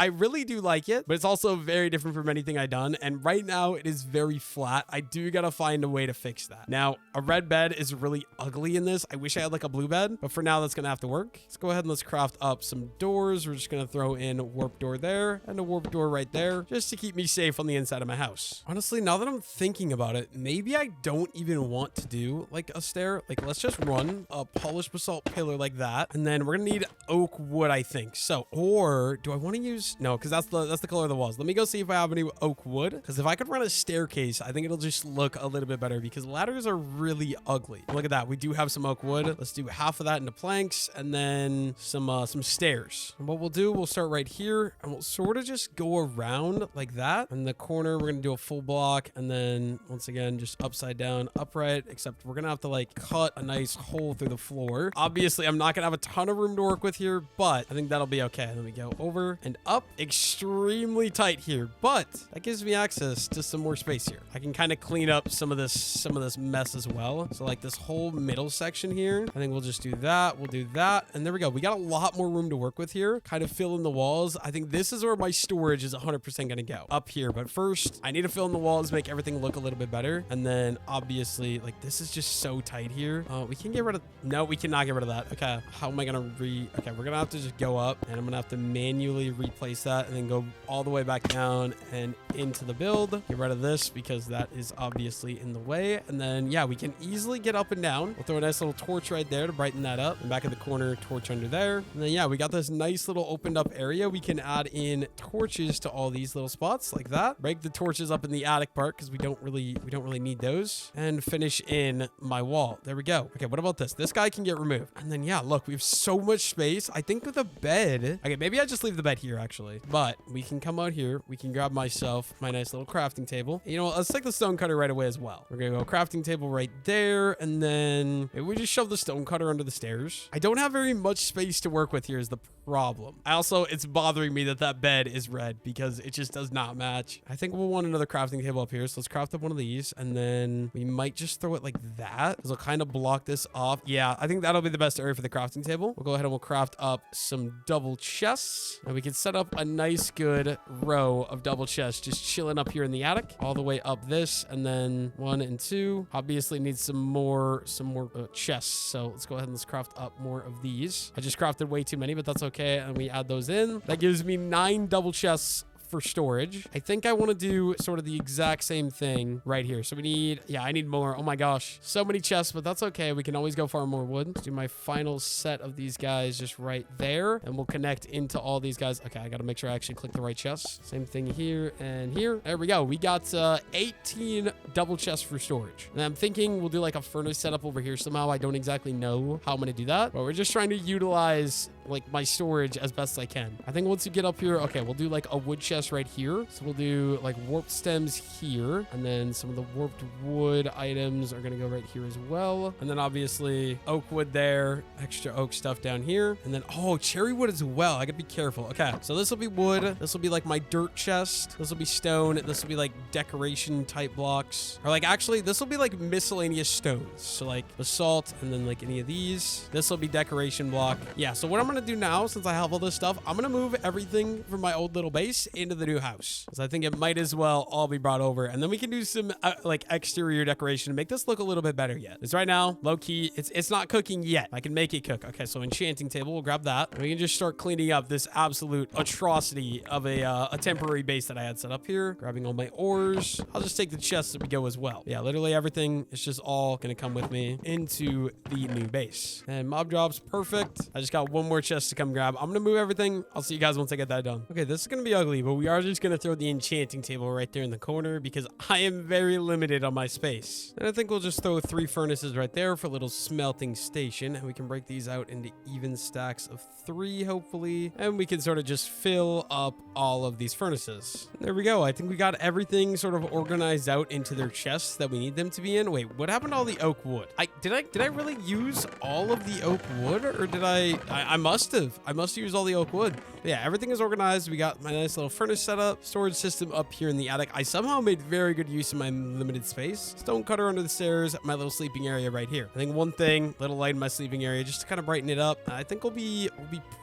really do like it, but it's also very different from anything I've done. And right now it is very flat. I do got to find a way to fix that. Now, a red bed is really ugly in this. I wish I had like a blue bed, but for now that's going to have to work. Let's go ahead and let's craft up some doors. We're just going to throw in a warp door there and a warp door right there just to keep me safe on the inside of my house. Honestly, now that I'm thinking about it, maybe I don't even want to do like a stair. Like, let's just run a polished basalt pillar like that. And then we're going to need oak wood, I think. So, or do I want to use, no, because that's the color of the walls. Let me go see if I have any oak wood. Because if I could run a staircase, I think it'll just look a little bit better because ladders are really ugly. Look at that. We do have some oak wood. Let's do half of that into planks and then some stairs. And what we'll do, we'll start right here and we'll sort of just go around like that. In the corner, we're going to do a full block and then once again, just upside down, upright, except we're going to have to like cut a nice hole through the floor. Obviously, I'm not going to have a ton of room to work with here, but I think that'll be okay. Let me go over and up. Extremely tight here, but that gives me access to some more space here. I can kind of clean up some of this mess as well. So like this whole middle section here, I think we'll just do that. We'll do that. And there we go. We got a lot more room to work with here. Kind of fill in the walls. I think this is where my storage is 100% going to go up here. But first I need to fill in the walls, make everything look a little bit better. And then obviously like this is just so tight here. We can get rid of, no, we cannot get rid of that. Okay. How am I going to okay. We're going to have to just go up and I'm going to have to manually replace that and then go all the way back down and into the build. Get rid of this because that is obviously in the way. And then yeah, we can easily get up and down. We'll throw a nice little torch right there to brighten that up. And back in the corner, torch under there. And then yeah, we got this nice little opened up area. We can add in torches to all these little spots like that. Break the torches up in the attic part because we don't really need those. And finish in my wall. There we go. Okay, what about this? This guy can get removed. And then yeah, look, we have so much space. I think with a bed. Okay, maybe I just leave the bed here actually. But we can come out here. We can grab myself my nice little crafting table. You know what? Let's take the stone cutter right away as well. We're gonna go crafting table right there. And then maybe we just shove the stone cutter under the stairs. I don't have very much space to work with here is the problem. It's bothering me that bed is red because it just does not match. I think we'll want another crafting table up here. So let's craft up one of these and then we might just throw it like that because it'll kind of block this off. Yeah, I think that'll be the best area for the crafting table. We'll go ahead and we'll craft up some double chests and we can set up a nice good row of double chests just chilling up here in the attic all the way up this and then 1 and 2 obviously need some more chests. So let's go ahead and let's craft up more of these. I just crafted way too many, but that's okay. And we add those in. That gives me 9 double chests for storage. I think I want to do sort of the exact same thing right here. So we need, yeah, I need more. Oh my gosh, so many chests, but that's okay. We can always go farm more wood. Let's do my final set of these guys just right there and we'll connect into all these guys. Okay, I got to make sure I actually click the right chests. Same thing here and here. There we go. We got 18 double chests for storage. And I'm thinking we'll do like a furnace setup over here somehow. I don't exactly know how I'm going to do that, but we're just trying to utilize like my storage as best I can. I think once you get up here, okay, we'll do like a wood chest right here. So we'll do like warped stems here. And then some of the warped wood items are going to go right here as well. And then obviously oak wood there, extra oak stuff down here. And then, oh, cherry wood as well. I gotta be careful. Okay, so this will be wood. This will be like my dirt chest. This will be stone. This will be like decoration type blocks. Or like actually, this will be like miscellaneous stones. So like basalt and then like any of these. This will be decoration block. Yeah, so what I'm going to do now, since I have all this stuff, I'm going to move everything from my old little base into the new house. Because I think it might as well all be brought over. And then we can do some like exterior decoration to make this look a little bit better yet. Because right now, low key, it's not cooking yet. I can make it cook. Okay, so enchanting table, we'll grab that. And we can just start cleaning up this absolute atrocity of a temporary base that I had set up here. Grabbing all my ores. I'll just take the chests as we go as well. Yeah, literally everything is just all going to come with me into the new base. And mob drops, perfect. I just got one more chest to come grab. I'm going to move everything. I'll see you guys once I get that done. Okay, this is going to be ugly, but we are just going to throw the enchanting table right there in the corner because I am very limited on my space. And I think we'll just throw 3 furnaces right there for a little smelting station. And we can break these out into even stacks of 3, hopefully. And we can sort of just fill up all of these furnaces. There we go. I think we got everything sort of organized out into their chests that we need them to be in. Wait, what happened to all the oak wood? Did I really use all of the oak wood, or did I must have. I must use all the oak wood. But yeah, everything is organized. We got my nice little furnace setup, storage system up here in the attic. I somehow made very good use of my limited space. Stone cutter under the stairs, my little sleeping area right here. I think one thing, little light in my sleeping area, just to kind of brighten it up. I think we'll be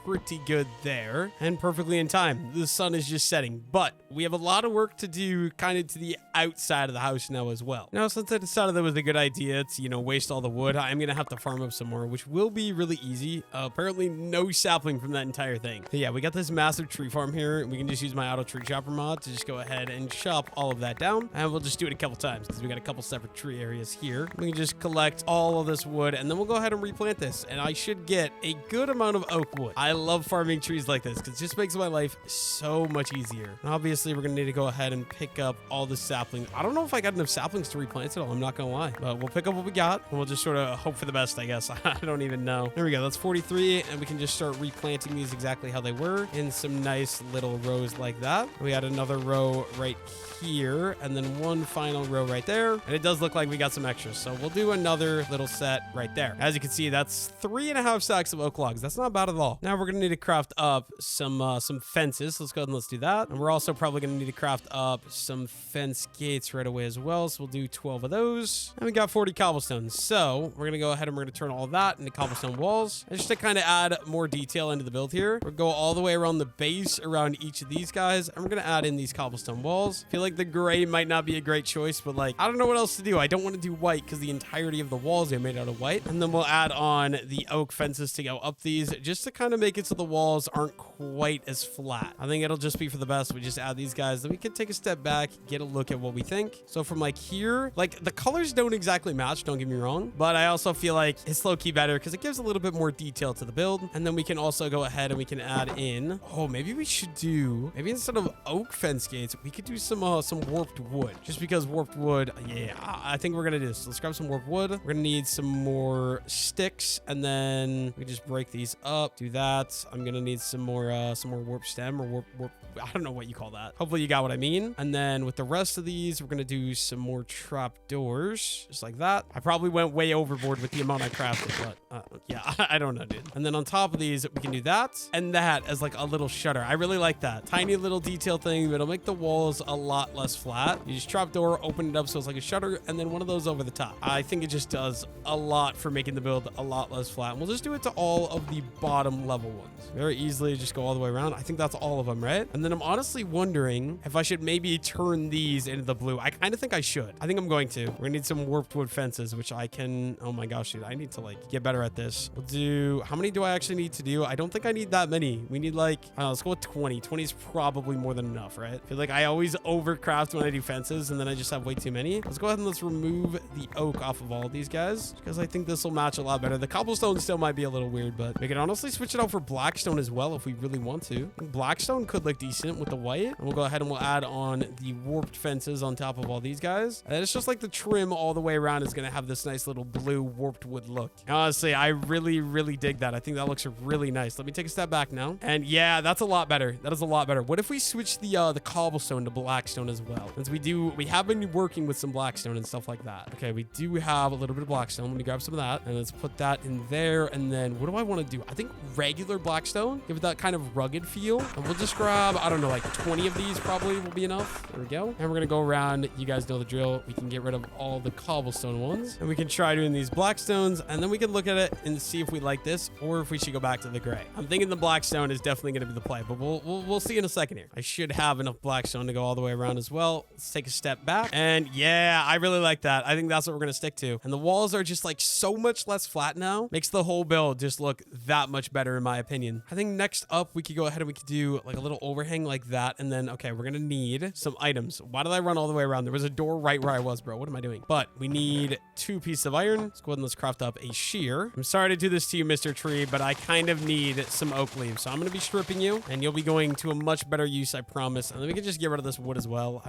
pretty good there, and perfectly in time. The sun is just setting, but we have a lot of work to do kind of to the outside of the house now as well. Now, since I decided that was a good idea to, you know, waste all the wood, I'm going to have to farm up some more, which will be really easy. Apparently no sapling from that entire thing. But yeah, we got this massive tree farm here. We can just use my auto tree chopper mod to just go ahead and chop all of that down. And we'll just do it a couple times because we got a couple separate tree areas here. We can just collect all of this wood and then we'll go ahead and replant this. And I should get a good amount of oak wood. I love farming trees like this because it just makes my life so much easier. And obviously, we're going to need to go ahead and pick up all the saplings. I don't know if I got enough saplings to replant it all. I'm not going to lie. But we'll pick up what we got and we'll just sort of hope for the best, I guess. I don't even know. There we go. That's 43. And we can just start replanting these exactly how they were in some nice little rows like that. We had another row right here and then one final row right there. And it does look like we got some extras. So we'll do another little set right there. As you can see, that's 3.5 stacks of oak logs. That's not bad at all. Now we're going to need to craft up some fences. Let's go ahead and let's do that. And we're also probably going to need to craft up some fence gates right away as well. So we'll do 12 of those. And we got 40 cobblestones. So we're going to go ahead and we're going to turn all that into cobblestone walls. And just to kind of add more detail into the build here, we'll go all the way around the base around each of these guys. And we're going to add in these cobblestone walls. I feel like the gray might not be a great choice, but like, I don't know what else to do. I don't want to do white because the entirety of the walls are made out of white. And then we'll add on the oak fences to go up these just to kind of make it so the walls aren't quite as flat. I think it'll just be for the best. We just add these guys. Then we can take a step back, get a look at what we think. So from like here, like the colors don't exactly match, don't get me wrong, but I also feel like it's low-key better because it gives a little bit more detail to the build. And then we can also go ahead and we can add in, oh, maybe we should do, maybe instead of oak fence gates, we could do some warped wood, just because warped wood, yeah, I think we're gonna do this. Let's grab some warped wood. We're gonna need some more sticks, and then we just break these up, do that. I'm gonna need some more warp stem or warp, I don't know what you call that. Hopefully you got what I mean. And then with the rest of these, we're gonna do some more trap doors, just like that. I probably went way overboard with the amount I crafted, but yeah, I don't know, dude. And then on top of these, we can do that and that as like a little shutter. I really like that tiny little detail thing. It'll make the walls a lot less flat. You just trap door, open it up so it's like a shutter, and then one of those over the top. I think it just does a lot for making the build a lot less flat. And we'll just do it to all of the bottom level ones. Very easily just go all the way around. I think that's all of them, right? And then I'm honestly wondering if I should maybe turn these into the blue. I kind of think I should. I think I'm going to. We're gonna need some warped wood fences, which I can, oh my gosh, dude, I need to like get better at this. We'll do, how many do I actually need to do? I don't think I need that many. We need like, I don't know, let's go with 20. 20 is probably more than enough, right? I feel like I always overcraft when I do fences and then I just have way too many. Let's go ahead and let's remove the oak off of all of these guys because I think this will match a lot better. The cobblestone still might be a little weird, but we can honestly switch it out for blackstone as well if we really want to. Blackstone could look decent with the white. And we'll go ahead and we'll add on the warped fences on top of all these guys. And it's just like the trim all the way around is going to have this nice little blue warped wood look. And honestly, I really dig that. I think that looks really nice. Let me take a step back now. And yeah, that's a lot better. That is a lot better. What if we switch the cobblestone to blackstone as well? Since we have been working with some blackstone and stuff like that. Okay, we do have a little bit of blackstone. Let me grab some of that and let's put that in there. And then what do I want to do? I think regular blackstone, give it that kind of rugged feel. And we'll just grab, I don't know, like 20 of these probably will be enough. There we go. And we're going to go around. You guys know the drill. We can get rid of all the cobblestone ones and we can try doing these blackstones and then we can look at it and see if we like this or if we should go back back to the gray. I'm thinking the black stone is definitely going to be the play, but we'll see in a second here. I should have enough black stone to go all the way around as well. Let's take a step back. And yeah, I really like that. I think that's what we're going to stick to. And the walls are just like so much less flat now. Makes the whole build just look that much better in my opinion. I think next up, we could go ahead and we could do like a little overhang like that. And then, okay, we're going to need some items. Why did I run all the way around? There was a door right where I was, bro. What am I doing? But we need 2 pieces of iron. Let's go ahead and let's craft up a shear. I'm sorry to do this to you, Mr. Tree, but I kind of need some oak leaves. So I'm going to be stripping you and you'll be going to a much better use, I promise. And then we can just get rid of this wood as well.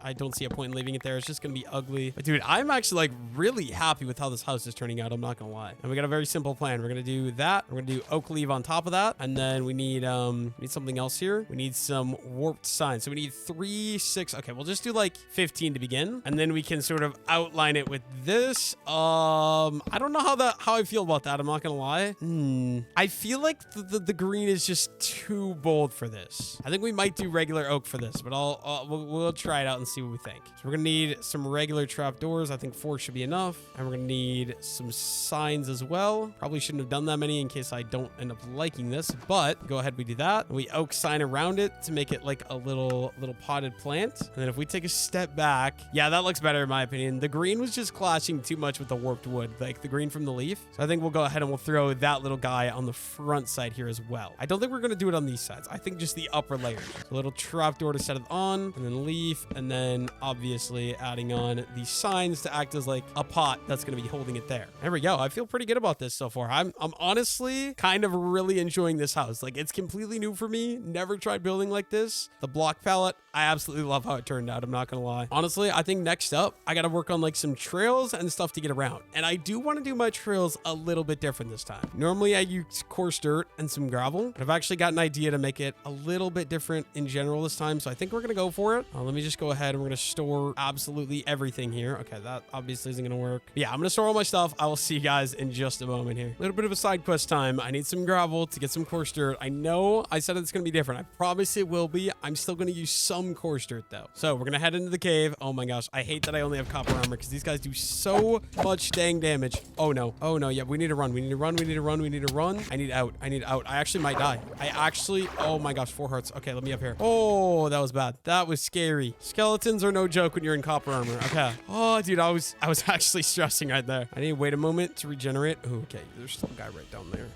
I don't see a point in leaving it there. It's just going to be ugly. But dude, I'm actually like really happy with how this house is turning out. I'm not going to lie. And we got a very simple plan. We're going to do that. We're going to do oak leaf on top of that. And then we need something else here. We need some warped signs. So we need 3, 6. Okay, we'll just do like 15 to begin. And then we can sort of outline it with this. I don't know how I feel about that. I'm not going to lie. I feel like the green is just too bold for this. I think we might do regular oak for this, but we'll try it out and see what we think. So we're going to need some regular trapdoors. I think 4 should be enough. And we're going to need some signs as well. Probably shouldn't have done that many in case I don't end up liking this, but go ahead, we do that. And we oak sign around it to make it like a little potted plant. And then if we take a step back, yeah, that looks better in my opinion. The green was just clashing too much with the warped wood, like the green from the leaf. So I think we'll go ahead and we'll throw that little guy on the front side here as well. I don't think we're going to do it on these sides. I think just the upper layers. So a little trapdoor to set it on, and then leaf, and then obviously adding on these signs to act as like a pot that's going to be holding it there. There we go. I feel pretty good about this so far. I'm honestly kind of really enjoying this house. Like, it's completely new for me. Never tried building like this. The block palette, I absolutely love how it turned out. I'm not going to lie. Honestly, I think next up, I got to work on like some trails and stuff to get around. And I do want to do my trails a little bit different this time. Normally I use coarse dirt and some gravel, but I've actually got an idea to make it a little bit different in general this time. So I think we're going to go for it. Let me just go ahead and we're going to store absolutely everything here. Okay, that obviously isn't going to work. But yeah, I'm going to store all my stuff. I will see you guys in just a moment here. A little bit of a side quest time. I need some gravel to get some coarse dirt. I know I said it's going to be different. I promise it will be. I'm still going to use some coarse dirt though. So we're going to head into the cave. Oh my gosh. I hate that I only have copper armor because these guys do so much dang damage. Oh no. Oh no. Yeah, we need to run. We need to run. We need to run. We need to run. I need out. I need out. I actually might die. Oh my gosh, 4 hearts. Okay, let me up here. Oh, that was bad. That was scary. Skeletons are no joke when you're in copper armor. Okay. Oh, dude, I was actually stressing right there. I need to wait a moment to regenerate. Oh, okay. There's still a guy right down there.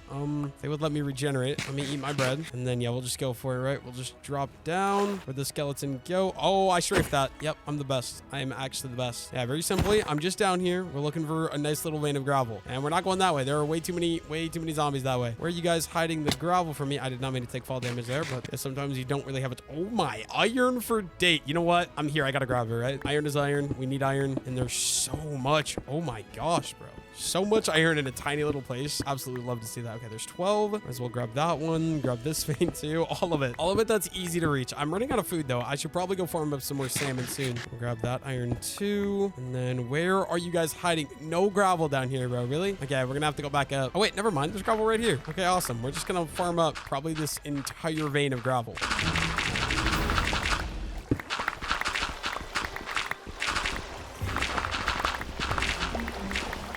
They would let me regenerate. Let me eat my bread. And then, yeah, we'll just go for it, right? We'll just drop down. Where'd the skeleton go? Oh, I strafed that. Yep, I'm the best. I am actually the best. Yeah, very simply, I'm just down here. We're looking for a nice little vein of gravel. And we're not going that way. There are way too many zombies that way. Where are you guys hiding the gravel from me? I did not mean to take fall damage there, but sometimes you don't really have it. Oh my, iron for date. You know what? I'm here. I gotta grab it, right? Iron is iron. We need iron. And there's so much. Oh my gosh, bro. So much iron in a tiny little place. Absolutely love to see that. Okay, there's 12. Might as well grab that one. Grab this vein too. All of it. All of it that's easy to reach. I'm running out of food though. I should probably go farm up some more salmon soon. We'll grab that iron too. And then where are you guys hiding? No gravel down here, bro. Really? Okay, we're gonna have to go back up. Oh wait, never mind. There's gravel right here. Okay, awesome. We're just gonna farm up probably this entire vein of gravel.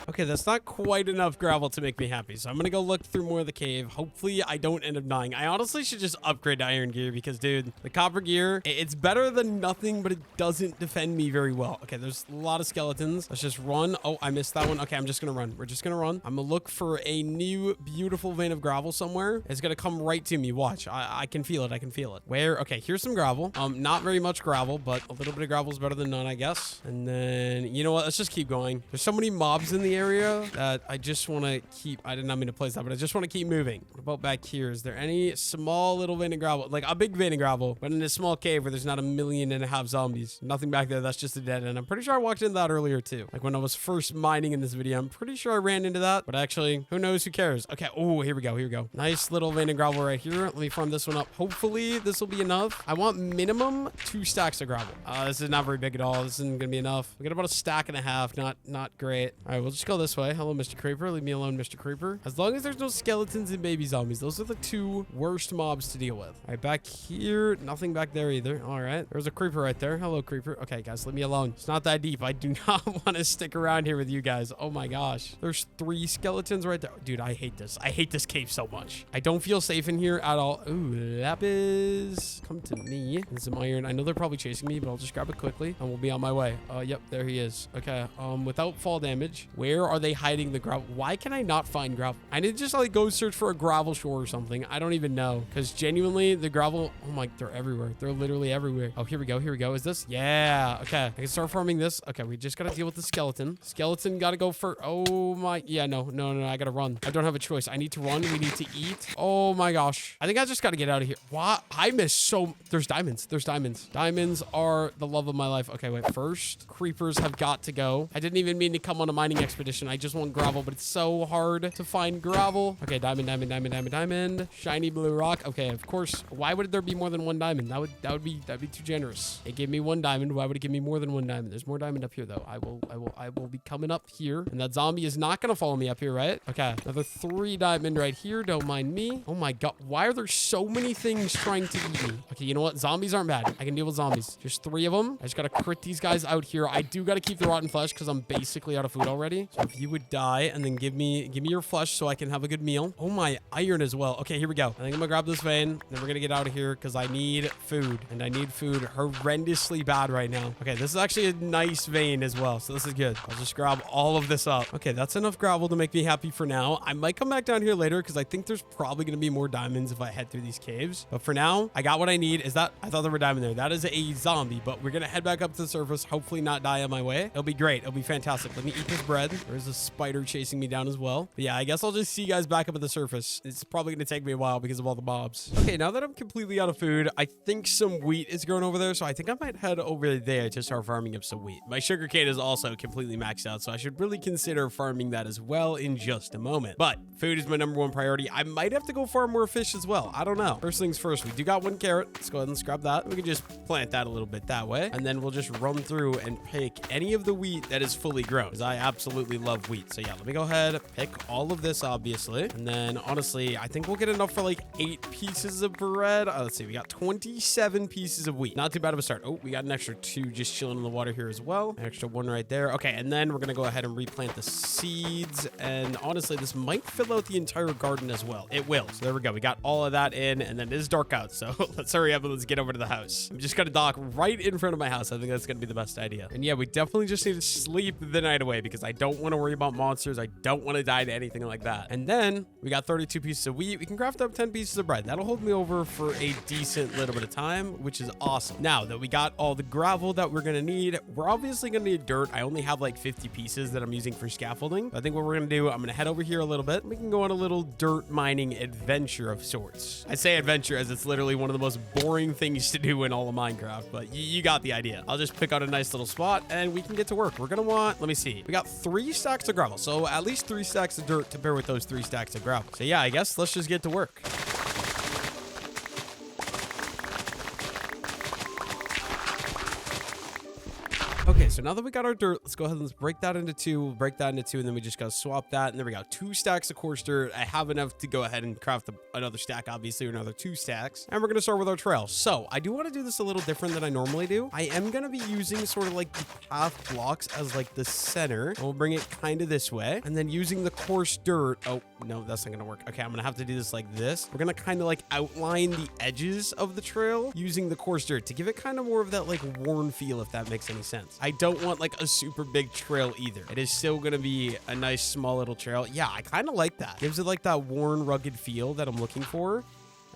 Okay, that's not quite enough gravel to make me happy. So I'm going to go look through more of the cave. Hopefully I don't end up dying. I honestly should just upgrade to iron gear because, dude, the copper gear, it's better than nothing, but it doesn't defend me very well. Okay, there's a lot of skeletons. Let's just run. Oh, I missed that one. Okay, I'm just going to run. We're just going to run. I'm going to look for a new beautiful vein of gravel somewhere. It's going to come right to me. Watch. I can feel it. I can feel it. Where? Okay, here's some gravel. Not very much gravel, but a little bit of gravel is better than none, I guess. And then, you know what? Let's just keep going. There's so many mobs in the area that I just want to keep. I did not mean to place that, but I just want to keep moving. What about back here? Is there any small little vein of gravel? Like a big vein of gravel, but in a small cave where there's not 1.5 million zombies. Nothing back there. That's just a dead end. I'm pretty sure I walked into that earlier too. Like when I was first mining in this video, I'm pretty sure I ran into that, but actually, who knows? Who cares? Okay. Oh, here we go. Here we go. Nice little vein of gravel right here. Let me farm this one up. Hopefully this will be enough. I want minimum 2 stacks of gravel. This is not very big at all. This isn't going to be enough. We got about 1.5 stacks. Not great. All right. We'll just go go this way. Hello, Mr. Creeper. Leave me alone, Mr. Creeper. As long as there's no skeletons and baby zombies, those are the two worst mobs to deal with. All right, back here, nothing back there either. All right, there's a creeper right there. Hello, creeper. Okay, guys, leave me alone. It's not that deep. I do not want to stick around here with you guys. Oh my gosh. There's 3 skeletons right there. Dude, I hate this. I hate this cave so much. I don't feel safe in here at all. Ooh, lapis. Come to me. And some iron. I know they're probably chasing me, but I'll just grab it quickly and we'll be on my way. Yep, there he is. Okay, without fall damage, where are they hiding the gravel? Why can I not find gravel? I need to just like go search for a gravel shore or something. I don't even know, because genuinely the gravel, oh my, they're everywhere. They're literally everywhere. Oh, here we go. Here we go. Is this? Yeah. Okay, I can start farming this. Okay, we just gotta deal with the skeleton. Skeleton gotta go for, oh my, yeah, no, I gotta run. I don't have a choice. I need to run. We need to eat. Oh my gosh. I think I just gotta get out of here. What? I missed so, there's diamonds. There's diamonds. Diamonds are the love of my life. Okay, wait, first creepers have got to go. I didn't even mean to come on a mining expedition. I just want gravel, but it's so hard to find gravel. Okay, diamond. Shiny blue rock. Okay, of course. Why would there be more than 1 diamond? That'd be too generous. It gave me 1 diamond. Why would it give me more than 1 diamond? There's more diamond up here though. I will be coming up here, and that zombie is not gonna follow me up here, right? Okay, another 3 diamond right here. Don't mind me. Oh my god, why are there so many things trying to eat me? Okay, you know what? Zombies aren't bad. I can deal with zombies. Just 3 of them. I just gotta crit these guys out here. I do gotta keep the rotten flesh because I'm basically out of food already. So if you would die and then give me your flesh so I can have a good meal. Oh my, iron as well. Okay, here we go. I think I'm gonna grab this vein. Then we're gonna get out of here because I need food, and I need food horrendously bad right now. Okay, this is actually a nice vein as well, so this is good. I'll just grab all of this up. Okay, that's enough gravel to make me happy for now. I might come back down here later because I think there's probably gonna be more diamonds if I head through these caves. But for now, I got what I need. Is that, I thought there were diamonds there. That is a zombie, but we're gonna head back up to the surface, hopefully not die on my way. It'll be great. It'll be fantastic. Let me eat this bread. There's a spider chasing me down as well. But yeah, I guess I'll just see you guys back up at the surface. It's probably gonna take me a while because of all the mobs. Okay, now that I'm completely out of food, I think some wheat is growing over there, so I think I might head over there to start farming up some wheat. My sugarcane is also completely maxed out, so I should really consider farming that as well in just a moment. But food is my #1 priority. I might have to go farm more fish as well. I don't know. First things first, we do got 1 carrot. Let's go ahead and scrap that. We can just plant that a little bit that way, and then we'll just run through and pick any of the wheat that is fully grown, because I absolutely love wheat. So yeah, let me go ahead, pick all of this, obviously. And then honestly, I think we'll get enough for like 8 pieces of bread. Let's see, we got 27 pieces of wheat. Not too bad of a start. Oh, we got an extra 2 just chilling in the water here as well. An extra 1 right there. Okay, and then we're gonna go ahead and replant the seeds. And honestly, this might fill out the entire garden as well. It will. So there we go. We got all of that in, and then it is dark out. So let's hurry up and let's get over to the house. I'm just gonna dock right in front of my house. I think that's gonna be the best idea. And yeah, we definitely just need to sleep the night away because I don't want to worry about monsters. I don't want to die to anything like that. And then we got 32 pieces of wheat. We can craft up 10 pieces of bread. That'll hold me over for a decent little bit of time, which is awesome. Now that we got all the gravel that we're gonna need, we're obviously gonna need dirt. I only have like 50 pieces that I'm using for scaffolding. I think what we're gonna do, I'm gonna head over here a little bit. We can go on a little dirt mining adventure of sorts. I say adventure as it's literally one of the most boring things to do in all of Minecraft, but you got the idea. I'll just pick out a nice little spot and we can get to work. We're gonna want, let me see, we got 3 stacks of gravel, so at least 3 stacks of dirt to pair with those 3 stacks of gravel. So yeah, I guess let's just get to work. Okay, so now that we got our dirt, let's go ahead and let's break that into 2. We'll break that into 2, and then we just gotta swap that. And there we go. 2 stacks of coarse dirt. I have enough to go ahead and craft another stack, obviously, or another 2 stacks. And we're gonna start with our trail. So I do want to do this a little different than I normally do. I am gonna be using sort of like the path blocks as like the center. And we'll bring it kind of this way, and then using the coarse dirt. Oh no, that's not gonna work. Okay, I'm gonna have to do this like this. We're gonna kind of like outline the edges of the trail using the coarse dirt to give it kind of more of that like worn feel, if that makes any sense. I don't want like a super big trail either. It is still gonna be a nice small little trail. Yeah, I kind of like that. Gives it like that worn, rugged feel that I'm looking for.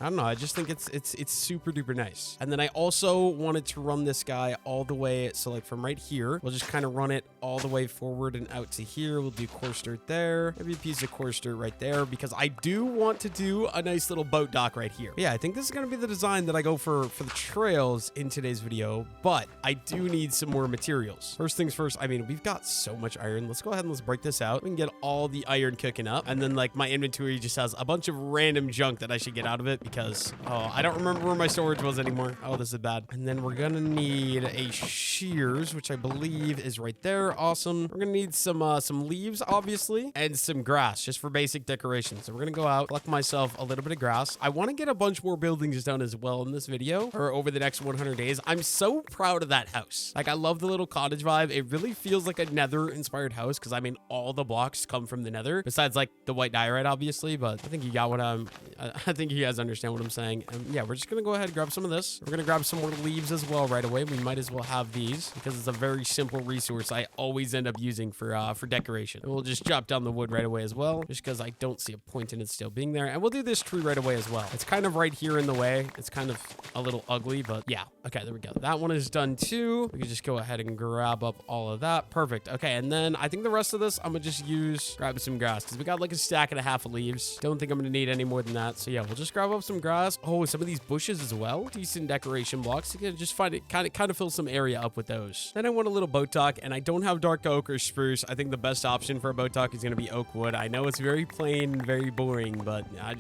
I don't know. I just think it's super duper nice. And then I also wanted to run this guy all the way. So like from right here, we'll just kind of run it all the way forward and out to here. We'll do coarse dirt there. Maybe a piece of coarse dirt right there, because I do want to do a nice little boat dock right here. But yeah, I think this is going to be the design that I go for the trails in today's video, but I do need some more materials. First things first, I mean, we've got so much iron. Let's go ahead and let's break this out. We can get all the iron cooking up. And then like my inventory just has a bunch of random junk that I should get out of it, because, oh, I don't remember where my storage was anymore. Oh, this is bad. And then we're gonna need a shears, which I believe is right there. Awesome. We're gonna need some leaves, obviously, and some grass just for basic decoration. So we're gonna go out, collect myself a little bit of grass. I want to get a bunch more buildings done as well in this video, or over the next 100 days. I'm so proud of that house. Like, I love the little cottage vibe. It really feels like a Nether inspired house, because I mean, all the blocks come from the Nether, besides like the white diorite, obviously. But I think you got what I think you guys understand what I'm saying. Yeah, we're just gonna go ahead and grab some of this. We're gonna grab some more leaves as well right away. We might as well have these because it's a very simple resource I always end up using for decoration. And we'll just chop down the wood right away as well, just because I don't see a point in it still being there. And we'll do this tree right away as well. It's kind of right here in the way. It's kind of a little ugly, but yeah. Okay, there we go. That one is done too. We can just go ahead and grab up all of that. Perfect. Okay, and then I think the rest of this I'm gonna just grab some grass, because we got like a stack and a half of leaves. Don't think I'm gonna need any more than that. So yeah, we'll just grab up some grass. Oh, some of these bushes as well. Decent decoration blocks. You can just find it, kind of fill some area up with those. Then I want a little boat dock, and I don't have dark oak or spruce. I think the best option for a boat dock is gonna be oak wood. I know it's very plain, very boring, but I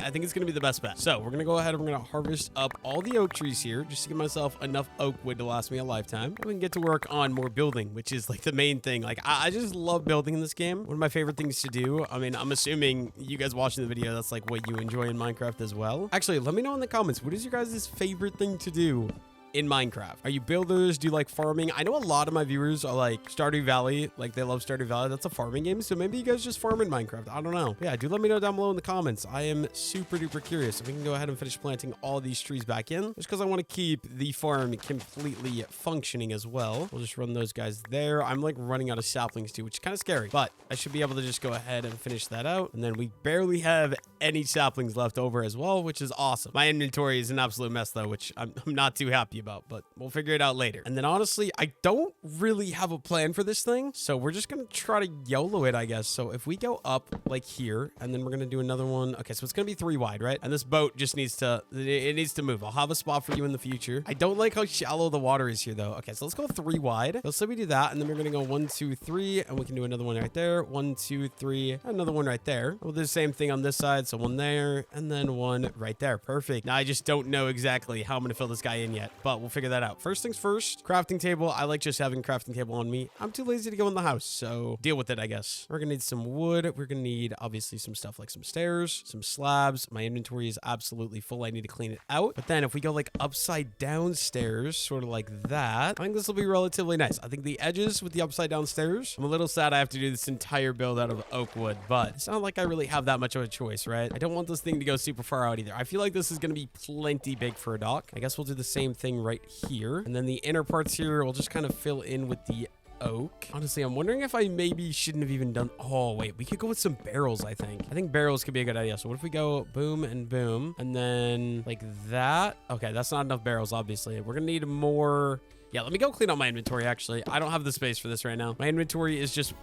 think it's gonna be the best bet. So we're gonna go ahead and we're gonna harvest up all the oak trees here, just to give myself enough oak wood to last me a lifetime. And we can get to work on more building, which is like the main thing. Like, I just love building in this game. One of my favorite things to do. I mean, I'm assuming you guys watching the video, that's like what you enjoy in Minecraft as well. Actually, let me know in the comments, what is your guys' favorite thing to do in Minecraft? Are you builders? Do you like farming? I know a lot of my viewers are like Stardew Valley, like they love Stardew Valley. That's a farming game, so maybe you guys just farm in Minecraft. I don't know. Yeah, do let me know down below in the comments. I am super duper curious if we can go ahead and finish planting all these trees back in, just because I want to keep the farm completely functioning as well. We'll just run those guys there. I'm like running out of saplings too, which is kind of scary, but I should be able to just go ahead and finish that out. And then we barely have any saplings left over as well, which is awesome. My inventory is an absolute mess though, which I'm not too happy about, but we'll figure it out later. And then honestly, I don't really have a plan for this thing, so we're just gonna try to YOLO it, I guess. So if we go up like here, and then we're gonna do another one. Okay, so it's gonna be 3 wide, right? And this boat just needs to move. I'll have a spot for you in the future. I don't like how shallow the water is here though. Okay, so let's go 3 wide. Let's say we do that, and then we're gonna go 1, 2, 3, and we can do another one right there. 1, 2, 3, another one right there. We'll do the same thing on this side, so 1 there, and then 1 right there. Perfect. Now I just don't know exactly how I'm gonna fill this guy in yet, but we'll figure that out. First things first, crafting table. I like just having a crafting table on me. I'm too lazy to go in the house, so deal with it, I guess. We're gonna need some wood. We're gonna need obviously some stuff like some stairs, some slabs. My inventory is absolutely full. I need to clean it out. But then if we go like upside down stairs, sort of like that, I think this will be relatively nice. I think the edges with the upside down stairs, I'm a little sad I have to do this entire build out of oak wood, but it's not like I really have that much of a choice, right? I don't want this thing to go super far out either. I feel like this is gonna be plenty big for a dock. I guess we'll do the same thing right here. And then the inner parts here, we'll just kind of fill in with the oak. Honestly, I'm wondering if I maybe shouldn't have even done... Oh, wait. We could go with some barrels, I think. I think barrels could be a good idea. So what if we go boom and boom, and then like that? Okay, that's not enough barrels, obviously. We're going to need more... Yeah, let me go clean out my inventory, actually. I don't have the space for this right now. My inventory is just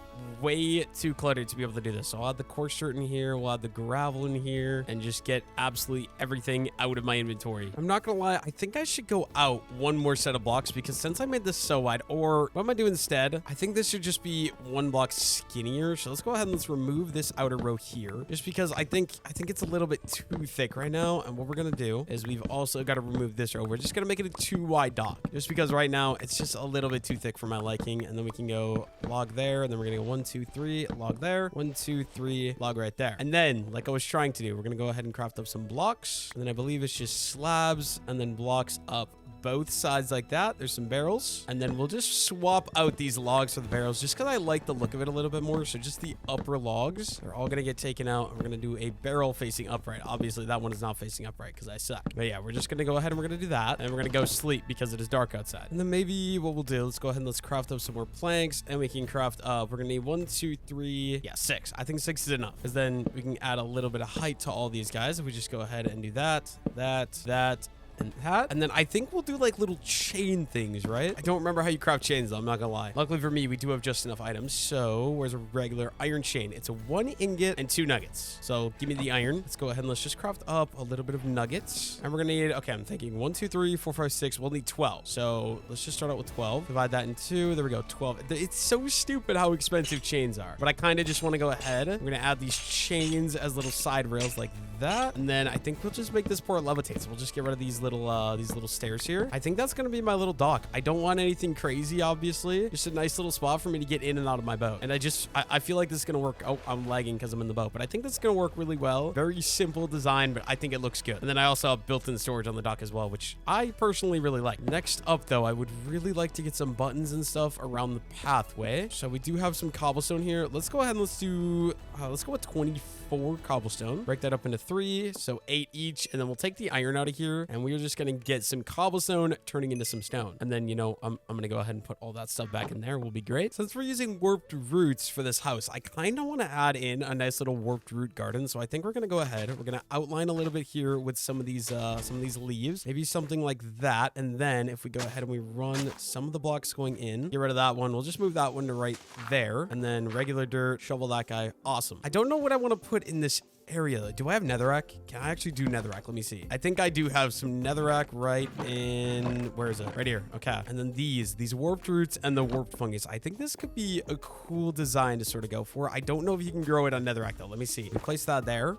way too cluttered to be able to do this. So I'll add the coarse dirt in here. We'll add the gravel in here and just get absolutely everything out of my inventory. I'm not gonna lie. I think I should go out 1 more set of blocks, because since I made this so wide, or what am I doing instead? I think this should just be 1 block skinnier. So let's go ahead and let's remove this outer row here, just because I think it's a little bit too thick right now. And what we're gonna do is we've also got to remove this row. We're just gonna make it a 2 wide dock, just because right now it's just a little bit too thick for my liking. And then we can go log there, and then we're gonna go 1, 2, 3 log there, 1, 2, 3 log right there. And then, like I was trying to do, we're gonna go ahead and craft up some blocks, and then I believe it's just slabs and then blocks up both sides like that. There's some barrels, and then we'll just swap out these logs for the barrels, just because I like the look of it a little bit more. So just the upper logs are all gonna get taken out, and we're gonna do a barrel facing upright. Obviously that one is not facing upright because I suck, but yeah, we're just gonna go ahead and we're gonna do that, and we're gonna go sleep because it is dark outside. And then maybe what we'll do, let's go ahead and let's craft up some more planks, and we can craft up, we're gonna need 1, 2, 3, yeah, 6. I think 6 is enough, because then we can add a little bit of height to all these guys if we just go ahead and do that, and that. And then I think we'll do like little chain things, right? I don't remember how you craft chains though, I'm not gonna lie. Luckily for me, we do have just enough items. So where's a regular iron chain? It's a 1 ingot and 2 nuggets. So give me the iron. Let's go ahead and let's just craft up a little bit of nuggets. And we're gonna need, okay, I'm thinking 1, 2, 3, 4, 5, 6. We'll need 12. So let's just start out with 12. Divide that in 2. There we go, 12. It's so stupid how expensive chains are. But I kind of just want to go ahead. We're gonna add these chains as little side rails like that. And then I think we'll just make this port levitate. So we'll just get rid of these little stairs here. I think that's gonna be my little dock. I don't want anything crazy, obviously. Just a nice little spot for me to get in and out of my boat. And I feel like this is gonna work. Oh, I'm lagging because I'm in the boat, but I think this is gonna work really well. Very simple design, but I think it looks good. And then I also have built-in storage on the dock as well, which I personally really like. Next up though, I would really like to get some buttons and stuff around the pathway. So we do have some cobblestone here. Let's go ahead and let's go with 24 cobblestone. Break that up into 3, so 8 each, and then we'll take the iron out of here, and we're just gonna get some cobblestone turning into some stone. And then, you know, I'm gonna go ahead and put all that stuff back in there. Will be great. Since we're using warped roots for this house, I kind of want to add in a nice little warped root garden. So I think we're gonna go ahead. We're gonna outline a little bit here with some of these leaves, maybe something like that. And then if we go ahead and we run some of the blocks going in, get rid of that one. We'll just move that one to right there, and then regular dirt, shovel that guy. Awesome. I don't know what I want to put in this area. Do I have netherrack? Can I actually do netherrack? Let me see. I think I do have some netherrack right in, where is it? Right here. Okay. And then these warped roots and the warped fungus. I think this could be a cool design to sort of go for. I don't know if you can grow it on netherrack though. Let me see. Place that there.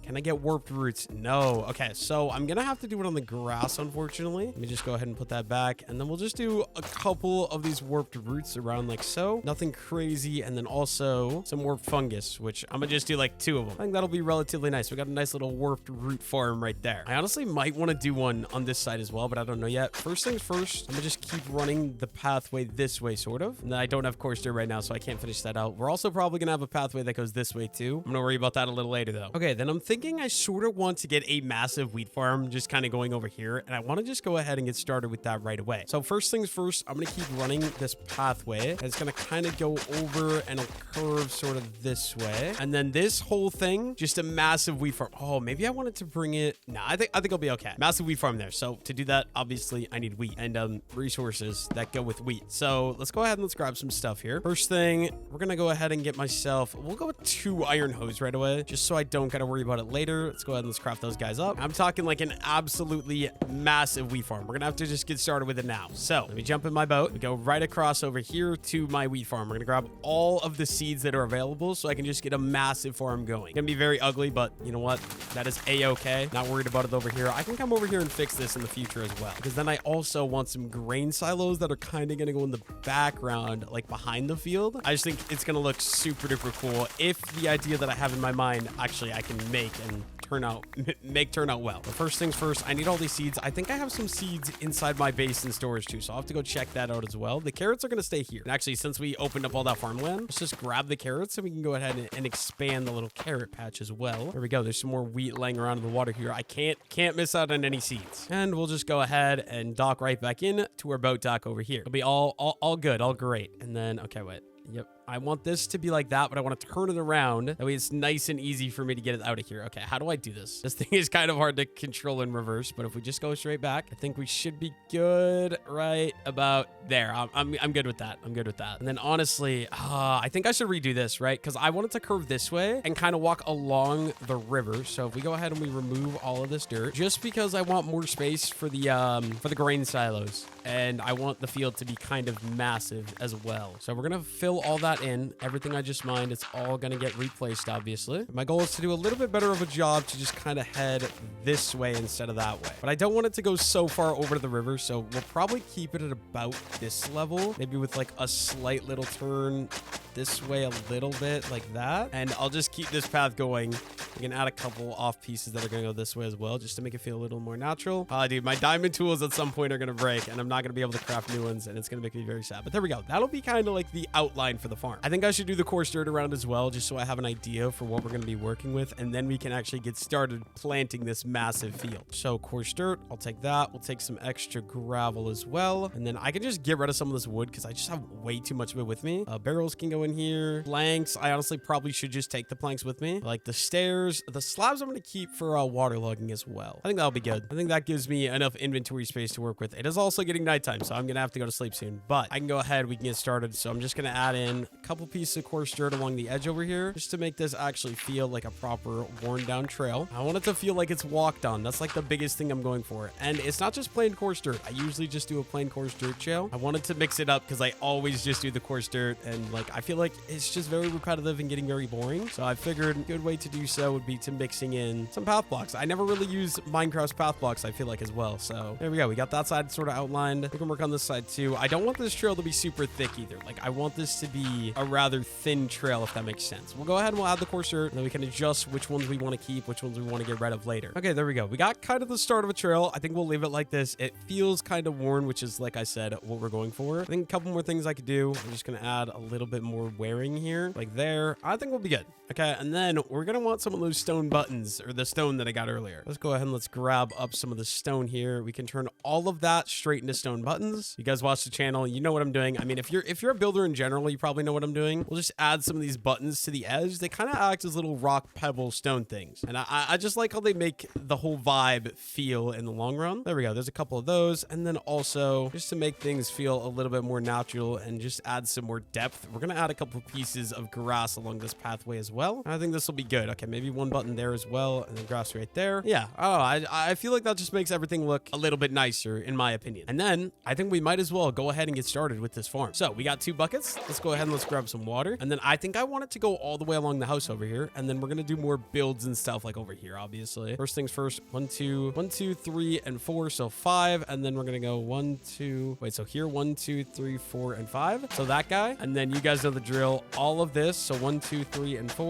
Can I get warped roots? No. Okay, so I'm gonna have to do it on the grass, unfortunately. Let me just go ahead and put that back, and then we'll just do a couple of these warped roots around like so. Nothing crazy, and then also some warped fungus, which I'm gonna just do like 2 of them. I think that'll be relatively nice. We got a nice little warped root farm right there. I honestly might want to do one on this side as well, but I don't know yet. First things first, I'm gonna just keep running the pathway this way, sort of. And then I don't have coarse dirt right now, so I can't finish that out. We're also probably gonna have a pathway that goes this way too. I'm gonna worry about that a little later though. Okay, then I'm thinking I sort of want to get a massive wheat farm just kind of going over here, and I want to just go ahead and get started with that right away. So first things first, I'm going to keep running this pathway, and it's going to kind of go over and it'll curve sort of this way, and then this whole thing, just a massive wheat farm. Oh, maybe I wanted to bring it. Nah, I think I'll be okay. Massive wheat farm there. So to do that, obviously I need wheat and resources that go with wheat. So let's go ahead and let's grab some stuff here. First thing, we're going to go ahead and get myself, we'll go with 2 iron hose right away, just so I don't got to worry about it later. Let's go ahead and let's craft those guys up. I'm talking like an absolutely massive wheat farm. We're gonna have to just get started with it now. So let me jump in my boat. We go right across over here to my wheat farm. We're gonna grab all of the seeds that are available so I can just get a massive farm going. It's gonna be very ugly, but you know what? That is a-okay. Not worried about it over here. I can come over here and fix this in the future as well, because then I also want some grain silos that are kind of gonna go in the background, like behind the field. I just think it's gonna look super duper cool if the idea that I have in my mind actually I can make and turn out well. But first things first, I need all these seeds. I think I have some seeds inside my base in storage too, so I'll have to go check that out as well. The carrots are going to stay here. And actually, since we opened up all that farmland, let's just grab the carrots so we can go ahead and expand the little carrot patch as well. There we go. There's some more wheat laying around in the water here. I can't miss out on any seeds. And we'll just go ahead and dock right back in to our boat dock over here. It'll be all good, all great. And then, okay, wait. Yep. I want this to be like that, but I want to turn it around. That way it's nice and easy for me to get it out of here. Okay, how do I do this? This thing is kind of hard to control in reverse, but if we just go straight back, I think we should be good right about there. I'm good with that. I'm good with that. And then honestly, I think I should redo this, right? Because I want it to curve this way and kind of walk along the river. So if we go ahead and we remove all of this dirt, just because I want more space for the grain silos, and I want the field to be kind of massive as well. So we're gonna fill all that in. Everything I just mined, it's all gonna get replaced, obviously. My goal is to do a little bit better of a job to just kind of head this way instead of that way. But I don't want it to go so far over to the river, so we'll probably keep it at about this level, maybe with like a slight little turn this way a little bit like that. And I'll just keep this path going. We can add a couple off pieces that are gonna go this way as well, just to make it feel a little more natural. Dude, my diamond tools at some point are gonna break, and I'm not gonna be able to craft new ones, and it's gonna make me very sad. But there we go. That'll be kind of like the outline for the farm. I think I should do the coarse dirt around as well, just so I have an idea for what we're gonna be working with, and then we can actually get started planting this massive field. So coarse dirt, I'll take that. We'll take some extra gravel as well, and then I can just get rid of some of this wood because I just have way too much of it with me. Barrels can go in here. Planks, I honestly probably should just take the planks with me. Like the stairs, stairs. The slabs I'm going to keep for waterlogging as well. I think that'll be good. I think that gives me enough inventory space to work with. It is also getting nighttime, so I'm going to have to go to sleep soon, but I can go ahead. We can get started. So I'm just going to add in a couple pieces of coarse dirt along the edge over here just to make this actually feel like a proper worn down trail. I want it to feel like it's walked on. That's like the biggest thing I'm going for. And it's not just plain coarse dirt. I usually just do a plain coarse dirt trail. I wanted to mix it up because I always just do the coarse dirt, and like I feel like it's just very repetitive and getting very boring. So I figured a good way to do so would be to mixing in some path blocks. I never really use Minecraft's path blocks, I feel like, as well. So there we go. We got that side sort of outlined. We can work on this side too. I don't want this trail to be super thick either. Like I want this to be a rather thin trail, if that makes sense. We'll go ahead and we'll add the coarse dirt, and then we can adjust which ones we want to keep, which ones we want to get rid of later. Okay, there we go. We got kind of the start of a trail. I think we'll leave it like this. It feels kind of worn, which is, like I said, what we're going for. I think a couple more things I could do. I'm just going to add a little bit more wearing here, like there. I think we'll be good. Okay, and then we're going to want some of those stone buttons, or the stone that I got earlier. Let's go ahead and let's grab up some of the stone here. We can turn all of that straight into stone buttons. You guys watch the channel, you know what I'm doing. I mean, if you're a builder in general, you probably know what I'm doing. We'll just add some of these buttons to the edge. They kind of act as little rock, pebble, stone things. And I just like how they make the whole vibe feel in the long run. There we go. There's a couple of those. And then also, just to make things feel a little bit more natural and just add some more depth, we're going to add a couple pieces of grass along this pathway as well. I think this will be good. Okay, maybe one button there as well, and then grass right there. Yeah. Oh, I feel like that just makes everything look a little bit nicer, in my opinion. And then I think we might as well go ahead and get started with this farm. So we got 2 buckets. Let's go ahead and let's grab some water. And then I think I want it to go all the way along the house over here. And then we're going to do more builds and stuff like over here, obviously. First things first, 1, 2, 3, and 4. So 5. And then we're going to go 1, 2. Wait, so here, 1, 2, 3, 4, and 5. So that guy. And then you guys know the drill. All of this. So 1, 2, 3, and 4.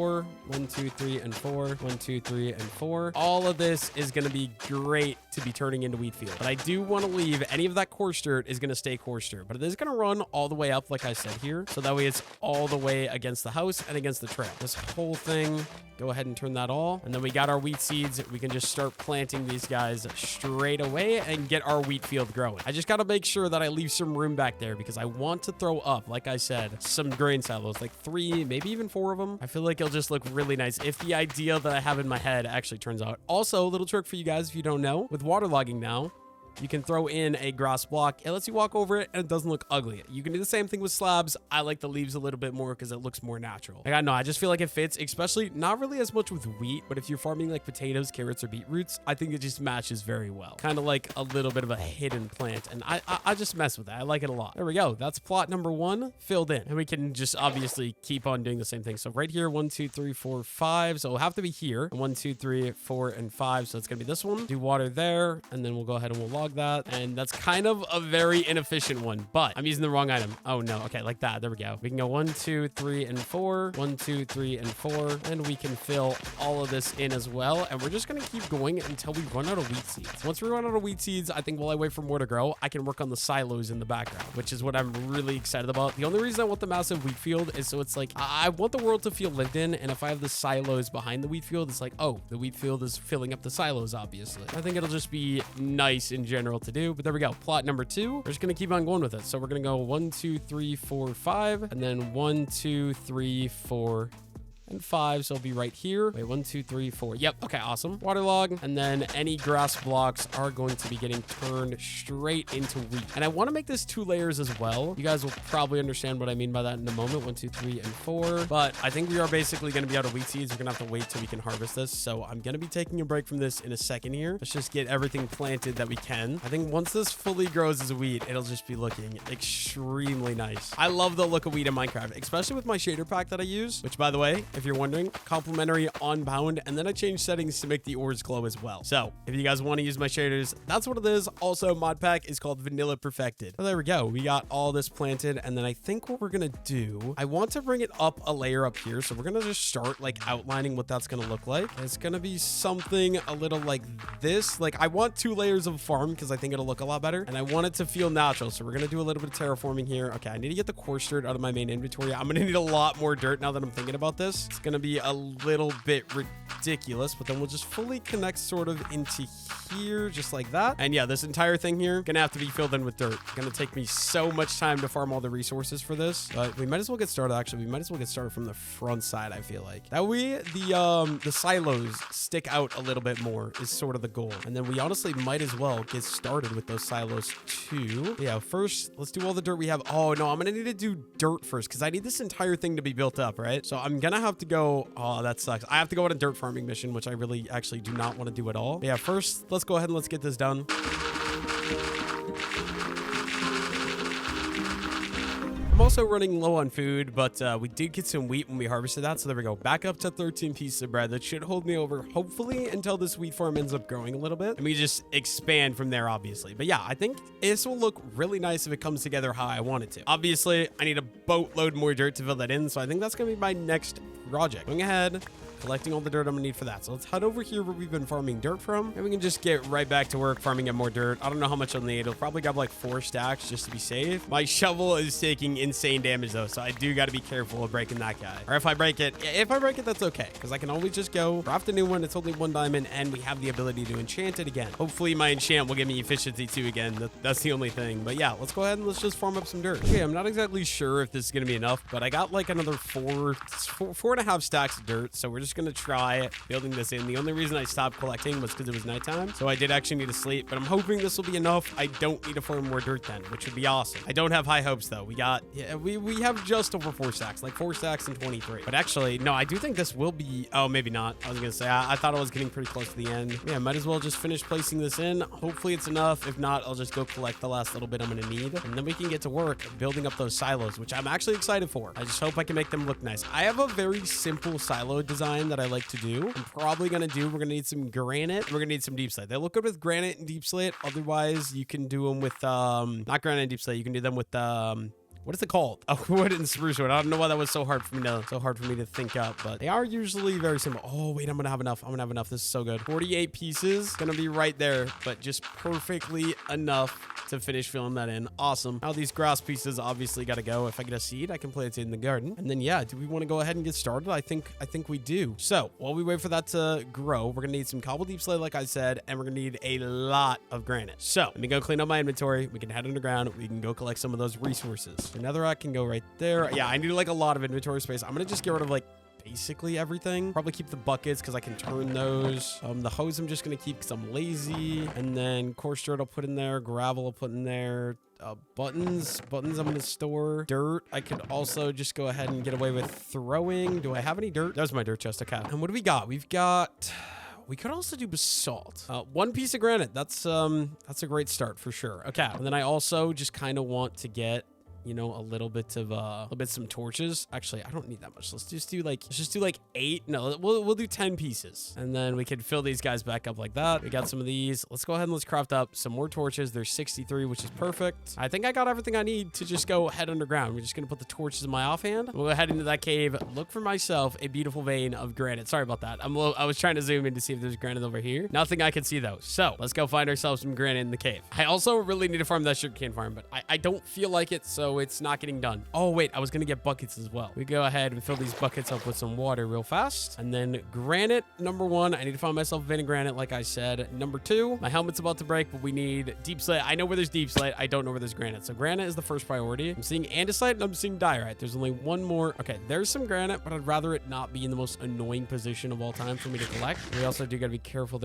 1, 2, 3, and 4. 1, 2, 3, and 4. All of this is going to be great to be turning into wheat field. But I do want to leave any of that coarse dirt is going to stay coarse dirt. But it is going to run all the way up, like I said here. So that way it's all the way against the house and against the trail. This whole thing, go ahead and turn that all. And then we got our wheat seeds. We can just start planting these guys straight away and get our wheat field growing. I just got to make sure that I leave some room back there because I want to throw up, like I said, some grain silos, like 3, maybe even 4 of them. I feel like it'll just look really nice if the idea that I have in my head actually turns out. Also, a little trick for you guys if you don't know, with waterlogging now, you can throw in a grass block. It lets you walk over it and it doesn't look ugly. You can do the same thing with slabs. I like the leaves a little bit more because it looks more natural. Like, I know, I just feel like it fits, especially not really as much with wheat, but if you're farming like potatoes, carrots, or beetroots, I think it just matches very well. Kind of like a little bit of a hidden plant. And I just mess with that. I like it a lot. There we go. That's plot number 1 filled in. And we can just obviously keep on doing the same thing. So right here, 1, 2, 3, 4, 5. So it'll have to be here. 1, 2, 3, 4, and 5. So it's going to be this one. Do water there. And then we'll go ahead and we'll log that. And that's kind of a very inefficient one, but I'm using the wrong item. Oh no. Okay, like that. There we go. We can go 1, 2, 3, and 4. 1, 2, 3, and 4. And we can fill all of this in as well. And we're just going to keep going until we run out of wheat seeds. Once we run out of wheat seeds, I think while I wait for more to grow, I can work on the silos in the background, which is what I'm really excited about. The only reason I want the massive wheat field is so it's like, I want the world to feel lived in. And if I have the silos behind the wheat field, it's like, oh, the wheat field is filling up the silos, obviously. I think it'll just be nice in general to do, but there we go. Plot number 2. We're just going to keep on going with it. So we're going to go 1, 2, 3, 4, 5, and then 1, 2, 3, 4, and 5. So it'll be right here. Wait, 1, 2, 3, 4. Yep. Okay, awesome. Waterlog. And then any grass blocks are going to be getting turned straight into wheat. And I want to make this 2 layers as well. You guys will probably understand what I mean by that in a moment. 1, 2, 3, and 4. But I think we are basically going to be out of wheat seeds. We're going to have to wait till we can harvest this. So I'm going to be taking a break from this in a second here. Let's just get everything planted that we can. I think once this fully grows as wheat, it'll just be looking extremely nice. I love the look of wheat in Minecraft, especially with my shader pack that I use, which, by the way, if you're wondering, complimentary on bound, and then I changed settings to make the ores glow as well. So if you guys want to use my shaders, that's what it is. Also, Modpack is called Vanilla Perfected. Oh, there we go. We got all this planted, and then I think what we're gonna do, I want to bring it up a layer up here, so we're gonna just start like outlining what that's gonna look like. It's gonna be something a little like this. Like, I want 2 layers of farm because I think it'll look a lot better, and I want it to feel natural. So we're gonna do a little bit of terraforming here. Okay, I need to get the coarse dirt out of my main inventory. I'm gonna need a lot more dirt now that I'm thinking about this. this. It's gonna be a little bit ridiculous, but then we'll just fully connect sort of into here, just like that. And yeah, this entire thing here gonna have to be filled in with dirt. Gonna take me so much time to farm all the resources for this, but we might as well get started. Actually, we might as well get started from the front side. I feel like that way the silos stick out a little bit more is sort of the goal. And then we honestly might as well get started with those silos too. Yeah, first let's do all the dirt we have. Oh no, I'm gonna need to do dirt first because I need this entire thing to be built up, right? So I'm gonna have to go. Oh, that sucks. I have to go on a dirt farming mission, which I really actually do not want to do at all. But yeah, first let's go ahead and let's get this done. I'm also running low on food, but we did get some wheat when we harvested that. So there we go. Back up to 13 pieces of bread. That should hold me over, hopefully, until this wheat farm ends up growing a little bit. And we just expand from there, obviously. But yeah, I think this will look really nice if it comes together how I want it to. Obviously, I need a boatload more dirt to fill that in. So I think that's going to be my next project. Going ahead, collecting all the dirt I'm gonna need for that. So let's head over here where we've been farming dirt from, and we can just get right back to work farming up more dirt. I don't know how much I'll need. It'll probably grab like 4 stacks just to be safe. My shovel is taking insane damage though, so I do got to be careful of breaking that guy. Or if I break it, that's okay, because I can always just go craft a new one. It's only 1 diamond, and we have the ability to enchant it again. Hopefully my enchant will give me efficiency 2 again. That's the only thing. But yeah, let's go ahead and let's just farm up some dirt. Okay, I'm not exactly sure if this is gonna be enough, but I got like another 4.5 stacks of dirt, so we're just gonna try building this in. The only reason I stopped collecting was because it was nighttime, so I did actually need to sleep, but I'm hoping this will be enough. I don't need to farm more dirt then, which would be awesome. I don't have high hopes though. We have just over 4 stacks, like 4 stacks and 23. But actually, no, I do think this will be, oh, maybe not. I was gonna say, I thought I was getting pretty close to the end. Yeah, might as well just finish placing this in. Hopefully it's enough. If not, I'll just go collect the last little bit I'm gonna need, and then we can get to work building up those silos, which I'm actually excited for. I just hope I can make them look nice. I have a very simple silo design that I like to do. I'm probably gonna we're gonna need some granite, we're gonna need some deep slate. They look good with granite and deep slate. Otherwise you can do them with not granite and deep slate. You can do them with what is it called? Oh, wood and spruce wood. I don't know why that was so hard for me to think up, but they are usually very simple. Oh wait, I'm gonna have enough. This is so good. 48 pieces, gonna be right there, but just perfectly enough to finish filling that in. Awesome. Now these grass pieces obviously gotta go. If I get a seed, I can plant it in the garden. And then yeah, do we want to go ahead and get started? I think we do. So while we wait for that to grow, we're gonna need some cobble deep slate, like I said, and we're gonna need a lot of granite. So let me go clean up my inventory. We can head underground. We can go collect some of those resources. So netherrack can go right there. Yeah, I need like a lot of inventory space. I'm gonna just get rid of like basically everything. Probably keep the buckets because I can turn those. The hose I'm just gonna keep because I'm lazy. And then coarse dirt I'll put in there. Gravel I'll put in there. Buttons I'm gonna store. Dirt I could also just go ahead and get away with throwing. Do I have any dirt? There's my dirt chest. Okay. And what do we got? We could also do basalt. 1 piece of granite. That's a great start for sure. Okay. And then I also just kind of want to get, you know, a little bit some torches. Actually, I don't need that much. Let's just do like 8. No, we'll do 10 pieces, and then we can fill these guys back up like that. We got some of these. Let's go ahead and let's craft up some more torches. There's 63, which is perfect. I think I got everything I need to just go head underground. We're just gonna put the torches in my offhand. We'll go head into that cave. Look for myself a beautiful vein of granite. Sorry about that. I was trying to zoom in to see if there's granite over here. Nothing I can see though. So let's go find ourselves some granite in the cave. I also really need to farm that sugarcane farm, but I don't feel like it, so it's not getting done. Oh wait, I was gonna get buckets as well. We go ahead and fill these buckets up with some water real fast. And then granite, number 1, I need to find myself a vein of granite, like I said. Number 2, my helmet's about to break, but we need deep slate. I know where there's deep slate. I don't know where there's granite. So granite is the first priority. I'm seeing andesite and I'm seeing diorite. There's only 1 more. Okay, there's some granite, but I'd rather it not be in the most annoying position of all time for me to collect. We also do gotta be careful.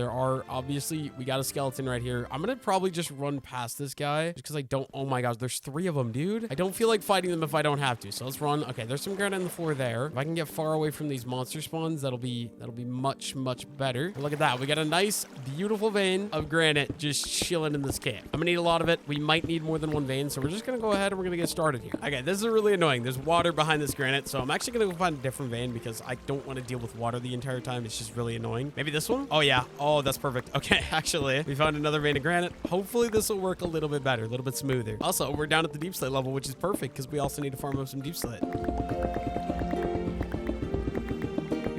Obviously, we got a skeleton right here. I'm gonna probably just run past this guy just because I don't, oh my gosh, there's 3 of them, dude. I don't feel like fighting them if I don't have to. So let's run. Okay, there's some granite on the floor there. If I can get far away from these monster spawns, that'll be much better. But look at that. We got a nice, beautiful vein of granite just chilling in this cave. I'm gonna need a lot of it. We might need more than 1 vein, so we're just gonna go ahead and we're gonna get started here. Okay, this is really annoying. There's water behind this granite, so I'm actually gonna go find a different vein because I don't want to deal with water the entire time. It's just really annoying. Maybe this one? Oh yeah. Oh, that's perfect. Okay, actually, we found another vein of granite. Hopefully this will work a little bit better, a little bit smoother. Also, we're down at the deep slate level, which is perfect because we also need to farm up some deep slate.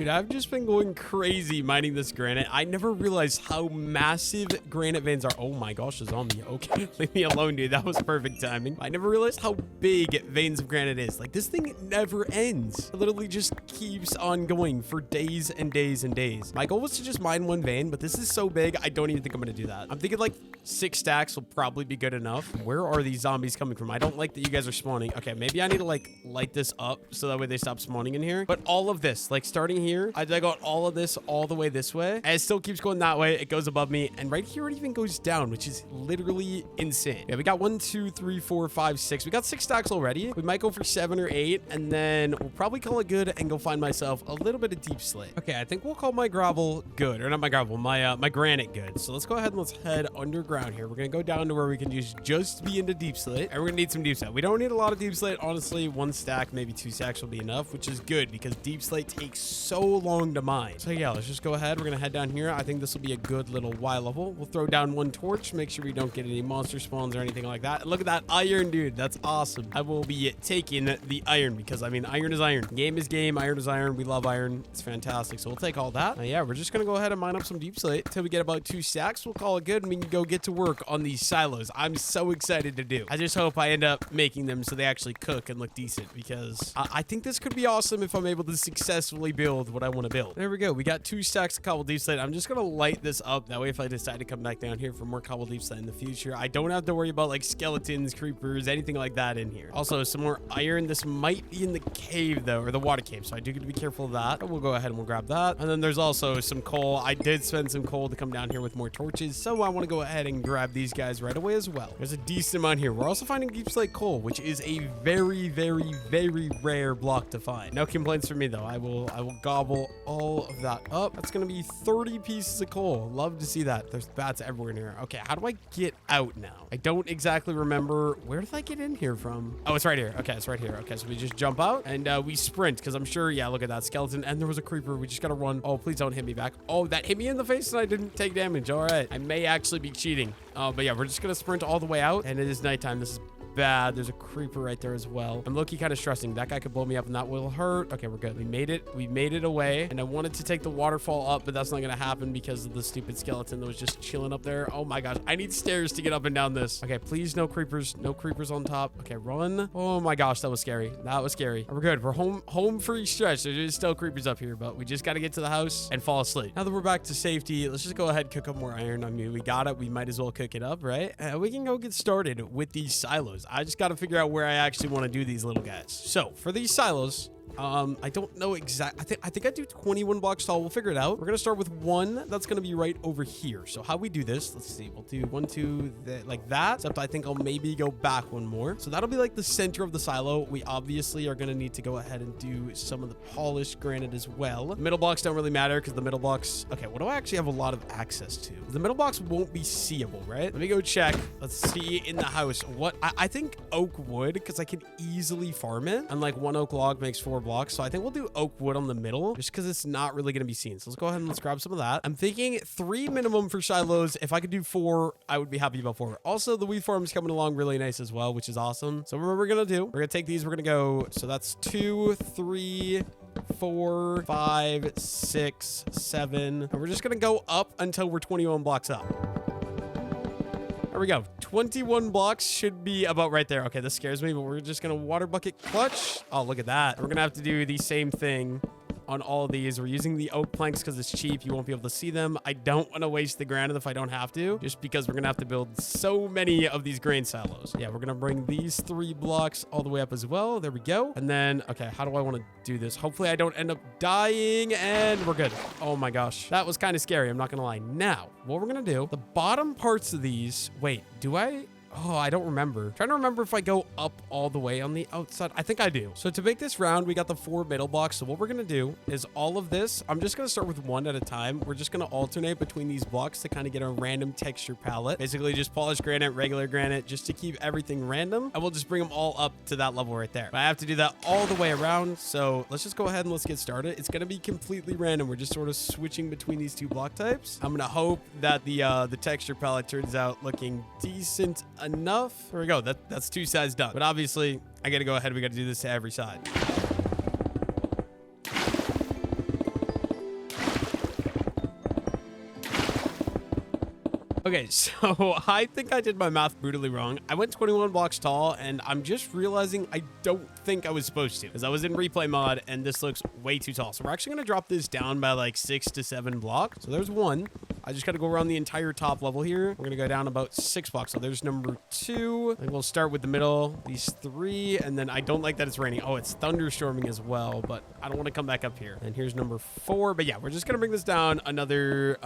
Dude, I've just been going crazy mining this granite. I never realized how massive granite veins are. Oh my gosh, it's on me. Okay, leave me alone, dude. That was perfect timing. I never realized how big veins of granite is. Like, this thing never ends. It literally just keeps on going for days and days and days. My goal was to just mine one vein, but this is so big, I don't even think I'm gonna do that. I'm thinking like 6 stacks will probably be good enough. Where are these zombies coming from? I don't like that you guys are spawning. Okay, maybe I need to like light this up so that way they stop spawning in here. But all of this, like starting here, I got all of this all the way this way, and it still keeps going that way. It goes above me, and right here it even goes down, which is literally insane. Yeah, we got 1, 2, 3, 4, 5, 6. We got 6 stacks already. We might go for 7 or 8, and then we'll probably call it good and go find myself a little bit of deep slate. Okay, I think we'll call my gravel good, or not my gravel, my granite good. So let's go ahead and let's head underground here. We're gonna go down to where we can just be into deep slate, and we're gonna need some deep slate. We don't need a lot of deep slate, honestly. 1 stack, maybe 2 stacks will be enough, which is good because deep slate takes so long to mine. So yeah, let's just go ahead. We're gonna head down here. I think this will be a good little Y level. We'll throw down 1 torch, make sure we don't get any monster spawns or anything like that. And look at that iron, dude. That's awesome. I will be taking the iron because I mean, iron is iron. Game is game. Iron is iron. We love iron. It's fantastic. So we'll take all that. Yeah, we're just gonna go ahead and mine up some deep slate until we get about 2 stacks. We'll call it good, and we can go get to work on these silos. I'm so excited to do. I just hope I end up making them so they actually cook and look decent because I think this could be awesome if I'm able to successfully build what I want to build. There we go. We got 2 stacks of cobble deep slate. I'm just gonna light this up. That way, if I decide to come back down here for more cobble deep slate in the future, I don't have to worry about like skeletons, creepers, anything like that in here. Also, some more iron. This might be in the cave though, or the water cave. So I do get to be careful of that. But we'll go ahead and we'll grab that. And then there's also some coal. I did spend some coal to come down here with more torches. So I want to go ahead and grab these guys right away as well. There's a decent amount here. We're also finding deep slate coal, which is a very, very, very rare block to find. No complaints from me though. I will gobble all of that up. That's gonna be 30 pieces of coal. Love to see that. There's bats everywhere in here. Okay, how do I get out now? I don't exactly remember. Where did I get in here from? Oh, it's right here. Okay, it's right here. Okay, so we just jump out and we sprint because I'm sure, yeah, look at that skeleton. And there was a creeper. We just gotta run. Oh, please don't hit me back. Oh, that hit me in the face and I didn't take damage. All right. I may actually be cheating. But yeah, we're just gonna sprint all the way out, and it is nighttime. This is bad. There's a creeper right there as well. I'm low-key kind of stressing. That guy could blow me up and that will hurt. Okay, we're good. We made it. We made it away. And I wanted to take the waterfall up, but that's not going to happen because of the stupid skeleton that was just chilling up there. Oh my gosh. I need stairs to get up and down this. Okay, please no creepers. No creepers on top. Okay, run. Oh my gosh, that was scary. That was scary. We're good. We're home free stretch. There's still creepers up here, but we just got to get to the house and fall asleep. Now that we're back to safety, let's just go ahead and cook up more iron. I mean, we got it. We might as well cook it up, right? We can go get started with these silos. I just got to figure out where I actually want to do these little guys. So for these silos, I don't know exactly. I think I do 21 blocks tall. We'll figure it out. We're going to start with 1 that's going to be right over here. So how we do this, let's see. We'll do 1, 2, like that. Except I think I'll maybe go back 1 more. So that'll be like the center of the silo. We obviously are going to need to go ahead and do some of the polished granite as well. The middle blocks don't really matter because the middle blocks, okay, what do I actually have a lot of access to? The middle blocks won't be seeable, right? Let me go check. Let's see in the house. What I think oak wood, because I can easily farm it. And like 1 oak log makes 4 blocks. So I think we'll do oak wood on the middle just because it's not really going to be seen. So let's go ahead and let's grab some of that. I'm thinking 3 minimum for silos. If I could do 4, I would be happy about 4. Also, the wheat farm is coming along really nice as well, which is awesome. So what we're going to do, we're going to take these. We're going to go. So that's 2, 3, 4, 5, 6, 7. And we're just going to go up until we're 21 blocks up. There we go. 21 blocks should be about right there. Okay, this scares me, but we're just going to water bucket clutch. Oh, look at that. We're going to have to do the same thing on all of these. We're using the oak planks because it's cheap. You won't be able to see them. I don't want to waste the granite if I don't have to, just because we're going to have to build so many of these grain silos. Yeah, we're going to bring these 3 blocks all the way up as well. There we go. And then, okay, how do I want to do this? Hopefully I don't end up dying, and we're good. Oh my gosh. That was kind of scary. I'm not going to lie. Now, what we're going to do, the bottom parts of these, wait, do I? Oh, I don't remember. Trying to remember if I go up all the way on the outside. I think I do. So to make this round, we got the 4 middle blocks. So what we're going to do is all of this, I'm just going to start with 1 at a time. We're just going to alternate between these blocks to kind of get a random texture palette. Basically just polished granite, regular granite, just to keep everything random. And we'll just bring them all up to that level right there. But I have to do that all the way around. So let's just go ahead and let's get started. It's going to be completely random. We're just sort of switching between these 2 block types. I'm going to hope that the texture palette turns out looking decent enough. There we go. That's 2 sides done. But obviously, I got to go ahead. We got to do this to every side. Okay, so I think I did my math brutally wrong. I went 21 blocks tall, and I'm just realizing I don't think I was supposed to, because I was in replay mod, and this looks way too tall. So we're actually going to drop this down by like 6 to 7 blocks. So there's one. I just got to go around the entire top level here. We're going to go down about 6 blocks. So there's number 2. And we'll start with the middle, these 3. And then I don't like that it's raining. Oh, it's thunderstorming as well, but I don't want to come back up here. And here's number 4. But yeah, we're just going to bring this down another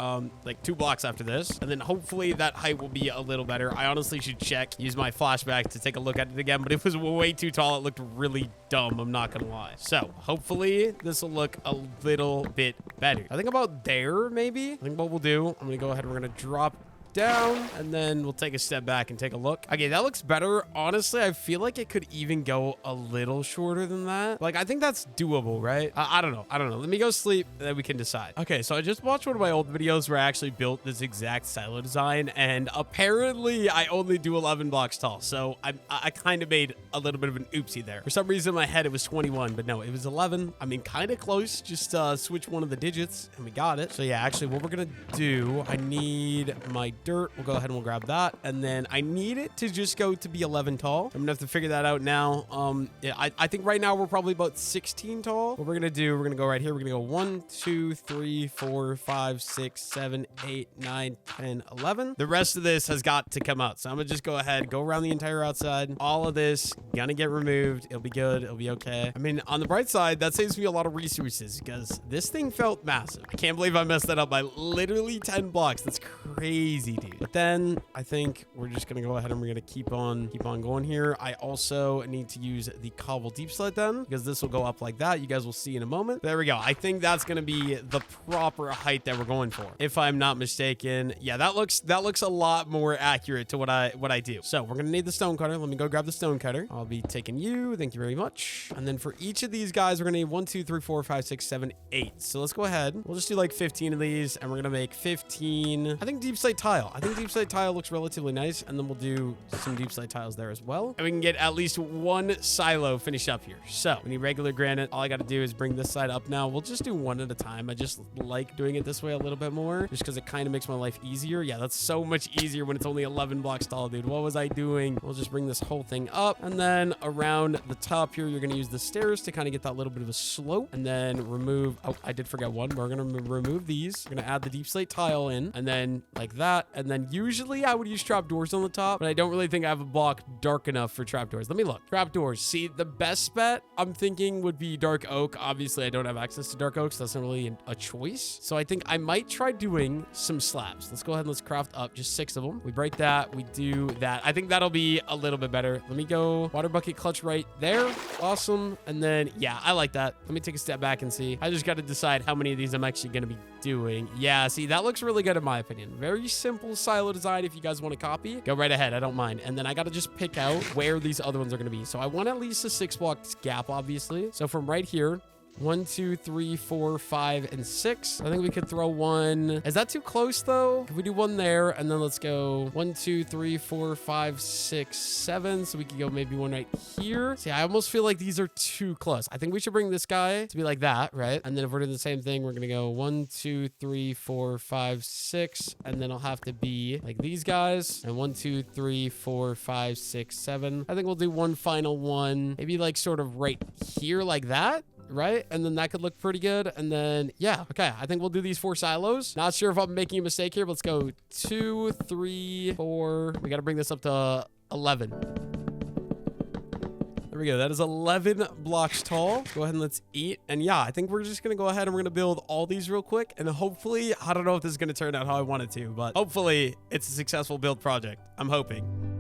like 2 blocks after this. And then hopefully that height will be a little better. I honestly should check, use my flashback to take a look at it again, but it was way too tall. It looked really dumb. I'm not going to lie. So hopefully this will look a little bit better. I think about there, maybe. I think what we'll do, I'm going to go ahead and we're going to drop down, and then we'll take a step back and take a look. Okay, that looks better. Honestly, I feel like it could even go a little shorter than that. Like, I think that's doable, right? I don't know. Let me go sleep, and then we can decide. Okay, so I just watched one of my old videos where I actually built this exact silo design, and apparently I only do 11 blocks tall. So I kind of made a little bit of an oopsie there. For some reason in my head it was 21, but no, it was 11. I mean, kind of close. Just switch one of the digits, and we got it. So yeah, actually what we're gonna do, I need my dirt. We'll go ahead and we'll grab that. And then I need it to just go to be 11 tall. I'm gonna have to figure that out now. Yeah, I think right now we're probably about 16 tall. What we're gonna do, we're gonna go right here. We're gonna go 1, 2, 3, 4, 5, 6, 7, 8, 9, 10, 11. The rest of this has got to come out. So I'm gonna just go ahead, go around the entire outside. All of this gonna get removed. It'll be good. It'll be okay. I mean, on the bright side, that saves me a lot of resources because this thing felt massive. I can't believe I messed that up by literally 10 blocks. That's crazy, dude. But then I think we're just gonna go ahead and we're gonna keep on going here. I also need to use the cobble deep sled then, because this will go up like that. You guys will see in a moment. There we go. I think that's gonna be the proper height that we're going for, if I'm not mistaken. Yeah, that looks a lot more accurate to what I do. So we're gonna need the stone cutter. Let me go grab the stone cutter. I'll be taking you. Thank you very much. And then for each of these guys, we're gonna need 1, 2, 3, 4, 5, 6, 7, 8. So let's go ahead. We'll just do like 15 of these, and we're gonna make 15. I think deep slate tile. I think deep slate tile looks relatively nice, and then we'll do some deep slate tiles there as well, and we can get at least one silo finished up here. So we need regular granite. All I got to do is bring this side up now. We'll just do one at a time. I just like doing it this way a little bit more, just because it kind of makes my life easier. Yeah, that's so much easier when it's only 11 blocks tall, dude. What was I doing? We'll just bring this whole thing up, and then around the top here, you're going to use the stairs to kind of get that little bit of a slope, and then remove, oh, I did forget one. We're going to remove these. We're going to add the deep slate tile in, and then like that, and then usually I would use trapdoors on the top, but I don't really think I have a block dark enough for trapdoors. Let me look. Trapdoors. See, the best bet I'm thinking would be dark oak. Obviously, I don't have access to dark oak, so that's not really a choice. So I think I might try doing some slabs. Let's go ahead and let's craft up just 6 of them. We break that. We do that. I think that'll be a little bit better. Let me go water bucket clutch right there. Awesome. And then, yeah, I like that. Let me take a step back and see. I just got to decide how many of these I'm actually going to be doing. Yeah, see, that looks really good in my opinion. Very simple silo design. If you guys want to copy, go right ahead. I don't mind. And then I got to just pick out where these other ones are going to be. So I want at least a 6 block gap, obviously. So from right here, 1, 2, 3, 4, 5, and 6. I think we could throw one. Is that too close though? Can we do one there? And then let's go 1, 2, 3, 4, 5, 6, 7. So we could go maybe one right here. See, I almost feel like these are too close. I think we should bring this guy to be like that, right? And then if we're doing the same thing, we're going to go 1, 2, 3, 4, 5, 6. And then it'll have to be like these guys. And 1, 2, 3, 4, 5, 6, 7. I think we'll do one final one. Maybe like sort of right here like that. Right? And then that could look pretty good. And then, yeah, okay. I think we'll do these 4 silos. Not sure if I'm making a mistake here, but let's go 2, 3, 4. We got to bring this up to 11. There we go. That is 11 blocks tall. Go ahead and let's eat. And yeah, I think we're just going to go ahead and we're going to build all these real quick. And hopefully, I don't know if this is going to turn out how I want it to, but hopefully it's a successful build project. I'm hoping.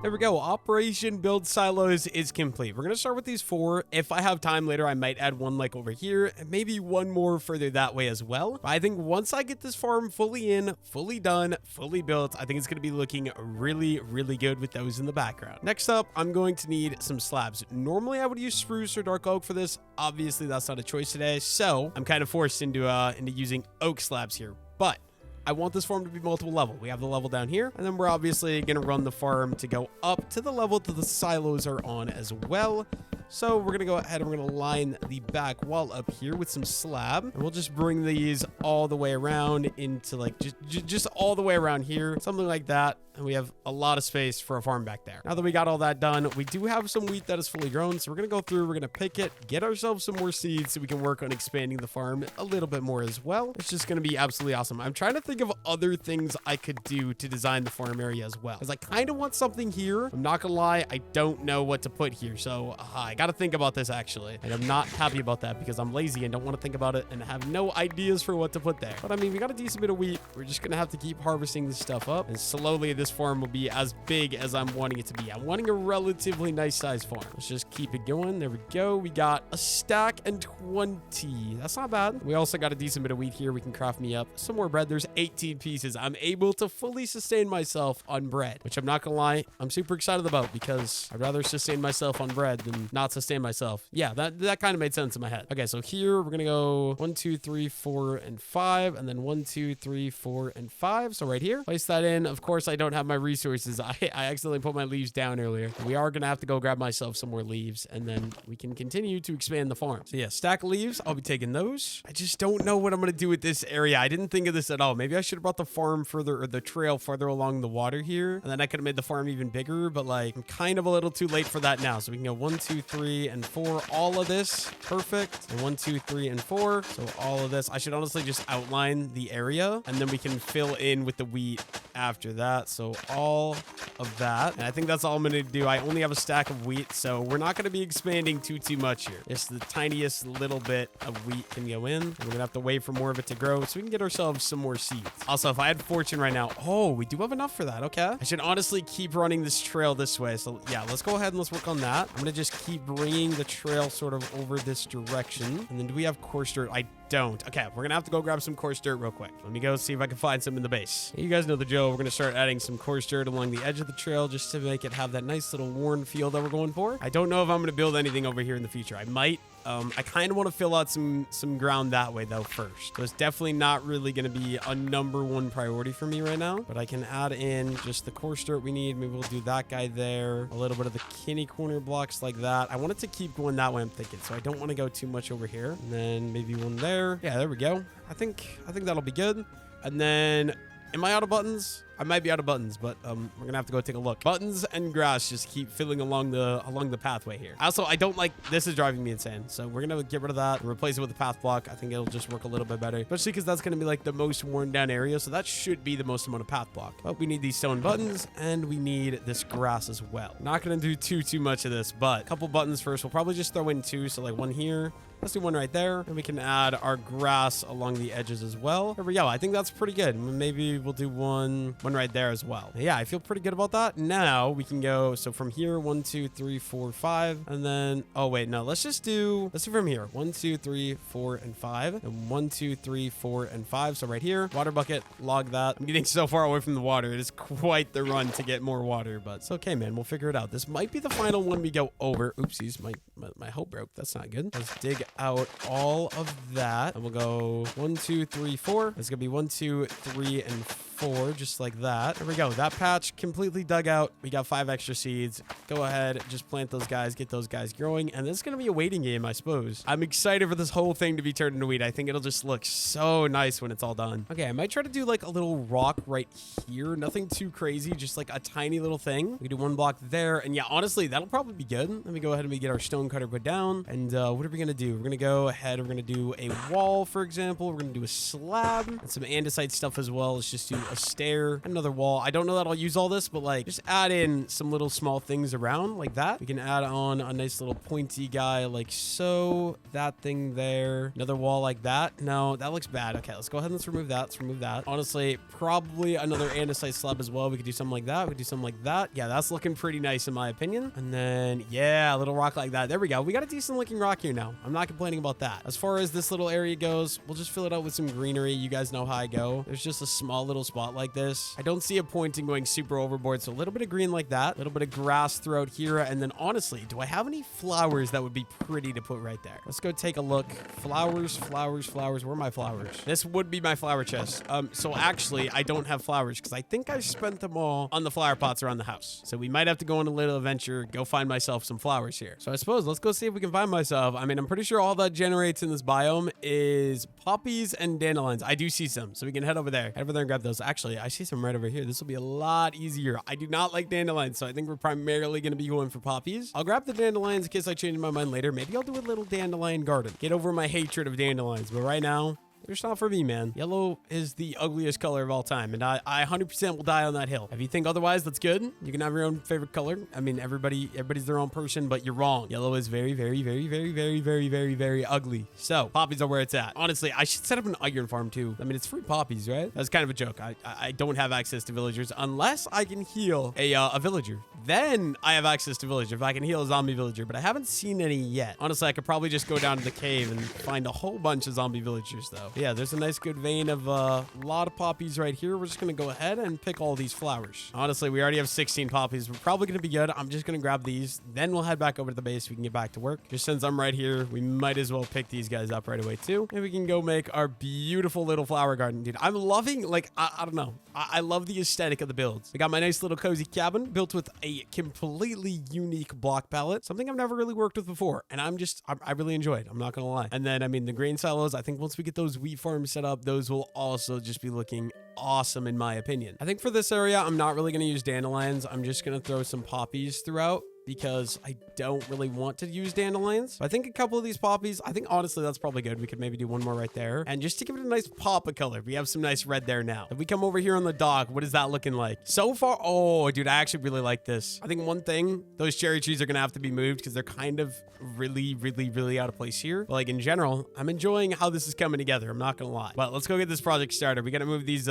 There we go. Operation Build Silos is complete. We're going to start with these 4. If I have time later, I might add one like over here and maybe one more further that way as well. But I think once I get this farm fully in, fully done, fully built, I think it's going to be looking really, really good with those in the background. Next up, I'm going to need some slabs. Normally, I would use spruce or dark oak for this. Obviously, that's not a choice today. So I'm kind of forced into using oak slabs here. But I want this farm to be multiple level. We have the level down here, and then we're obviously going to run the farm to go up to the level that the silos are on as well. So we're going to go ahead and we're going to line the back wall up here with some slab. And we'll just bring these all the way around into like just all the way around here. Something like that. And we have a lot of space for a farm back there. Now that we got all that done, we do have some wheat that is fully grown. So we're going to go through, we're going to pick it, get ourselves some more seeds so we can work on expanding the farm a little bit more as well. It's just going to be absolutely awesome. I'm trying to think of other things I could do to design the farm area as well. Because I kind of want something here. I'm not going to lie, I don't know what to put here. So I got to think about this actually. And I'm not happy about that because I'm lazy and don't want to think about it and have no ideas for what to put there. But I mean, we got a decent bit of wheat. We're just going to have to keep harvesting this stuff up. And slowly this farm will be as big as I'm wanting it to be. I'm wanting a relatively nice size farm. Let's just keep it going. There we go. We got a stack and 20. That's not bad. We also got a decent bit of wheat here. We can craft me up some more bread. There's 18 pieces. I'm able to fully sustain myself on bread, which I'm not gonna lie, I'm super excited about because I'd rather sustain myself on bread than not sustain myself. Yeah, that kind of made sense in my head. Okay, so here we're gonna go 1, 2, 3, 4, and 5, and then 1, 2, 3, 4, and 5. So right here, place that in. Of course, I don't have my resources. I accidentally put my leaves down earlier. We are gonna have to go grab myself some more leaves, and then we can continue to expand the farm. So yeah, stack of leaves. I'll be taking those. I just don't know what I'm gonna do with this area. I didn't think of this at all. Maybe I should have brought the farm further, or the trail further along the water here, and then I could have made the farm even bigger, but like I'm kind of a little too late for that now. So we can go 1, 2, 3, and 4. All of this. Perfect. And 1, 2, 3, and 4. So all of this. I should honestly just outline the area, and then we can fill in with the wheat after that. So all of that. And I think that's all I'm going to do. I only have a stack of wheat, so we're not going to be expanding too much here. Just the tiniest little bit of wheat can go in. We're going to have to wait for more of it to grow so we can get ourselves some more seeds. Also, if I had fortune right now, oh, we do have enough for that. Okay. I should honestly keep running this trail this way. So yeah, let's go ahead and let's work on that. I'm going to just keep bringing the trail sort of over this direction. And then do we have coarse dirt? I don't. Okay, we're gonna have to go grab some coarse dirt real quick. Let me go see if I can find some in the base. You guys know the drill. We're gonna start adding some coarse dirt along the edge of the trail just to make it have that nice little worn feel that we're going for. I don't know if I'm gonna build anything over here in the future. I might. I kind of want to fill out some ground that way though first. So it's definitely not really going to be a #1 priority for me right now, but I can add in just the coarse dirt we need. Maybe we'll do that guy there, a little bit of the kitty corner blocks like that. I want it to keep going that way, I'm thinking, so I don't want to go too much over here. And then maybe one there. Yeah, there we go. I think that'll be good. And then am I out of buttons? I might be out of buttons, but we're gonna have to go take a look. Buttons and grass just keep filling along the pathway here. Also, I don't like this, is driving me insane. So we're gonna get rid of that and replace it with a path block. I think it'll just work a little bit better, especially because that's gonna be like the most worn down area. So that should be the most amount of path block. But we need these stone buttons and we need this grass as well. Not gonna do too much of this, but a couple buttons first. We'll probably just throw in 2. So like one here. Let's do one right there, and we can add our grass along the edges as well. There we go. I think that's pretty good. Maybe we'll do one right there as well. Yeah, I feel pretty good about that. Now we can go, so from here, 1, 2, 3, 4, 5, and then, oh wait, no, let's do from here, 1, 2, 3, 4, and 5, and 1, 2, 3, 4, and 5. So right here, water bucket, log that. I'm getting so far away from the water. It is quite the run to get more water, but it's okay, man. We'll figure it out. This might be the final one we go over. Oopsies, my hoe broke. That's not good. Let's dig out all of that, and we'll go 1, 2, 3, 4. It's gonna be 1, 2, 3, and 4, just like that. There we go. That patch completely dug out. We got 5 extra seeds. Go ahead, just plant those guys, get those guys growing, and this is gonna be a waiting game, I suppose. I'm excited for this whole thing to be turned into wheat. I think it'll just look so nice when it's all done. Okay, I might try to do like a little rock right here. Nothing too crazy, just like a tiny little thing. We can do 1 block there, and yeah, honestly, that'll probably be good. Let me go ahead and we get our stone cutter put down, and what are we gonna do? We're gonna go ahead, we're gonna do a wall, for example. We're gonna do a slab and some andesite stuff as well. Let's just do a stair, another wall. I don't know that I'll use all this, but like just add in some little small things around like that. We can add on a nice little pointy guy like so. That thing there, another wall like that. No, that looks bad. Okay, let's go ahead and let's remove that. Let's remove that. Honestly, probably another andesite slab as well. We could do something like that. We could do something like that. Yeah, that's looking pretty nice in my opinion. And then yeah, a little rock like that. There we go. We got a decent looking rock here now. I'm not not complaining about that. As far as this little area goes, we'll just fill it out with some greenery. You guys know how I go. There's just a small little spot like this. I don't see a point in going super overboard, so a little bit of green like that, a little bit of grass throughout here, and then honestly, do I have any flowers that would be pretty to put right there? Let's go take a look. Flowers. Where are my flowers? This would be my flower chest. So actually, I don't have flowers because I think I spent them all on the flower pots around the house. So we might have to go on a little adventure, go find myself some flowers here. So I suppose let's go see if we can find myself. I mean, I'm pretty sure all that generates in this biome is poppies and dandelions. I do see some, so we can head over there. Head over there and grab those. Actually, I see some right over here. This will be a lot easier. I do not like dandelions, so I think we're primarily going to be going for poppies. I'll grab the dandelions in case I change my mind later. Maybe I'll do a little dandelion garden. Get over my hatred of dandelions, but right now, they're just not for me, man. Yellow is the ugliest color of all time, and I 100% will die on that hill. If you think otherwise, that's good. You can have your own favorite color. I mean, everybody's their own person, but you're wrong. Yellow is very, very, very, very, very, very, very, very ugly. So poppies are where it's at. Honestly, I should set up an iron farm too. I mean, it's free poppies, right? That's kind of a joke. I don't have access to villagers unless I can heal a villager. Then I have access to villager if I can heal a zombie villager, but I haven't seen any yet. Honestly, I could probably just go down to the cave and find a whole bunch of zombie villagers though. Yeah, there's a nice good vein of a lot of poppies right here. We're just going to go ahead and pick all these flowers. Honestly, we already have 16 poppies. We're probably going to be good. I'm just going to grab these. Then we'll head back over to the base. We can get back to work. Just since I'm right here, we might as well pick these guys up right away too. And we can go make our beautiful little flower garden. Dude, I'm loving, like, I don't know. I love the aesthetic of the builds. I got my nice little cozy cabin built with a completely unique block palette. Something I've never really worked with before. And I really enjoy it. I'm not going to lie. And then, I mean, the grain silos, I think once we get those wheat farms set up, those will also just be looking awesome in my opinion. I think for this area, I'm not really going to use dandelions. I'm just going to throw some poppies throughout, because I don't really want to use dandelions. I think a couple of these poppies, I think honestly that's probably good. We could maybe do one more right there. And just to give it a nice pop of color, we have some nice red there now. If we come over here on the dock, what is that looking like? So far, oh, dude, I actually really like this. I think one thing, those cherry trees are gonna have to be moved because they're kind of really, really, really out of place here. But like in general, I'm enjoying how this is coming together. I'm not gonna lie. But let's go get this project started. We gotta move these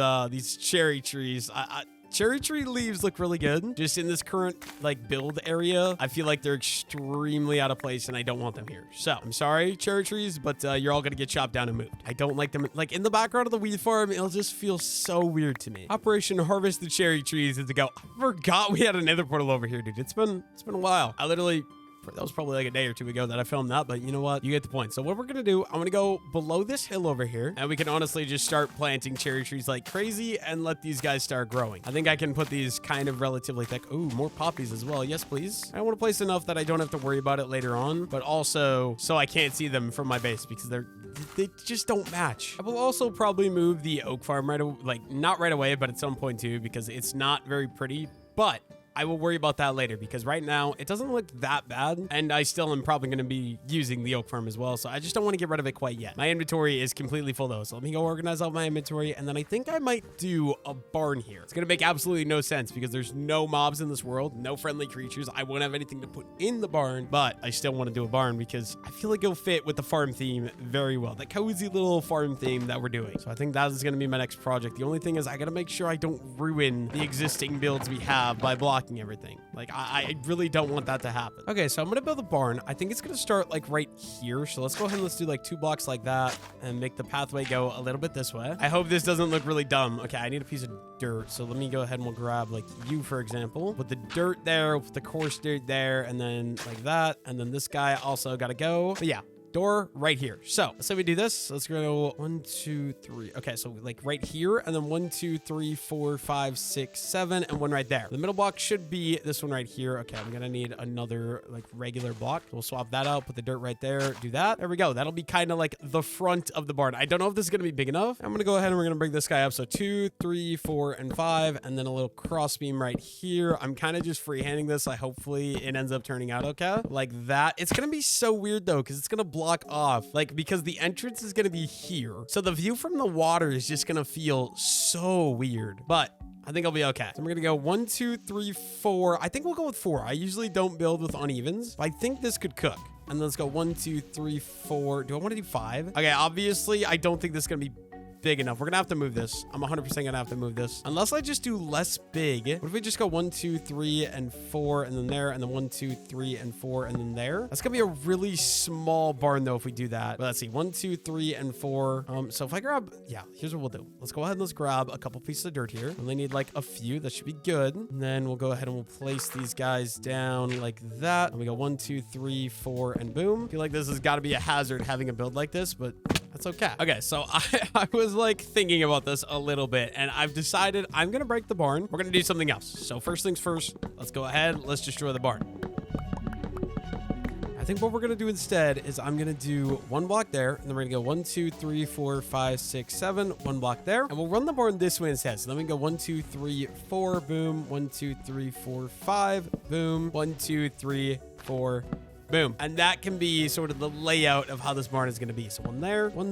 cherry trees. Cherry tree leaves look really good. Just in this current like build area, I feel like they're extremely out of place and I don't want them here. So I'm sorry, cherry trees, but you're all gonna get chopped down and moved. I don't like them like in the background of the wheat farm. It'll just feel so weird to me. Operation Harvest the Cherry Trees is to go. I forgot we had a nether portal over here, dude. It's been a while. That was probably like a day or two ago that I filmed that, but you know what? You get the point. So what we're going to do, I'm going to go below this hill over here, and we can honestly just start planting cherry trees like crazy and let these guys start growing. I think I can put these kind of relatively thick. Ooh, more poppies as well. Yes, please. I want to place enough that I don't have to worry about it later on, but also so I can't see them from my base because they just don't match. I will also probably move the oak farm not right away, but at some point too, because it's not very pretty, but I will worry about that later because right now it doesn't look that bad and I still am probably going to be using the oak farm as well. So I just don't want to get rid of it quite yet. My inventory is completely full though. So let me go organize all my inventory and then I think I might do a barn here. It's going to make absolutely no sense because there's no mobs in this world, no friendly creatures. I won't have anything to put in the barn, but I still want to do a barn because I feel like it'll fit with the farm theme very well. The cozy little farm theme that we're doing. So I think that is going to be my next project. The only thing is I got to make sure I don't ruin the existing builds we have by blocking everything. Like I really don't want that to happen. Okay, so I'm gonna build a barn. I think it's gonna start like right here. So let's go ahead and let's do like 2 blocks like that and make the pathway go a little bit this way. I hope this doesn't look really dumb. Okay, I need a piece of dirt. So let me go ahead and we'll grab like you, for example. Put the dirt there, with the coarse dirt there, and then like that. And then this guy also gotta go. But yeah. Door right here. So let's say we do this. Let's go 1, 2, 3. Okay, so like right here, and then 1, 2, 3, 4, 5, 6, 7, and one right there. The middle block should be this one right here. Okay, I'm gonna need another like regular block. We'll swap that out, put the dirt right there, do that. There we go. That'll be kind of like the front of the barn. I don't know if this is gonna be big enough. I'm gonna go ahead and we're gonna bring this guy up. So 2, 3, 4, and 5, and then a little cross beam right here. I'm kind of just freehanding this. Hopefully it ends up turning out okay. Like that. It's gonna be so weird though, because it's gonna block off because the entrance is gonna be here, so the view from the water is just gonna feel so weird, but I think I'll be okay. So we're gonna go 1, 2, 3, 4. I think we'll go with 4. I usually don't build with unevens, but I think this could cook. And let's go 1, 2, 3, 4. Do I want to do 5? Okay, obviously I don't think this is gonna be big enough. We're gonna have to move this. I'm 100% gonna have to move this. Unless I just do less big. What if we just go 1, 2, 3, and 4, and then there, and then 1, 2, 3, and 4, and then there? That's gonna be a really small barn though if we do that. But let's see, 1, 2, 3, and 4. So if I grab, yeah, here's what we'll do. Let's go ahead and let's grab a couple pieces of dirt here. We only need like a few. That should be good. And then we'll go ahead and we'll place these guys down like that. And we go 1, 2, 3, 4, and boom. I feel like this has got to be a hazard having a build like this, but that's okay. Okay, so I was like thinking about this a little bit, and I've decided I'm gonna break the barn. We're gonna do something else. So first things first, let's go ahead. Let's destroy the barn. I think what we're gonna do instead is I'm gonna do 1 block there, and then we're gonna go 1, 2, 3, 4, 5, 6, 7, 1 block there, and we'll run the barn this way instead. So then we go 1, 2, 3, 4, boom, 1, 2, 3, 4, 5, boom, 1, 2, 3, 4, boom. And that can be sort of the layout of how this barn is going to be. So 1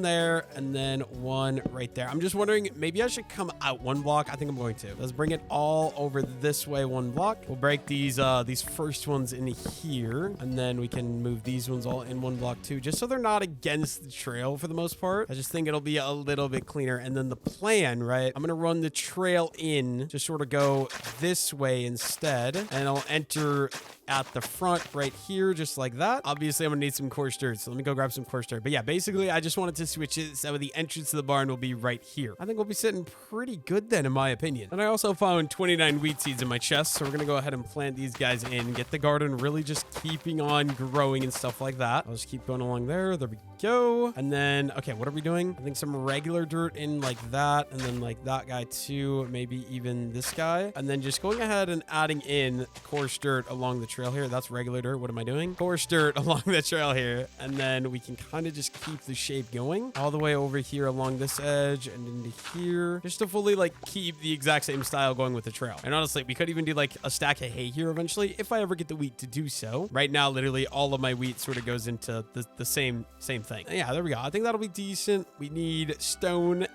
there, and then 1 right there. I'm just wondering, maybe I should come out 1 block. I think I'm going to. Let's bring it all over this way 1 block. We'll break these first ones in here, and then we can move these ones all in 1 block too, just so they're not against the trail for the most part. I just think it'll be a little bit cleaner. And then the plan, right? I'm going to run the trail in, just sort of go this way instead, and I'll enter at the front right here, just like that. Obviously, I'm gonna need some coarse dirt, so let me go grab some coarse dirt. But yeah, basically, I just wanted to switch it so the entrance to the barn will be right here. I think we'll be sitting pretty good then, in my opinion. And I also found 29 wheat seeds in my chest, so we're gonna go ahead and plant these guys in, get the garden really just keeping on growing and stuff like that. I'll just keep going along there. There we go. And then, okay, what are we doing? I think some regular dirt in like that, and then like that guy too, maybe even this guy. And then just going ahead and adding in coarse dirt along the trail here. That's regular dirt. What am I doing? Coarse dirt along the trail here, and then we can kind of just keep the shape going all the way over here along this edge and into here, just to fully like keep the exact same style going with the trail. And honestly, we could even do like a stack of hay here eventually if I ever get the wheat to do so. Right now, literally all of my wheat sort of goes into the same thing. And yeah, there we go. I think that'll be decent. We need stone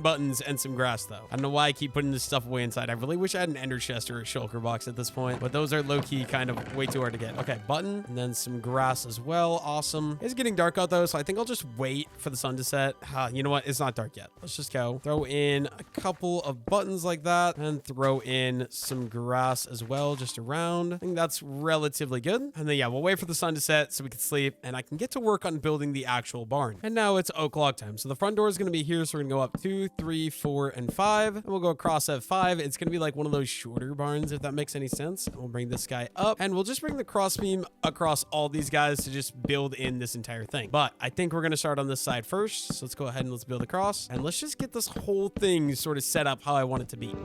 buttons and some grass though. I don't know why I keep putting this stuff away inside. I really wish I had an ender chest or a shulker box at this point, but those are low-key kind of way too hard to get. Okay, button, and then some grass as well. Awesome. It's getting dark out though, so I think I'll just wait for the sun to set. You know what? It's not dark yet. Let's just go. Throw in a couple of buttons like that, and throw in some grass as well, just around. I think that's relatively good. And then yeah, we'll wait for the sun to set so we can sleep, and I can get to work on building the actual barn. And now it's oak log time. So the front door is going to be here, so we're going to go up 2, 3, 4, and 5, and we'll go across at 5. It's going to be like one of those shorter barns, if that makes any sense. And we'll bring this guy up, and we'll just bring the crossbeam across all these guys to just build in this entire thing. But I think we're going to start on this side first. So let's go ahead and let's build across, and let's just get this whole thing sort of set up how I want it to be.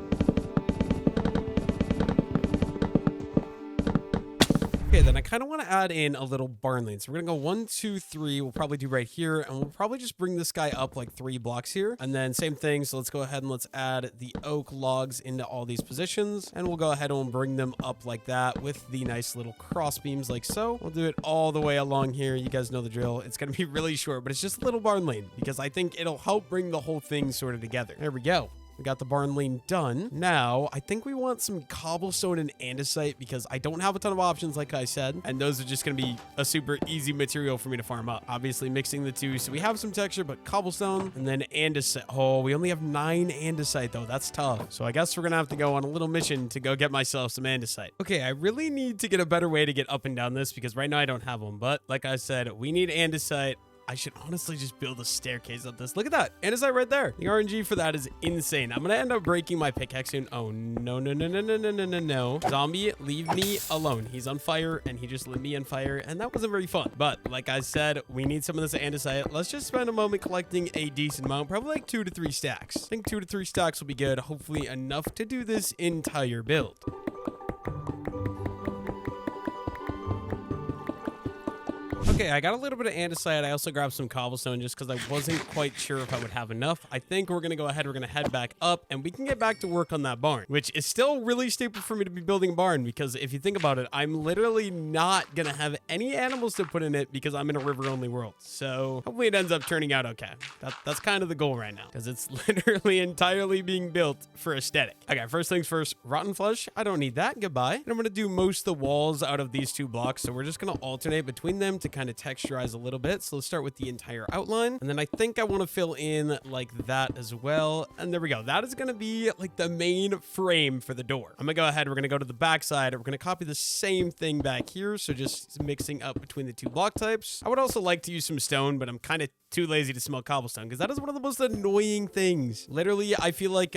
Okay, then I kind of want to add in a little barn lane. So we're going to go 1, 2, 3. We'll probably do right here, and we'll probably just bring this guy up like 3 blocks here. And then same thing. So let's go ahead and let's add the oak logs into all these positions. And we'll go ahead and bring them up like that with the nice little cross beams like so. We'll do it all the way along here. You guys know the drill. It's going to be really short, but it's just a little barn lane because I think it'll help bring the whole thing sort of together. There we go. We got the barn lane done. Now, I think we want some cobblestone and andesite because I don't have a ton of options, like I said, and those are just going to be a super easy material for me to farm up. Obviously, mixing the two, so we have some texture, but cobblestone and then andesite. Oh, we only have 9 andesite, though. That's tough. So I guess we're going to have to go on a little mission to go get myself some andesite. Okay, I really need to get a better way to get up and down this because right now I don't have one, but like I said, we need andesite. I should honestly just build a staircase up this. Look at that. Andesite right there. The RNG for that is insane. I'm going to end up breaking my pickaxe soon. Oh, no, no, no, no, no, no, no, no, no. Zombie, leave me alone. He's on fire, and he just lit me on fire, and that wasn't very fun. But like I said, we need some of this andesite. Let's just spend a moment collecting a decent amount, probably like 2 to 3 stacks. I think 2 to 3 stacks will be good. Hopefully enough to do this entire build. Okay, I got a little bit of andesite. I also grabbed some cobblestone just because I wasn't quite sure if I would have enough. I think we're going to go ahead. We're going to head back up and we can get back to work on that barn, which is still really stupid for me to be building a barn because if you think about it, I'm literally not going to have any animals to put in it because I'm in a river-only world. So hopefully it ends up turning out okay. That's kind of the goal right now because it's literally entirely being built for aesthetic. Okay, first things first, rotten flesh. I don't need that. Goodbye. And I'm going to do most of the walls out of these 2 blocks. So we're just going to alternate between them to kind kind of texturize a little bit. So let's start with the entire outline. And then I think I want to fill in like that as well. And there we go. That is going to be like the main frame for the door. I'm gonna go ahead. We're going to go to the back side. We're going to copy the same thing back here. So just mixing up between the two block types. I would also like to use some stone, but I'm kind of too lazy to smell cobblestone because that is one of the most annoying things. Literally, I feel like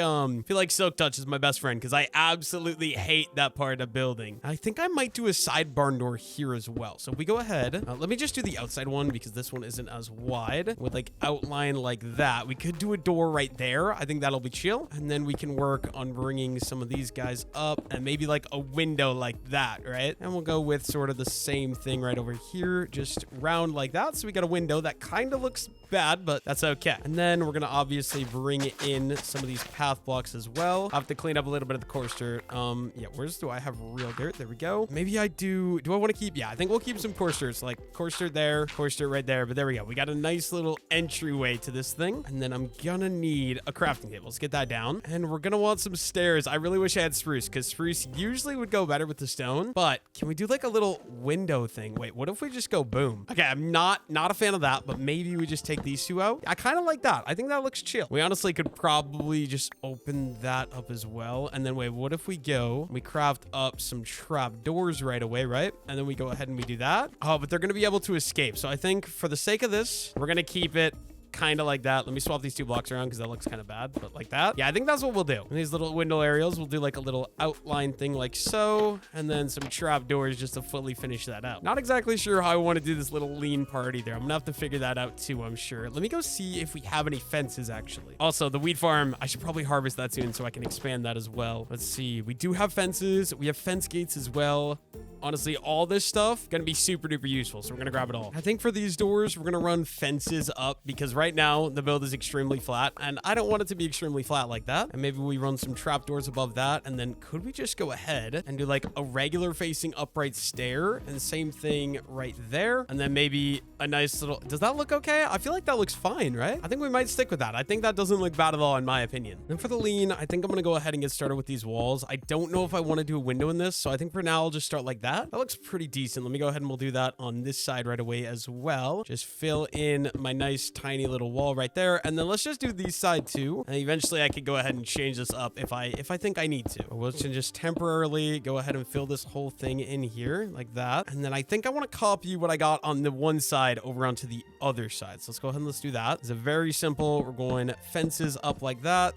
Silk Touch is my best friend because I absolutely hate that part of building. I think I might do a side barn door here as well. So if we go ahead, let me just do the outside one because this one isn't as wide with like outline like that. We could do a door right there. I think that'll be chill. And then we can work on bringing some of these guys up and maybe like a window like that, right? And we'll go with sort of the same thing right over here, just round like that. So we got a window that kind of looks bad, but that's okay. And then we're gonna obviously bring in some of these path blocks as well. I have to clean up a little bit of the coarse dirt. Yeah, do I have real dirt? There we go. Maybe I do I want to keep, yeah, I think we'll keep some coarse dirt. So like coarse dirt there, coarse dirt right there, but there we go. We got a nice little entryway to this thing. And then I'm gonna need a crafting table. Let's get that down. And we're gonna want some stairs. I really wish I had spruce because spruce usually would go better with the stone, but can we do like a little window thing? Wait, what if we just go boom? Okay, I'm not a fan of that, but maybe we just take these two out. I kind of like that. I think that looks chill. We honestly could probably just open that up as well. And then wait, what if we craft up some trap doors right away, right? And then we go ahead and we do that. Oh, but they're going to be able to escape. So I think for the sake of this, we're going to keep it kind of like that. Let me swap these two blocks around because that looks kind of bad, but like that. Yeah, I think that's what we'll do. And these little window areas, we'll do like a little outline thing like so, and then some trap doors just to fully finish that out. Not exactly sure how I want to do this little lean part either. I'm gonna have to figure that out too, I'm sure. Let me go see if we have any fences actually. Also, the wheat farm, I should probably harvest that soon so I can expand that as well. Let's see. We do have fences. We have fence gates as well. Honestly, all this stuff gonna be super duper useful, so we're gonna grab it all. I think for these doors, we're gonna run fences up because right now the build is extremely flat and I don't want it to be extremely flat like that. And maybe we run some trapdoors above that. And then could we just go ahead and do like a regular facing upright stair and the same thing right there? And then maybe a nice little, does that look okay? I feel like that looks fine, right? I think we might stick with that. I think that doesn't look bad at all in my opinion. And for the lean, I think I'm gonna go ahead and get started with these walls. I don't know if I want to do a window in this. So I think for now, I'll just start like that. That looks pretty decent. Let me go ahead and we'll do that on this side right away as well. Just fill in my nice tiny little wall right there. And then let's just do these side too. And eventually I could go ahead and change this up if I think I need to. We'll just temporarily go ahead and fill this whole thing in here like that. And then I think I want to copy what I got on the one side over onto the other side. So let's go ahead and let's do that. It's a very simple. We're going fences up like that.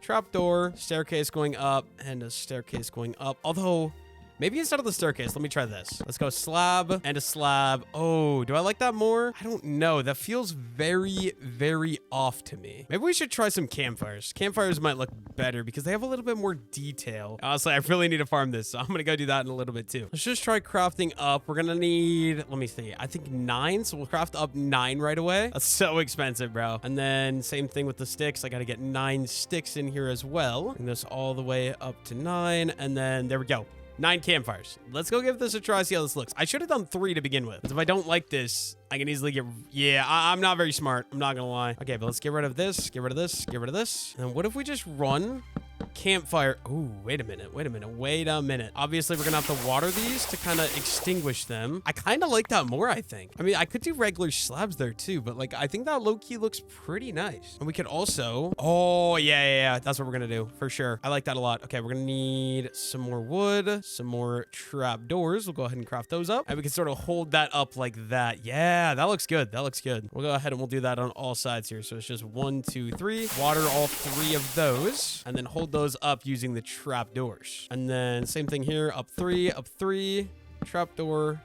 Trapdoor, staircase going up, and a staircase going up. Although maybe instead of the staircase, let me try this. Let's go slab and a slab. Oh, do I like that more? I don't know. That feels very, very off to me. Maybe we should try some campfires. Campfires might look better because they have a little bit more detail. Honestly, I really need to farm this, so I'm going to go do that in a little bit too. Let's just try crafting up. We're going to need, let me see, I think 9. So we'll craft up 9 right away. That's so expensive, bro. And then same thing with the sticks. I got to get 9 sticks in here as well. Bring this all the way up to 9. And then there we go. 9 campfires. Let's go give this a try, see how this looks. I should have done 3 to begin with. Because if I don't like this, I can easily get... Yeah, I'm not very smart. I'm not gonna lie. Okay, but let's get rid of this, get rid of this, get rid of this. And what if we just run campfire? Oh, wait a minute. Obviously, we're gonna have to water these to kind of extinguish them. I kind of like that more, I think. I mean, I could do regular slabs there too, but like, I think that low-key looks pretty nice. And we could also... Oh, yeah. That's what we're gonna do, for sure. I like that a lot. Okay, we're gonna need some more wood, some more trap doors. We'll go ahead and craft those up. And we can sort of hold that up like that. Yeah, that looks good. That looks good. We'll go ahead and we'll do that on all sides here. So it's just 1, 2, 3. Water all 3 of those. And then hold those up using the trap doors. And then same thing here. Up 3, trapdoor,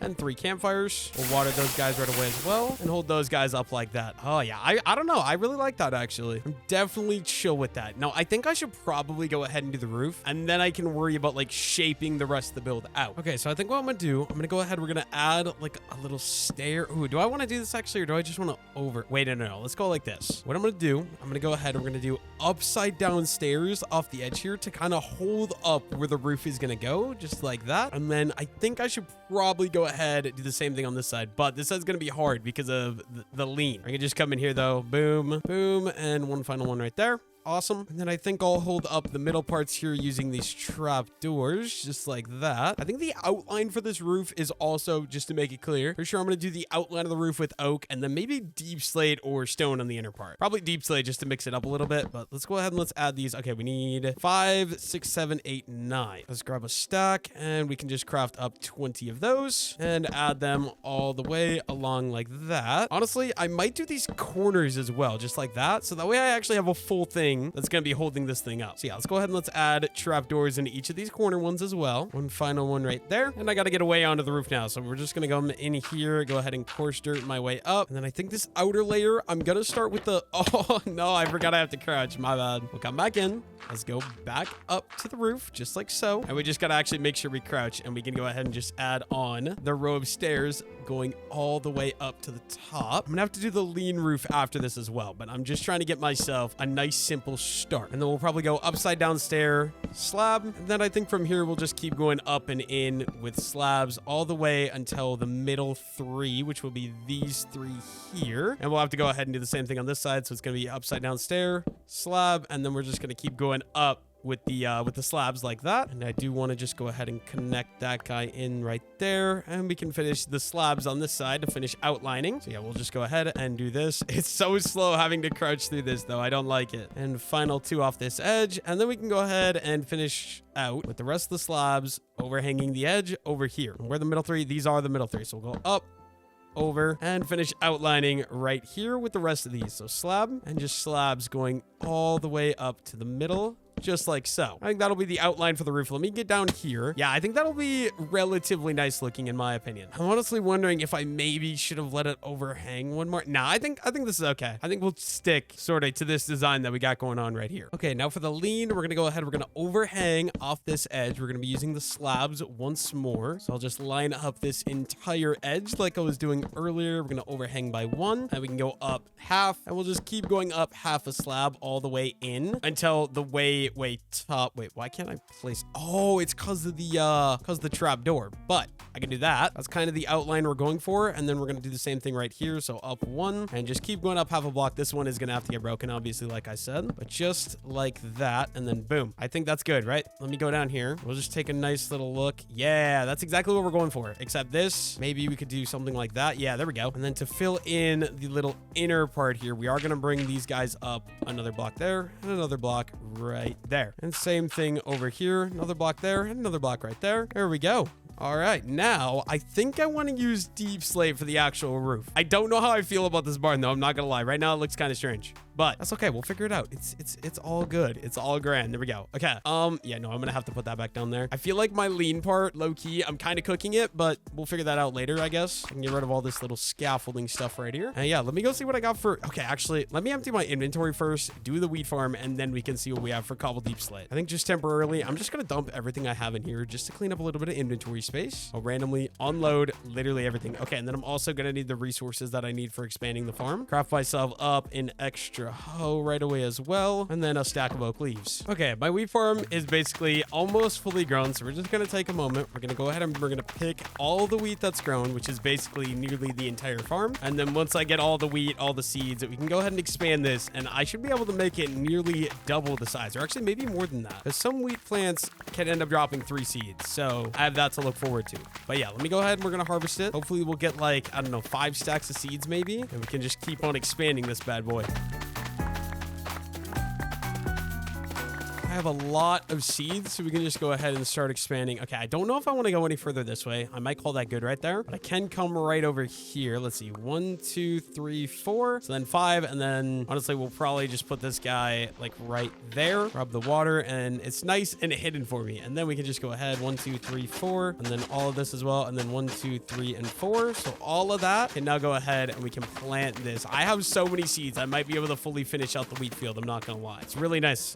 and 3 campfires. We'll water those guys right away as well and hold those guys up like that. Oh yeah, I don't know. I really like that actually. I'm definitely chill with that. Now, I think I should probably go ahead and do the roof and then I can worry about like shaping the rest of the build out. Okay, so I think what I'm gonna do, I'm gonna go ahead. We're gonna add like a little stair. Ooh, do I want to do this actually or do I just want to Wait, no. Let's go like this. What I'm gonna do, I'm gonna go ahead and we're gonna do upside down stairs off the edge here to kind of hold up where the roof is gonna go, just like that. And then I think I should probably go ahead and do the same thing on this side, but this is going to be hard because of the lean. I can just come in here though. Boom, boom, and one final one right there. awesome. And then I think I'll hold up the middle parts here using these trap doors, just like that. I think the outline for this roof is also, just to make it clear, for sure I'm going to do the outline of the roof with oak and then maybe deep slate or stone on the inner part. Probably deep slate just to mix it up a little bit, but let's go ahead and let's add these. Okay, we need 5, 6, 7, 8, 9. Let's grab a stack and we can just craft up 20 of those and add them all the way along like that. Honestly, I might do these corners as well, just like that. So that way I actually have a full thing that's going to be holding this thing up. So yeah, let's go ahead and let's add trapdoors into each of these corner ones as well. One final one right there. And I got to get away onto the roof now. So we're just going to go in here, go ahead and coarse dirt my way up. And then I think this outer layer, I'm going to start with the, oh no, I forgot I have to crouch. My bad. We'll come back in. Let's go back up to the roof, just like so. And we just got to actually make sure we crouch and we can go ahead and just add on the row of stairs going all the way up to the top. I'm gonna have to do the lean roof after this as well, but I'm just trying to get myself a nice simple start. And then we'll probably go upside down stair, slab. And then I think from here, we'll just keep going up and in with slabs all the way until the middle 3, which will be these 3 here. And we'll have to go ahead and do the same thing on this side. So it's gonna be upside down stair, slab, and then we're just gonna keep going up with the slabs like that. And I do want to just go ahead and connect that guy in right there, and we can finish the slabs on this side to finish outlining. So yeah, we'll just go ahead and do this. It's so slow having to crouch through this though. I don't like it. And final 2 off this edge, and then we can go ahead and finish out with the rest of the slabs overhanging the edge over here. And where the middle 3, these are the middle 3. So we'll go up, over, and finish outlining right here with the rest of these. So slab and just slabs going all the way up to the middle, just like so. I think that'll be the outline for the roof. Let me get down here. Yeah, I think that'll be relatively nice looking in my opinion. I'm honestly wondering if I maybe should have let it overhang one more. Nah, I think this is okay. I think we'll stick sort of to this design that we got going on right here. Okay, now for the lean, we're gonna go ahead. We're gonna overhang off this edge. We're gonna be using the slabs once more. So I'll just line up this entire edge like I was doing earlier. We're gonna overhang by 1, and we can go up half, and we'll just keep going up half a slab all the way in until the way top. Wait, why can't I place? Oh, it's because of the trap door, but I can do that. That's kind of the outline we're going for. And then we're going to do the same thing right here. So up 1 and just keep going up half a block. This one is going to have to get broken, obviously, like I said, but just like that. And then boom, I think that's good, right? Let me go down here. We'll just take a nice little look. Yeah, that's exactly what we're going for, except this, maybe we could do something like that. Yeah, there we go. And then to fill in the little inner part here, we are going to bring these guys up another block there and another block right there. And same thing over here, another block there and another block right there. There we go. All right, now I think I want to use deep slate for the actual roof. I don't know how I feel about this barn though. I'm not gonna lie. Right now it looks kind of strange, but that's okay. We'll figure it out. It's all good. It's all grand. There we go. Okay. Yeah, no, I'm gonna have to put that back down there. I feel like my lean part, low key, I'm kind of cooking it, but we'll figure that out later, I guess. I can get rid of all this little scaffolding stuff right here. And yeah, let me go see what I got for. Okay, actually, let me empty my inventory first, do the wheat farm, and then we can see what we have for cobble deep slate. I think just temporarily, I'm just gonna dump everything I have in here just to clean up a little bit of inventory space. I'll randomly unload literally everything. Okay, and then I'm also gonna need the resources that I need for expanding the farm. Craft myself up an extra hoe right away as well, and then a stack of oak leaves. Okay, my wheat farm is basically almost fully grown, so we're just gonna take a moment. We're gonna go ahead and we're gonna pick all the wheat that's grown, which is basically nearly the entire farm. And then once I get all the wheat, all the seeds, we can go ahead and expand this, and I should be able to make it nearly double the size, or actually maybe more than that, because some wheat plants can end up dropping 3 seeds, so I have that to look forward to. But yeah, let me go ahead and we're gonna harvest it. Hopefully we'll get like, I don't know, 5 stacks of seeds maybe, and we can just keep on expanding this bad boy. I have a lot of seeds, so we can just go ahead and start expanding. Okay, I don't know if I want to go any further this way. I might call that good right there, but I can come right over here. Let's see, 1, 2, 3, 4. So then 5, and then honestly, we'll probably just put this guy like right there. Grab the water, and it's nice and hidden for me. And then we can just go ahead, 1, 2, 3, 4, and then all of this as well, and then 1, 2, 3, and 4. So all of that can now go ahead and we can plant this. I have so many seeds. I might be able to fully finish out the wheat field. I'm not gonna lie. It's really nice.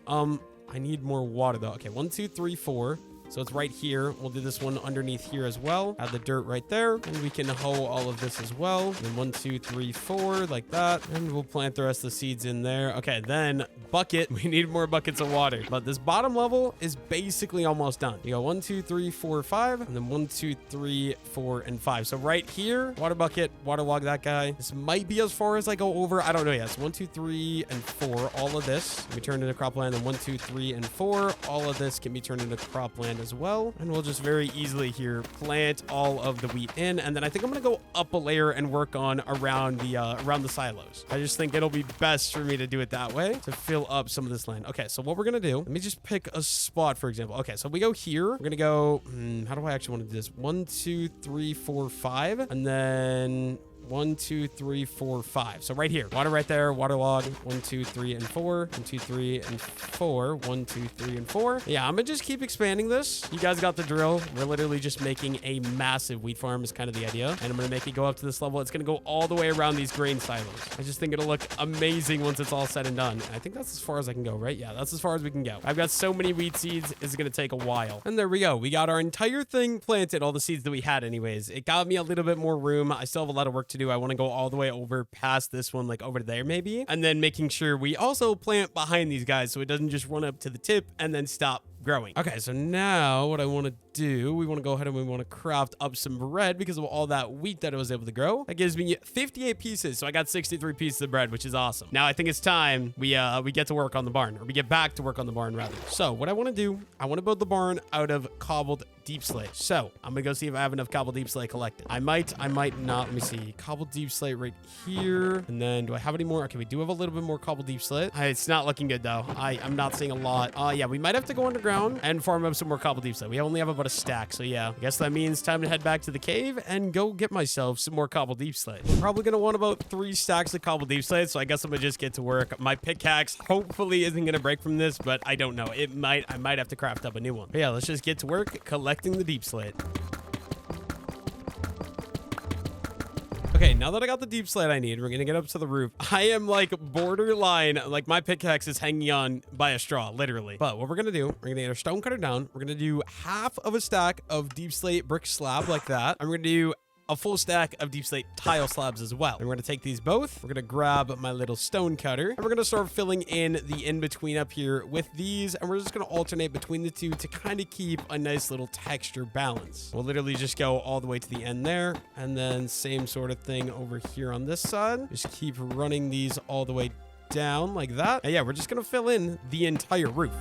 I need more water though. Okay, 1, 2, 3, 4. So it's right here. We'll do this one underneath here as well. Add the dirt right there. And we can hoe all of this as well. And 1, 2, 3, 4, like that. And we'll plant the rest of the seeds in there. Okay, then bucket. We need more buckets of water. But this bottom level is basically almost done. You go 1, 2, 3, 4, 5. And then 1, 2, 3, 4, and 5. So right here, water bucket, waterlog that guy. This might be as far as I go over. I don't know yet. So 1, 2, 3, and 4. All of this can be turned into cropland. And 1, 2, 3, and 4. All of this can be turned into cropland as well. And we'll just very easily here plant all of the wheat in. And then I think I'm going to go up a layer and work on around the silos. I just think it'll be best for me to do it that way to fill up some of this land. Okay, so what we're going to do, let me just pick a spot, for example. Okay, so we go here. We're going to go, how do I actually want to do this? 1, 2, 3, 4, 5. And then 1, 2, 3, 4, 5. So right here, water right there, waterlog, 1, 2, 3, and 4, 1, 2, 3, and 4, 1, 2, 3, and 4. Yeah, I'm gonna just keep expanding this. You guys got the drill. We're literally just making a massive wheat farm is kind of the idea. And I'm gonna make it go up to this level. It's gonna go all the way around these grain silos. I just think it'll look amazing once it's all said and done. I think that's as far as I can go, right? Yeah, that's as far as we can go. I've got so many wheat seeds, it's gonna take a while. And there we go. We got our entire thing planted, all the seeds that we had anyways. It got me a little bit more room. I still have a lot of work to do. I want to go all the way over past this one, like over there maybe, and then making sure we also plant behind these guys so it doesn't just run up to the tip and then stop growing. Okay, so now what I want to do, we want to go ahead and we want to craft up some bread because of all that wheat that I was able to grow. That gives me 58 pieces, so I got 63 pieces of bread, which is awesome. Now I think it's time we get to work on the barn, or we get back to work on the barn rather. So what I want to do, I want to build the barn out of cobbled deep slate. So I'm gonna go see if I have enough cobbled deep slate collected. I might not. Let me see. Cobbled deep slate right here. And then do I have any more? Okay, we do have a little bit more cobbled deep slate. It's not looking good though. I'm not seeing a lot. Yeah, we might have to go underground and farm up some more cobbled deep slate. We only have about a stack, so yeah. I guess that means time to head back to the cave and go get myself some more cobbled deep slate. I'm probably gonna want about 3 stacks of cobbled deep slate, so I guess I'm gonna just get to work. My pickaxe hopefully isn't gonna break from this, but I don't know. I might have to craft up a new one. But yeah, let's just get to work collecting the deep slate. Okay, now that I got the deep slate I need, we're gonna get up to the roof. I am like borderline, like my pickaxe is hanging on by a straw, literally. But what we're gonna do, we're gonna get our stone cutter down. We're gonna do half of a stack of deep slate brick slab like that. And we're gonna do a full stack of deep slate tile slabs as well. And we're gonna take these both. We're gonna grab my little stone cutter and we're gonna start filling in the in-between up here with these. And we're just gonna alternate between the two to kind of keep a nice little texture balance. We'll literally just go all the way to the end there. And then same sort of thing over here on this side. Just keep running these all the way down like that. And yeah, we're just gonna fill in the entire roof.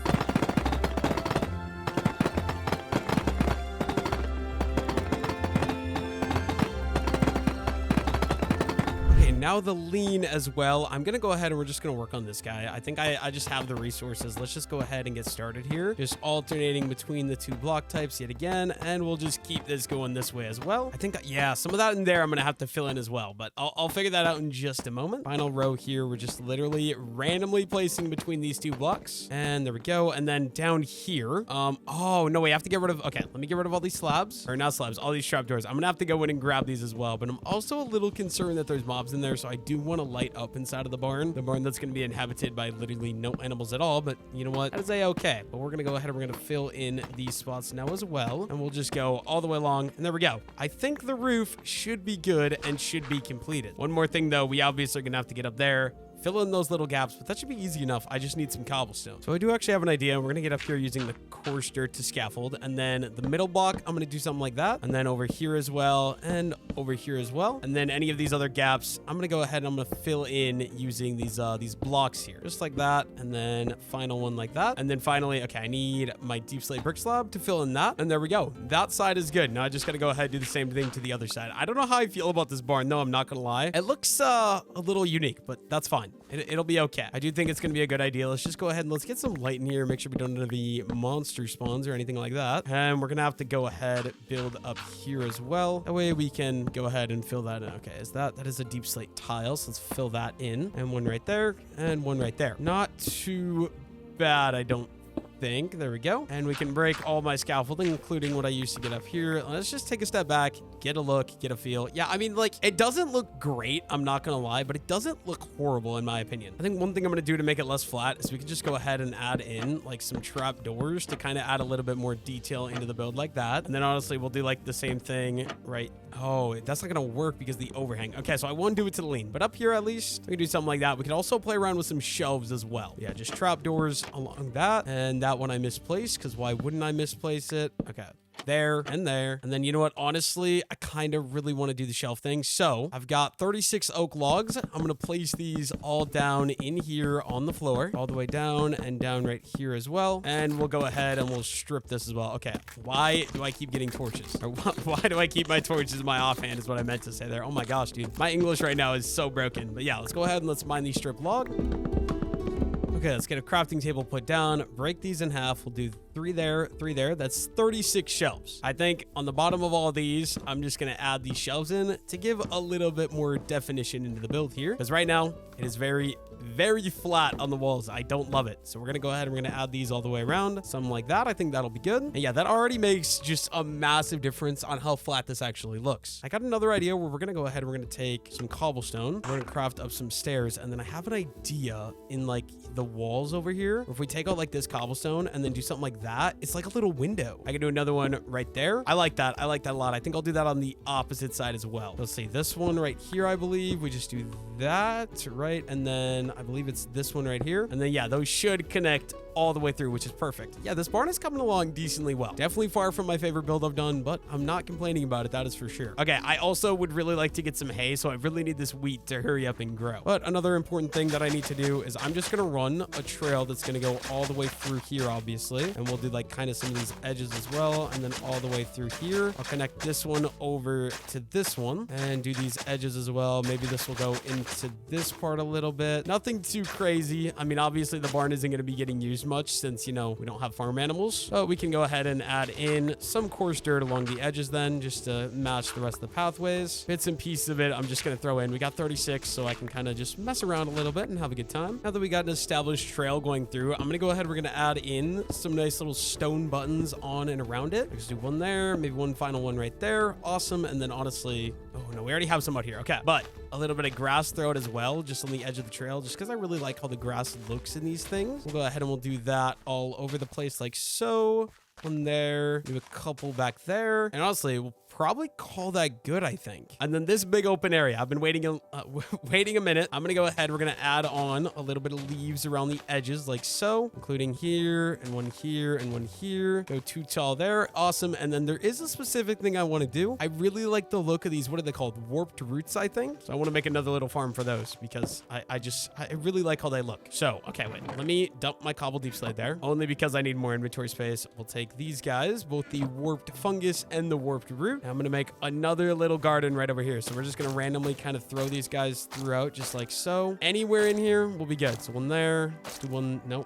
Now the lean as well. I'm gonna go ahead and we're just gonna work on this guy. I think I just have the resources. Let's just go ahead and get started here. Just alternating between the 2 block types yet again, and we'll just keep this going this way as well. I think, yeah, some of that in there I'm gonna have to fill in as well, but I'll figure that out in just a moment. Final row here, we're just literally randomly placing between these 2 blocks, and there we go. And then down here, oh no, we have to get rid of, okay, let me get rid of all these slabs, or not slabs, all these trapdoors. I'm gonna have to go in and grab these as well, but I'm also a little concerned that there's mobs in there, so I do want to light up inside of the barn that's going to be inhabited by literally no animals at all. But you know what, that is okay. But we're gonna go ahead and we're gonna fill in these spots now as well, and we'll just go all the way along, and there we go. I think the roof should be good and should be completed. One more thing though, we obviously are gonna have to get up there, fill in those little gaps, but that should be easy enough. I just need some cobblestone. So I do actually have an idea. We're gonna get up here using the coarse dirt to scaffold, and then the middle block, I'm gonna do something like that, and then over here as well, and over here as well, and then any of these other gaps, I'm gonna go ahead and I'm gonna fill in using these blocks here, just like that, and then final one like that, and then finally, okay, I need my deep slate brick slab to fill in that, and there we go. That side is good. Now I just gotta go ahead and do the same thing to the other side. I don't know how I feel about this barn, though. I'm not gonna lie. It looks a little unique, but that's fine. It'll be okay. I do think it's going to be a good idea. Let's just go ahead and let's get some light in here. Make sure we don't have any monster spawns or anything like that. And we're going to have to go ahead, build up here as well. That way we can go ahead and fill that in. Okay, that is a deep slate tile. So let's fill that in. And one right there and one right there. Not too bad, I don't think. There we go. And we can break all my scaffolding, including what I used to get up here. Let's just take a step back, get a look, get a feel. Yeah, I mean, like, it doesn't look great, I'm not gonna lie, but it doesn't look horrible in my opinion. I think one thing I'm gonna do to make it less flat is we can just go ahead and add in like some trap doors to kind of add a little bit more detail into the build like that. And then honestly, we'll do like the same thing, right? Oh, that's not gonna work because the overhang. Okay, so I won't do it to the lean, but up here at least we can do something like that. We can also play around with some shelves as well. Yeah, just trap doors along that. And that one I misplaced because why wouldn't I misplace it? Okay. There and there. And then you know what? Honestly, I kind of really want to do the shelf thing. So I've got 36 oak logs. I'm going to place these all down in here on the floor, all the way down and down right here as well. And we'll go ahead and we'll strip this as well. Okay. Why do I keep getting torches? Or why do I keep my torches in my offhand is what I meant to say there. Oh my gosh, dude. My English right now is so broken. But yeah, let's go ahead and let's mine these strip log. Okay, let's get a crafting table put down, break these in half. We'll do 3 there, 3 there. That's 36 shelves. I think on the bottom of all these, I'm just going to add these shelves in to give a little bit more definition into the build here. Because right now, it is very flat on the walls. I don't love it. So we're going to go ahead and we're going to add these all the way around. Something like that. I think that'll be good. And yeah, that already makes just a massive difference on how flat this actually looks. I got another idea where we're going to go ahead and we're going to take some cobblestone. We're going to craft up some stairs. And then I have an idea in like the walls over here. If we take out like this cobblestone and then do something like that, it's like a little window. I can do another one right there. I like that. I like that a lot. I think I'll do that on the opposite side as well. Let's see, this one right here, I believe. We just do that, right? And then I believe it's this one right here. And then yeah, those should connect all the way through, which is perfect. Yeah, this barn is coming along decently well. Definitely far from my favorite build I've done, but I'm not complaining about it. That is for sure. Okay, I also would really like to get some hay, so I really need this wheat to hurry up and grow. But another important thing that I need to do is I'm just going to run a trail that's going to go all the way through here, obviously. And we'll do like kind of some of these edges as well. And then all the way through here. I'll connect this one over to this one and do these edges as well. Maybe this will go into this part a little bit. Nothing too crazy. I mean, obviously the barn isn't going to be getting used much since, you know, we don't have farm animals. But we can go ahead and add in some coarse dirt along the edges then, just to match the rest of the pathways. Bits and pieces of it, I'm just going to throw in. We got 36, so I can kind of just mess around a little bit and have a good time. Now that we got an established trail going through, I'm going to go ahead. We're going to add in some nice little stone buttons on and around it. Let's do one there, maybe one final one right there. Awesome. And then honestly, oh no, we already have some out here. Okay, but a little bit of grass throw it as well, just on the edge of the trail, just because I really like how the grass looks in these things. We'll go ahead and we'll do that all over the place like so. One there, do a couple back there. And honestly, we'll probably call that good, I think. And then this big open area, I've been waiting a minute. I'm gonna go ahead, we're gonna add on a little bit of leaves around the edges like so, including here and one here and one here. Go too tall there, awesome. And then there is a specific thing I want to do. I really like the look of these, what are they called? Warped roots, I think. So I want to make another little farm for those because I really like how they look. So, okay, wait, let me dump my cobble deep slate there, only because I need more inventory space. We'll take these guys, both the warped fungus and the warped root. I'm going to make another little garden right over here. So we're just going to randomly kind of throw these guys throughout just like so. Anywhere in here will be good. So one there. Let's do one. No.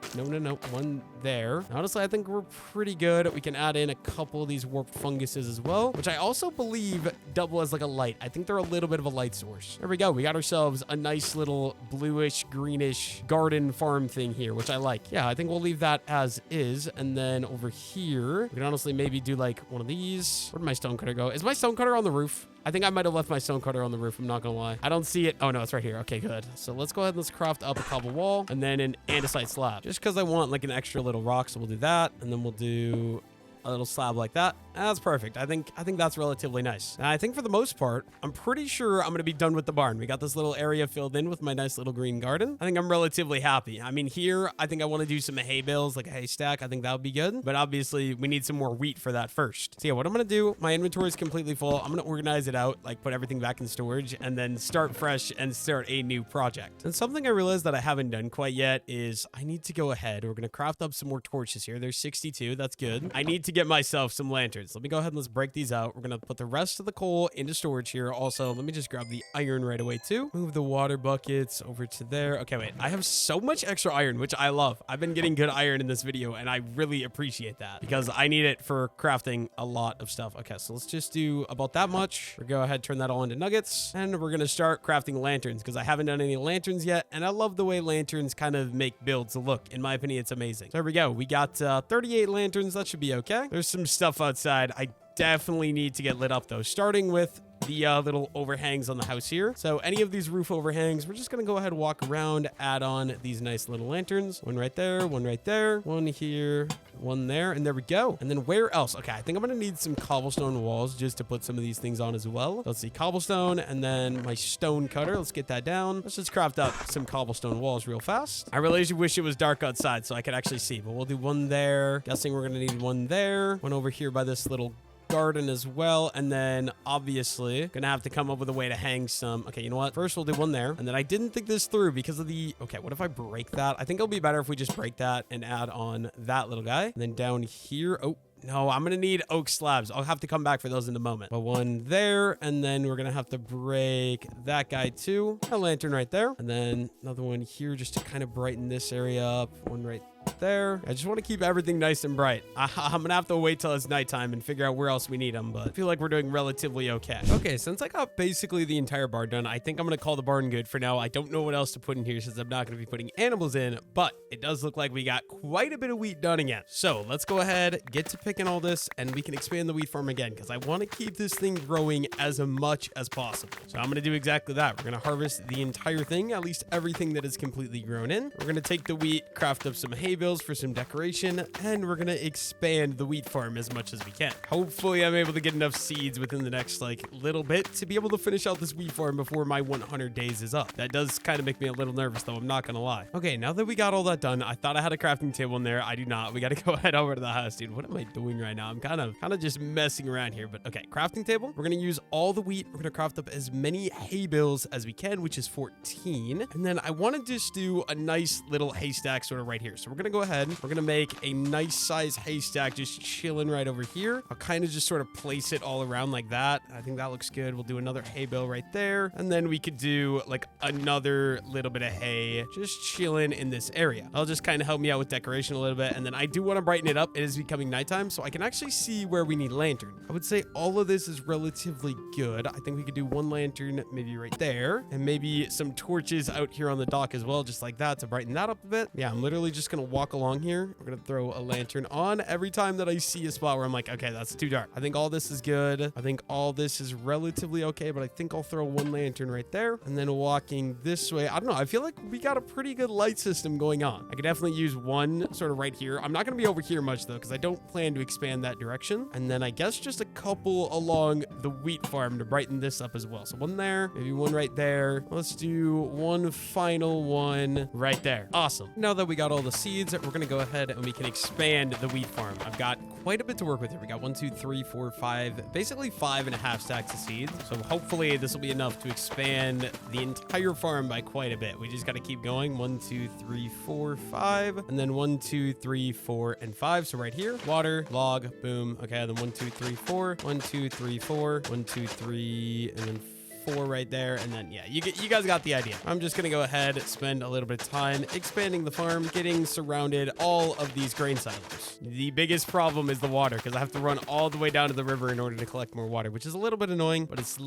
One there. Honestly, I think we're pretty good. We can add in a couple of these warped funguses as well, which I also believe double as like a light. I think they're a little bit of a light source. There we go. We got ourselves a nice little bluish, greenish garden farm thing here, which I like. Yeah, I think we'll leave that as is. And then over here, we can honestly maybe do like one of these. Where did my stonecutter go? Is my stonecutter on the roof? I think I might have left my stonecutter on the roof. I'm not gonna lie. I don't see it. Oh no, it's right here. Okay, good. So let's go ahead and let's craft up a cobble wall and then an andesite slab. Just because I want like an extra little rock, so we'll do that. And then we'll do a little slab like that. That's perfect. I think that's relatively nice. And I think for the most part, I'm pretty sure I'm going to be done with the barn. We got this little area filled in with my nice little green garden. I think I'm relatively happy. I mean, here, I think I want to do some hay bales, like a haystack. I think that would be good. But obviously, we need some more wheat for that first. So yeah, what I'm going to do, my inventory is completely full. I'm going to organize it out, like put everything back in storage and then start fresh and start a new project. And something I realized that I haven't done quite yet is I need to go ahead. We're going to craft up some more torches here. There's 62. That's good. I need to get myself some lanterns. Let me go ahead and let's break these out. We're going to put the rest of the coal into storage here. Also, let me just grab the iron right away too. Move the water buckets over to there. Okay, wait. I have so much extra iron, which I love. I've been getting good iron in this video and I really appreciate that because I need it for crafting a lot of stuff. Okay, so let's just do about that much. We'll go ahead, turn that all into nuggets, and we're going to start crafting lanterns because I haven't done any lanterns yet. And I love the way lanterns kind of make builds look. In my opinion, it's amazing. So there we go. We got 38 lanterns. That should be okay. There's some stuff outside. I definitely need to get lit up though, starting with the little overhangs on the house here. So any of these roof overhangs, we're just gonna go ahead and walk around, add on these nice little lanterns. One right there, one right there, one here, one there, and there we go. And then where else? Okay, I think I'm gonna need some cobblestone walls just to put some of these things on as well. Let's see, cobblestone, and then my stone cutter. Let's get that down. Let's just craft up some cobblestone walls real fast. I really wish it was dark outside so I could actually see, but we'll do one there. Guessing we're gonna need one there, one over here by this little garden as well, and then obviously gonna have to come up with a way to hang some. Okay, you know what, first we'll do one there, and then I didn't think this through because of the, okay, what if I break that? I think it'll be better if we just break that and add on that little guy. And then down here, oh no, I'm gonna need oak slabs. I'll have to come back for those in a moment. But one there, and then we're gonna have to break that guy too. A lantern right there, and then another one here just to kind of brighten this area up. One right there. I just want to keep everything nice and bright. I'm gonna have to wait till it's nighttime and figure out where else we need them, but I feel like we're doing relatively okay. Okay, since I got basically the entire barn done, I think I'm gonna call the barn good for now. I don't know what else to put in here since I'm not gonna be putting animals in, but it does look like we got quite a bit of wheat done again. So let's go ahead, get to picking all this, and we can expand the wheat farm again because I want to keep this thing growing as much as possible. So I'm gonna do exactly that. We're gonna harvest the entire thing, at least everything that is completely grown in. We're gonna take the wheat, craft up some hay bales for some decoration, and we're gonna expand the wheat farm as much as we can. Hopefully I'm able to get enough seeds within the next like little bit to be able to finish out this wheat farm before my 100 days is up. That does kind of make me a little nervous though, I'm not gonna lie. Okay, now that we got all that done, I thought I had a crafting table in there. I do not. We gotta go head over to the house, dude. What am I doing right now? I'm kind of just messing around here, but okay, crafting table. We're gonna use all the wheat. We're gonna craft up as many hay bales as we can, which is 14. And then I want to just do a nice little haystack sort of right here. So we're gonna go ahead, we're gonna make a nice size haystack just chilling right over here. I'll kind of just sort of place it all around like that. I think that looks good. We'll do another hay bale right there, and then we could do like another little bit of hay just chilling in this area. I'll just kind of help me out with decoration a little bit, and then I do want to brighten it up. It is becoming nighttime, so I can actually see where we need lantern. I would say all of this is relatively good. I think we could do one lantern maybe right there, and maybe some torches out here on the dock as well, just like that, to brighten that up a bit. Yeah, I'm literally just gonna walk along here. We're gonna throw a lantern on every time that I see a spot where I'm like, okay, that's too dark. I think all this is good. I think all this is relatively okay, but I think I'll throw one lantern right there, and then walking this way. I don't know. I feel like we got a pretty good light system going on. I could definitely use one sort of right here. I'm not going to be over here much though, because I don't plan to expand that direction. And then I guess just a couple along the wheat farm to brighten this up as well. So one there, maybe one right there. Let's do one final one right there. Awesome. Now that we got all the seeds, we're going to go ahead and we can expand the wheat farm. I've got quite a bit to work with here. We got 1, 2, 3, 4, 5, basically 5.5 stacks of seeds. So hopefully this will be enough to expand the entire farm by quite a bit. We just got to keep going. 1, 2, 3, 4, 5, and then 1, 2, 3, 4, and 5. So right here, water, log, boom. Okay, then 1, 2, 3, 4, 1, 2, 3, 4, 1, 2, 3, and then 4 right there, and then yeah, you guys got the idea. I'm just gonna go ahead, spend a little bit of time expanding the farm, getting surrounded all of these grain silos. The biggest problem is the water, because I have to run all the way down to the river in order to collect more water, which is a little bit annoying, but it's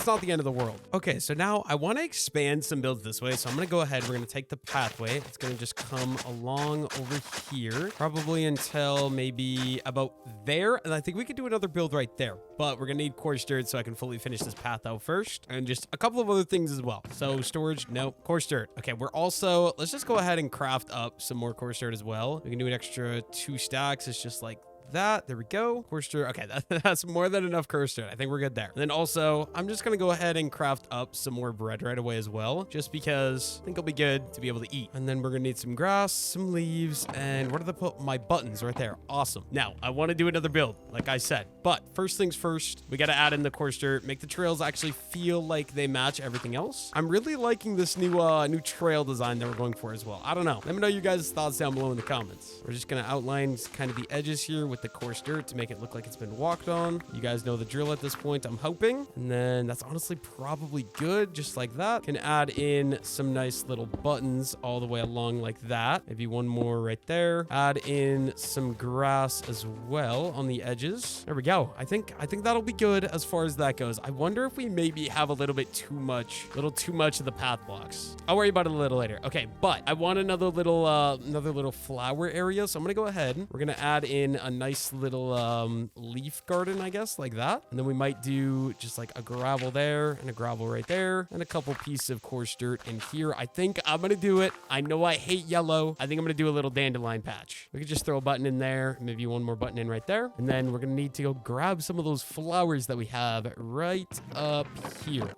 not the end of the world. Okay, so now I want to expand some builds this way, so I'm gonna go ahead. We're gonna take the pathway. It's gonna just come along over here, probably until maybe about there, and I think we could do another build right there, but we're gonna need coarse dirt so I can fully finish this path out first. And just a couple of other things as well. So storage, no, coarse dirt. Okay, we're also, let's just go ahead and craft up some more coarse dirt as well. We can do an extra 2 stacks. It's just like that. There we go. Coarse dirt. Okay, that's more than enough coarse dirt. I think we're good there. And then also, I'm just gonna go ahead and craft up some more bread right away as well, just because I think it'll be good to be able to eat. And then we're gonna need some grass, some leaves, and where did I put my buttons? Right there. Awesome. Now, I want to do another build, like I said. But first things first, we got to add in the coarse dirt, make the trails actually feel like they match everything else. I'm really liking this new trail design that we're going for as well. I don't know. Let me know your guys' thoughts down below in the comments. We're just gonna outline kind of the edges here with the coarse dirt to make it look like it's been walked on. You guys know the drill at this point, I'm hoping. And then that's honestly probably good, just like that. Can add in some nice little buttons all the way along like that. Maybe one more right there. Add in some grass as well on the edges. There we go. I think that'll be good as far as that goes. I wonder if we maybe have a little too much of the path blocks. I'll worry about it a little later. Okay, but I want another little flower area, so I'm gonna go ahead. We're gonna add in a nice nice little leaf garden, I guess, like that. And then we might do just like a gravel there and a gravel right there and a couple pieces of coarse dirt in here. I think I'm going to do it. I know I hate yellow. I think I'm going to do a little dandelion patch. We could just throw a button in there, maybe one more button in right there. And then we're going to need to go grab some of those flowers that we have right up here.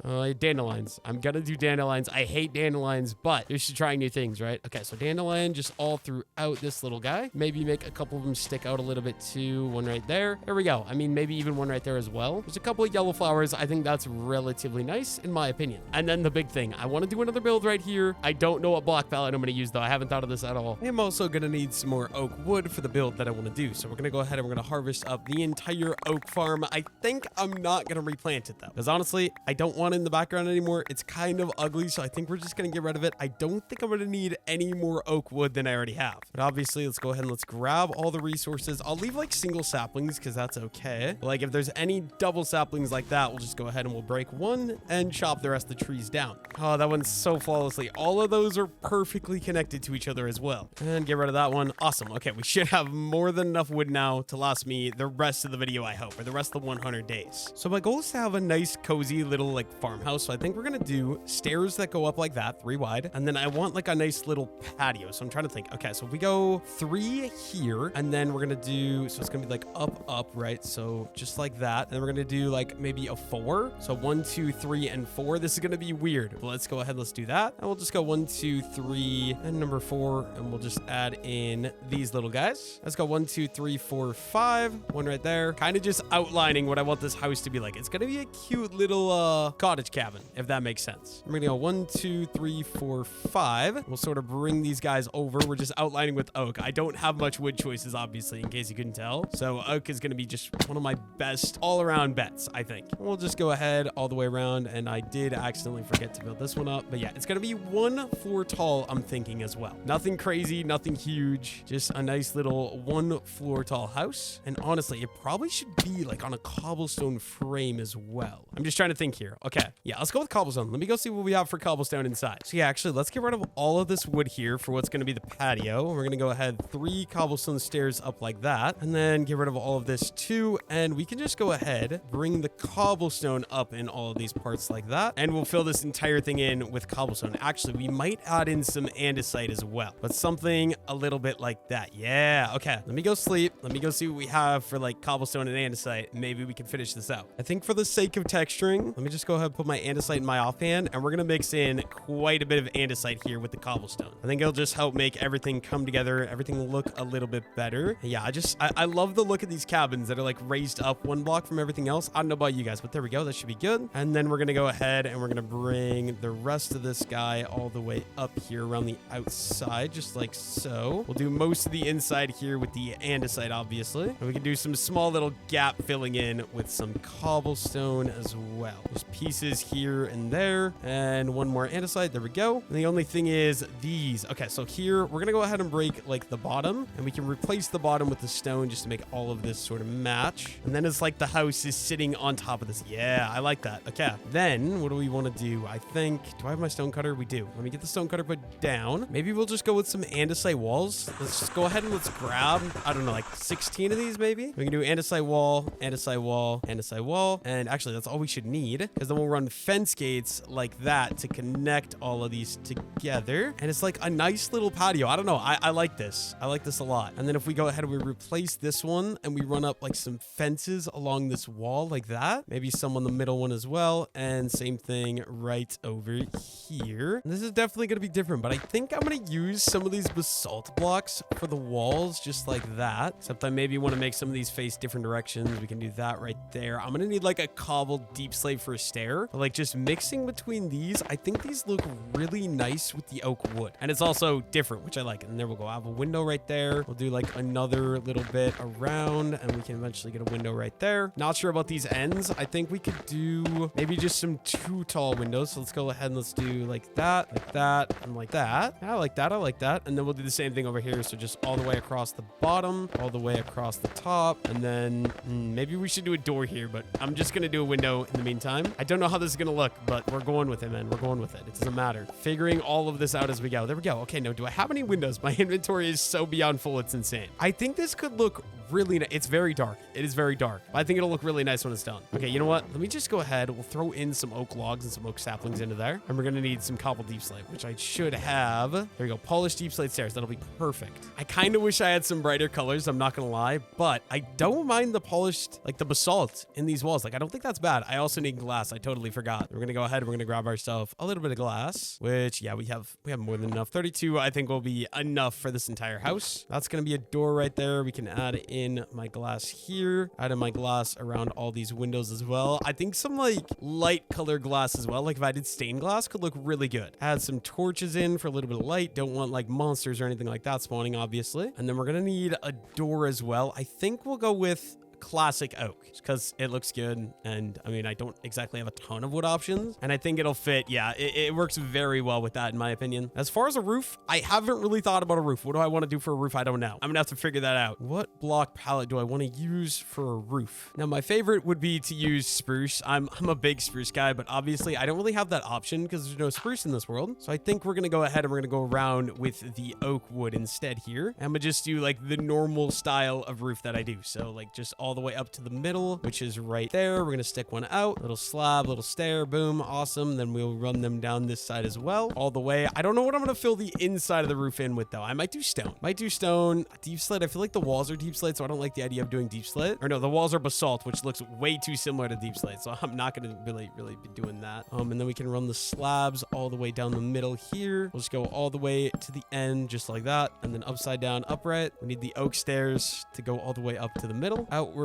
Dandelions. I'm going to do dandelions. I hate dandelions, but you should try new things, right? Okay, so dandelion just all throughout this little guy. Maybe make a couple of them stick out a little bit too. One right there. There we go. I mean, maybe even one right there as well. There's a couple of yellow flowers. I think that's relatively nice in my opinion. And then the big thing, I want to do another build right here. I don't know what block palette I'm going to use though. I haven't thought of this at all. I'm also going to need some more oak wood for the build that I want to do. So we're going to go ahead and we're going to harvest up the entire oak farm. I think I'm not going to replant it though, because honestly, I don't want it in the background anymore. It's kind of ugly. So I think we're just going to get rid of it. I don't think I'm going to need any more oak wood than I already have. But obviously, let's go ahead and let's grab all the resources. I'll leave like single saplings because that's okay. But like if there's any double saplings like that, we'll just go ahead and we'll break one and chop the rest of the trees down. Oh, that went so flawlessly. All of those are perfectly connected to each other as well. And get rid of that one. Awesome. Okay, we should have more than enough wood now to last me the rest of the video, I hope, or the rest of the 100 days. So my goal is to have a nice, cozy little like farmhouse. So I think we're going to do stairs that go up like that, 3 wide. And then I want like a nice little patio. So I'm trying to think. Okay, so if we go 3 here, and then we're going to do, so it's going to be like up, right? So just like that. And then we're going to do like maybe a 4. So 1, 2, 3, and 4. This is going to be weird. But let's go ahead. Let's do that. And we'll just go 1, 2, 3, and number 4. And we'll just add in these little guys. Let's go 1, 2, 3, 4, 5. One right there. Kind of just outlining what I want this house to be like. It's going to be a cute little cottage cabin, if that makes sense. We're going to go 1, 2, 3, 4, 5. We'll sort of bring these guys over. We're just outlining with oak. I don't have much wood choices, obviously, in case you couldn't tell. So oak is going to be just one of my best all-around bets, I think. We'll just go ahead all the way around. And I did accidentally forget to build this one up. But yeah, it's going to be 1 floor tall, I'm thinking as well. Nothing crazy, nothing huge. Just a nice little 1 floor tall house. And honestly, it probably should be like on a cobblestone frame as well. I'm just trying to think here. Okay, yeah, let's go with cobblestone. Let me go see what we have for cobblestone inside. So yeah, actually, let's get rid of all of this wood here for what's going to be the patio. We're going to go ahead 3 cobblestone stairs up like that, and then get rid of all of this too. And we can just go ahead, bring the cobblestone up in all of these parts like that, and we'll fill this entire thing in with cobblestone. Actually, we might add in some andesite as well, but something a little bit like that. Yeah, okay. Let me go sleep. Let me go see what we have for like cobblestone and andesite. Maybe we can finish this out. I think for the sake of texturing, let me just go ahead and put my andesite in my offhand, and we're going to mix in quite a bit of andesite here with the cobblestone. I think it'll just help make everything come together, everything look a little bit better. Yeah, I love the look of these cabins that are like raised up 1 block from everything else. I don't know about you guys, but there we go. That should be good. And then we're going to go ahead and we're going to bring the rest of this guy all the way up here around the outside, just like so. We'll do most of the inside here with the andesite, obviously. And we can do some small little gap filling in with some cobblestone as well. There's pieces here and there, and 1 more andesite. There we go. And the only thing is these. Okay, so here we're gonna go ahead and break like the bottom, and we can replace the bottom with the stone just to make all of this sort of match. And then it's like the house is sitting on top of this. Yeah, I like that. Okay, then what do we want to do? I think, do I have my stone cutter? We do. Let me get the stone cutter put down. Maybe we'll just go with some andesite walls. Let's just go ahead and let's grab, I don't know, like 16 of these maybe. We can do andesite wall, andesite wall, andesite wall. And actually that's all we should need, because then we'll run fence gates like that to connect all of these together. And it's like a nice little patio. I don't know. I like this. I like this a lot. And then if we go ahead and we replace this one and we run up like some fences along this wall like that, maybe some on the middle one as well. And same thing right over here. And this is definitely going to be different, but I think I'm going to use some of these basalt blocks for the walls just like that. Except I maybe want to make some of these face different directions. We can do that right there. I'm going to need like a cobbled deep slate for a stair. But like just mixing between these, I think these look really nice with the oak wood. And it's also different, which I like. And there we'll go. I have a window right there. We'll do like another little bit around, and we can eventually get a window right there. Not sure about these ends. I think we could do maybe just some 2 tall windows. So let's go ahead and let's do like that, and like that. Yeah, I like that. I like that. And then we'll do the same thing over here. So just all the way across the bottom, all the way across the top. And then maybe we should do a door here, but I'm just going to do a window in the meantime. I don't know how this is going to look, but we're going with it, man. We're going with it. It doesn't matter. Figuring all of this out as we go. There we go. Okay, no, do I have any windows? My inventory is so beyond full. It's insane. I think this could look really nice. It's very dark. It is very dark. I think it'll look really nice when it's done. Okay, you know what? Let me just go ahead. We'll throw in some oak logs and some oak saplings into there. And we're going to need some cobble deep slate, which I should have. There we go. Polished deep slate stairs. That'll be perfect. I kind of wish I had some brighter colors. I'm not going to lie, but I don't mind the polished, like the basalt in these walls. Like, I don't think that's bad. I also need glass. I totally forgot. We're going to go ahead. We're going to grab ourselves a little bit of glass, which, yeah, we have more than enough. 32, I think, will be enough for this entire house. That's going to be a door right there. We can add in my glass here, add in my glass around all these windows as well. I think some like light color glass as well. Like if I did stained glass could look really good. Add some torches in for a little bit of light. Don't want like monsters or anything like that spawning, obviously. And then we're going to need a door as well. I think we'll go with classic oak because it looks good, and I mean I don't exactly have a ton of wood options, and I think it'll fit. Yeah, it works very well with that in my opinion. As far as a roof, I haven't really thought about a roof. What do I want to do for a roof? I don't know. I'm gonna have to figure that out. What block palette do I want to use for a roof? Now my favorite would be to use spruce. I'm a big spruce guy, but obviously I don't really have that option because there's no spruce in this world. So I think we're gonna go ahead and we're gonna go around with the oak wood instead here. I'm gonna just do like the normal style of roof that I do. So like just all the way up to the middle, which is right there. We're gonna stick one out, little slab, little stair, boom, awesome. Then we'll run them down this side as well, all the way. I don't know what I'm gonna fill the inside of the roof in with though. I might do stone. Deep slate. I feel like the walls are deep slate, so I don't like the idea of doing deep slate. Or no, the walls are basalt, which looks way too similar to deep slate, so I'm not gonna really be doing that. And then we can run the slabs all the way down the middle here. We'll just go all the way to the end, just like that, and then upside down, upright. We need the oak stairs to go all the way up to the middle, outwards,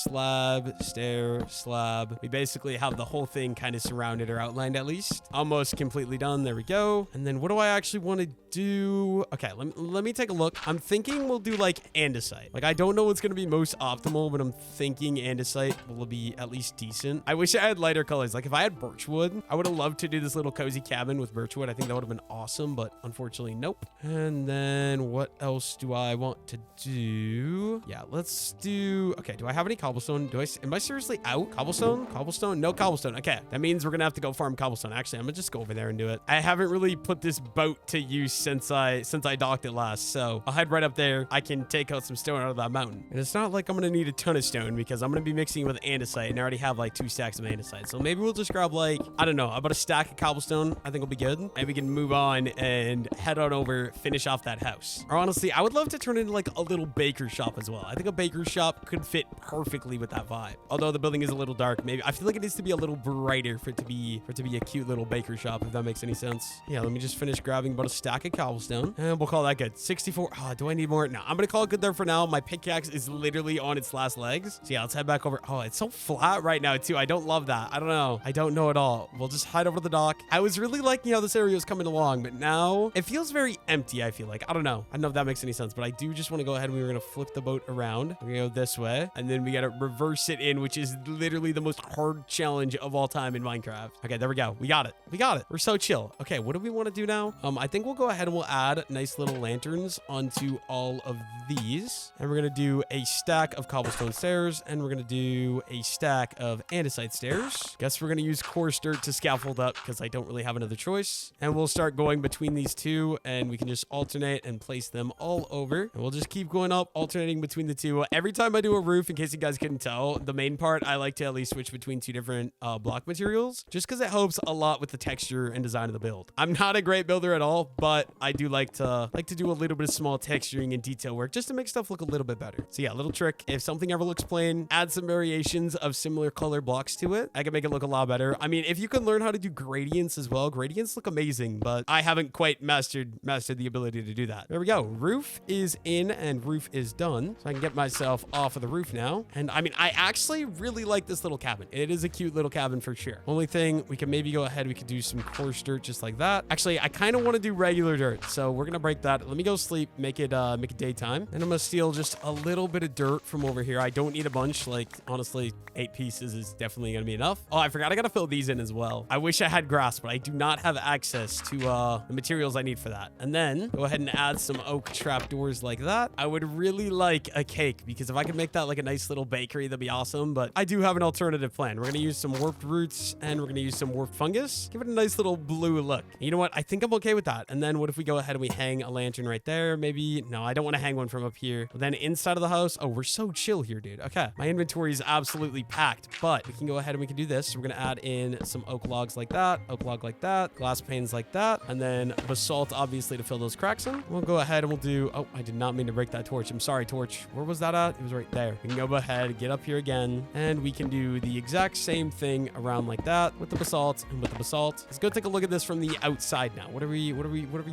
slab, stair, slab. We basically have the whole thing kind of surrounded or outlined at least. Almost completely done. There we go. And then what do I actually want to do? Okay, let me take a look. I'm thinking we'll do like andesite. Like I don't know what's going to be most optimal, but I'm thinking andesite will be at least decent. I wish I had lighter colors. Like if I had birchwood, I would have loved to do this little cozy cabin with birchwood. I think that would have been awesome, but unfortunately, nope. And then what else do I want to do? Yeah, let's do, okay, do I have any cobblestone? Am I seriously out? Cobblestone? No cobblestone. Okay, that means we're gonna have to go farm cobblestone. Actually, I'm gonna just go over there and do it. I haven't really put this boat to use since I docked it last, so I'll head right up there. I can take out some stone out of that mountain. And it's not like I'm gonna need a ton of stone because I'm gonna be mixing it with andesite, and I already have like 2 stacks of andesite. So maybe we'll just grab like, I don't know, about a stack of cobblestone. I think will be good. And we can move on and head on over, finish off that house. Or honestly, I would love to turn it into like a little baker shop as well. I think a baker shop could fit perfectly with that vibe. Although the building is a little dark, maybe I feel like it needs to be a little brighter for it to be a cute little baker shop, if that makes any sense. Yeah, let me just finish grabbing about a stack of cobblestone, and we'll call that good. 64. Oh, do I need more? No, I'm gonna call it good there for now. My pickaxe is literally on its last legs. So yeah, let's head back over. Oh, it's so flat right now too. I don't love that. I don't know. I don't know at all. We'll just head over to the dock. I was really liking how this area was coming along, but now it feels very empty. I feel like, I don't know if that makes any sense, but I do just want to go ahead and we're gonna flip the boat around. We're gonna go this way, and then we gotta reverse it in, which is literally the most hard challenge of all time in Minecraft. Okay, there we go. We got it. We're so chill. Okay, what do we want to do now? I think we'll go ahead and we'll add nice little lanterns onto all of these, and we're gonna do a stack of cobblestone stairs, and we're gonna do a stack of andesite stairs. Guess we're gonna use coarse dirt to scaffold up because I don't really have another choice, and we'll start going between these two, and we can just alternate and place them all over, and we'll just keep going up, alternating between the two. Every time I do a roof, in case you guys couldn't tell, the main part I like to at least switch between 2 different block materials, just because it helps a lot with the texture and design of the build. I'm not a great builder at all, but I do like to do a little bit of small texturing and detail work just to make stuff look a little bit better. So yeah, little trick. If something ever looks plain, add some variations of similar color blocks to it. I can make it look a lot better. I mean, if you can learn how to do gradients as well, gradients look amazing, but I haven't quite mastered the ability to do that. There we go. Roof is in and roof is done. So I can get myself off of the roof now. And I mean, I actually really like this little cabin. It is a cute little cabin for sure. Only thing, we can maybe go ahead, we could do some coarse dirt just like that. Actually, I kind of want to do regular dirt, so we're gonna break that. Let me go sleep, make it daytime, and I'm gonna steal just a little bit of dirt from over here. I don't need a bunch. Like honestly, 8 pieces is definitely gonna be enough. Oh, I forgot I gotta fill these in as well. I wish I had grass, but I do not have access to the materials I need for that. And then go ahead and add some oak trapdoors like that. I would really like a cake, because if I could make that like like a nice little bakery, that'd be awesome. But I do have an alternative plan. We're going to use some warped roots and we're going to use some warped fungus. Give it a nice little blue look. You know what? I think I'm okay with that. And then what if we go ahead and we hang a lantern right there? Maybe. No, I don't want to hang one from up here. But then inside of the house. Oh, we're so chill here, dude. Okay. My inventory is absolutely packed, but we can go ahead and we can do this. We're going to add in some oak logs like that, oak log like that, glass panes like that, and then basalt, obviously, to fill those cracks in. We'll go ahead and we'll do... Oh, I did not mean to break that torch. I'm sorry, torch. Where was that at? It was right there. We can go ahead, get up here again, and we can do the exact same thing around like that with the basalt and with the basalt. Let's go take a look at this from the outside now. What are we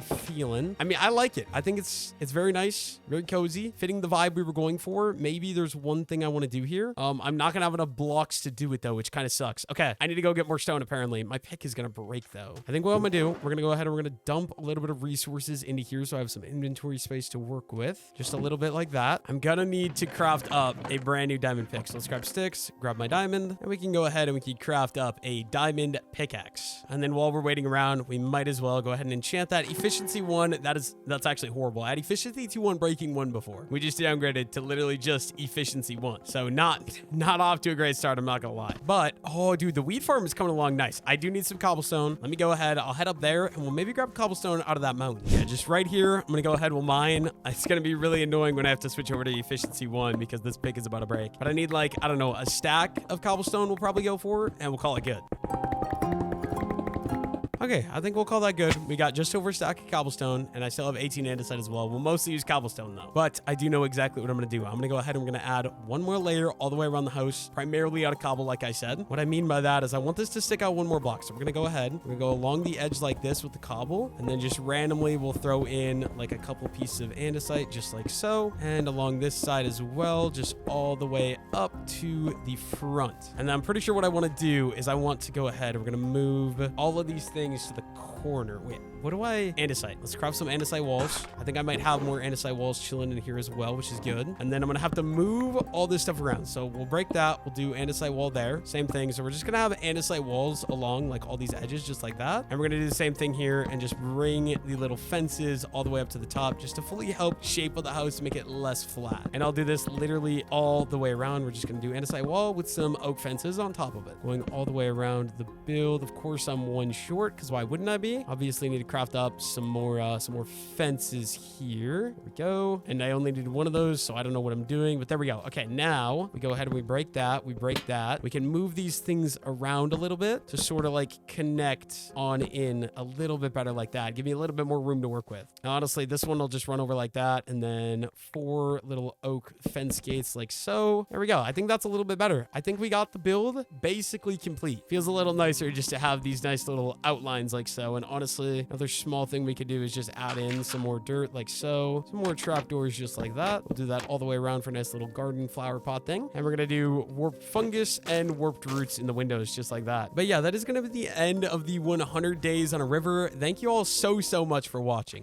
feeling? I mean, I like it. I think it's very nice, very cozy, fitting the vibe we were going for. Maybe there's one thing I want to do here. I'm not gonna have enough blocks to do it though, which kind of sucks. Okay, I need to go get more stone apparently. My pick is gonna break though. I think what I'm gonna do, we're gonna go ahead and we're gonna dump a little bit of resources into here so I have some inventory space to work with. Just a little bit like that. I'm gonna need to craft up a brand new diamond pick. So let's grab sticks, grab my diamond, and we can go ahead and we can craft up a diamond pickaxe. And then while we're waiting around, we might as well go ahead and enchant that efficiency 1. That's actually horrible. I had efficiency 2 on breaking 1 before. We just downgraded to literally just efficiency 1. So not off to a great start, I'm not gonna lie. But oh dude, the wheat farm is coming along nice. I do need some cobblestone. Let me go ahead, I'll head up there and we'll maybe grab cobblestone out of that mountain. Yeah, just right here. I'm gonna go ahead, we'll mine. It's gonna be really annoying when I have to switch over to efficiency 1 because this pick is about to break. But I need like, I don't know, a stack of cobblestone we'll probably go for and we'll call it good. Okay, I think we'll call that good. We got just over a stack of cobblestone, and I still have 18 andesite as well. We'll mostly use cobblestone, though. But I do know exactly what I'm going to do. I'm going to go ahead and we're going to add one more layer all the way around the house, primarily out of cobble, like I said. What I mean by that is I want this to stick out one more block. So we're going to go ahead. We're going to go along the edge like this with the cobble, and then just randomly we'll throw in like a couple pieces of andesite, just like so. And along this side as well, just all the way up to the front. And then I'm pretty sure what I want to do is I want to go ahead. We're going to move all of these things to the corner. Wait, what do I... Andesite. Let's craft some andesite walls. I think I might have more andesite walls chilling in here as well, which is good. And then I'm gonna have to move all this stuff around. So we'll break that. We'll do andesite wall there. Same thing. So we're just gonna have andesite walls along like all these edges, just like that. And we're gonna do the same thing here and just bring the little fences all the way up to the top just to fully help shape of the house to make it less flat. And I'll do this literally all the way around. We're just gonna do andesite wall with some oak fences on top of it. Going all the way around the build. Of course, I'm one short because why wouldn't I be? Obviously need to craft up some more fences here. There we go. And I only need one of those, so I don't know what I'm doing, but there we go. Okay, now we go ahead and we break that. We break that. We can move these things around a little bit to sort of like connect on in a little bit better like that. Give me a little bit more room to work with. Now, honestly, this one will just run over like that, and then 4 little oak fence gates like so. There we go. I think that's a little bit better. I think we got the build basically complete. Feels a little nicer just to have these nice little outlines like so. And honestly, another small thing we could do is just add in some more dirt like so. Some more trapdoors just like that. We'll do that all the way around for a nice little garden flower pot thing. And we're going to do warped fungus and warped roots in the windows just like that. But yeah, that is going to be the end of the 100 days on a river. Thank you all so much for watching.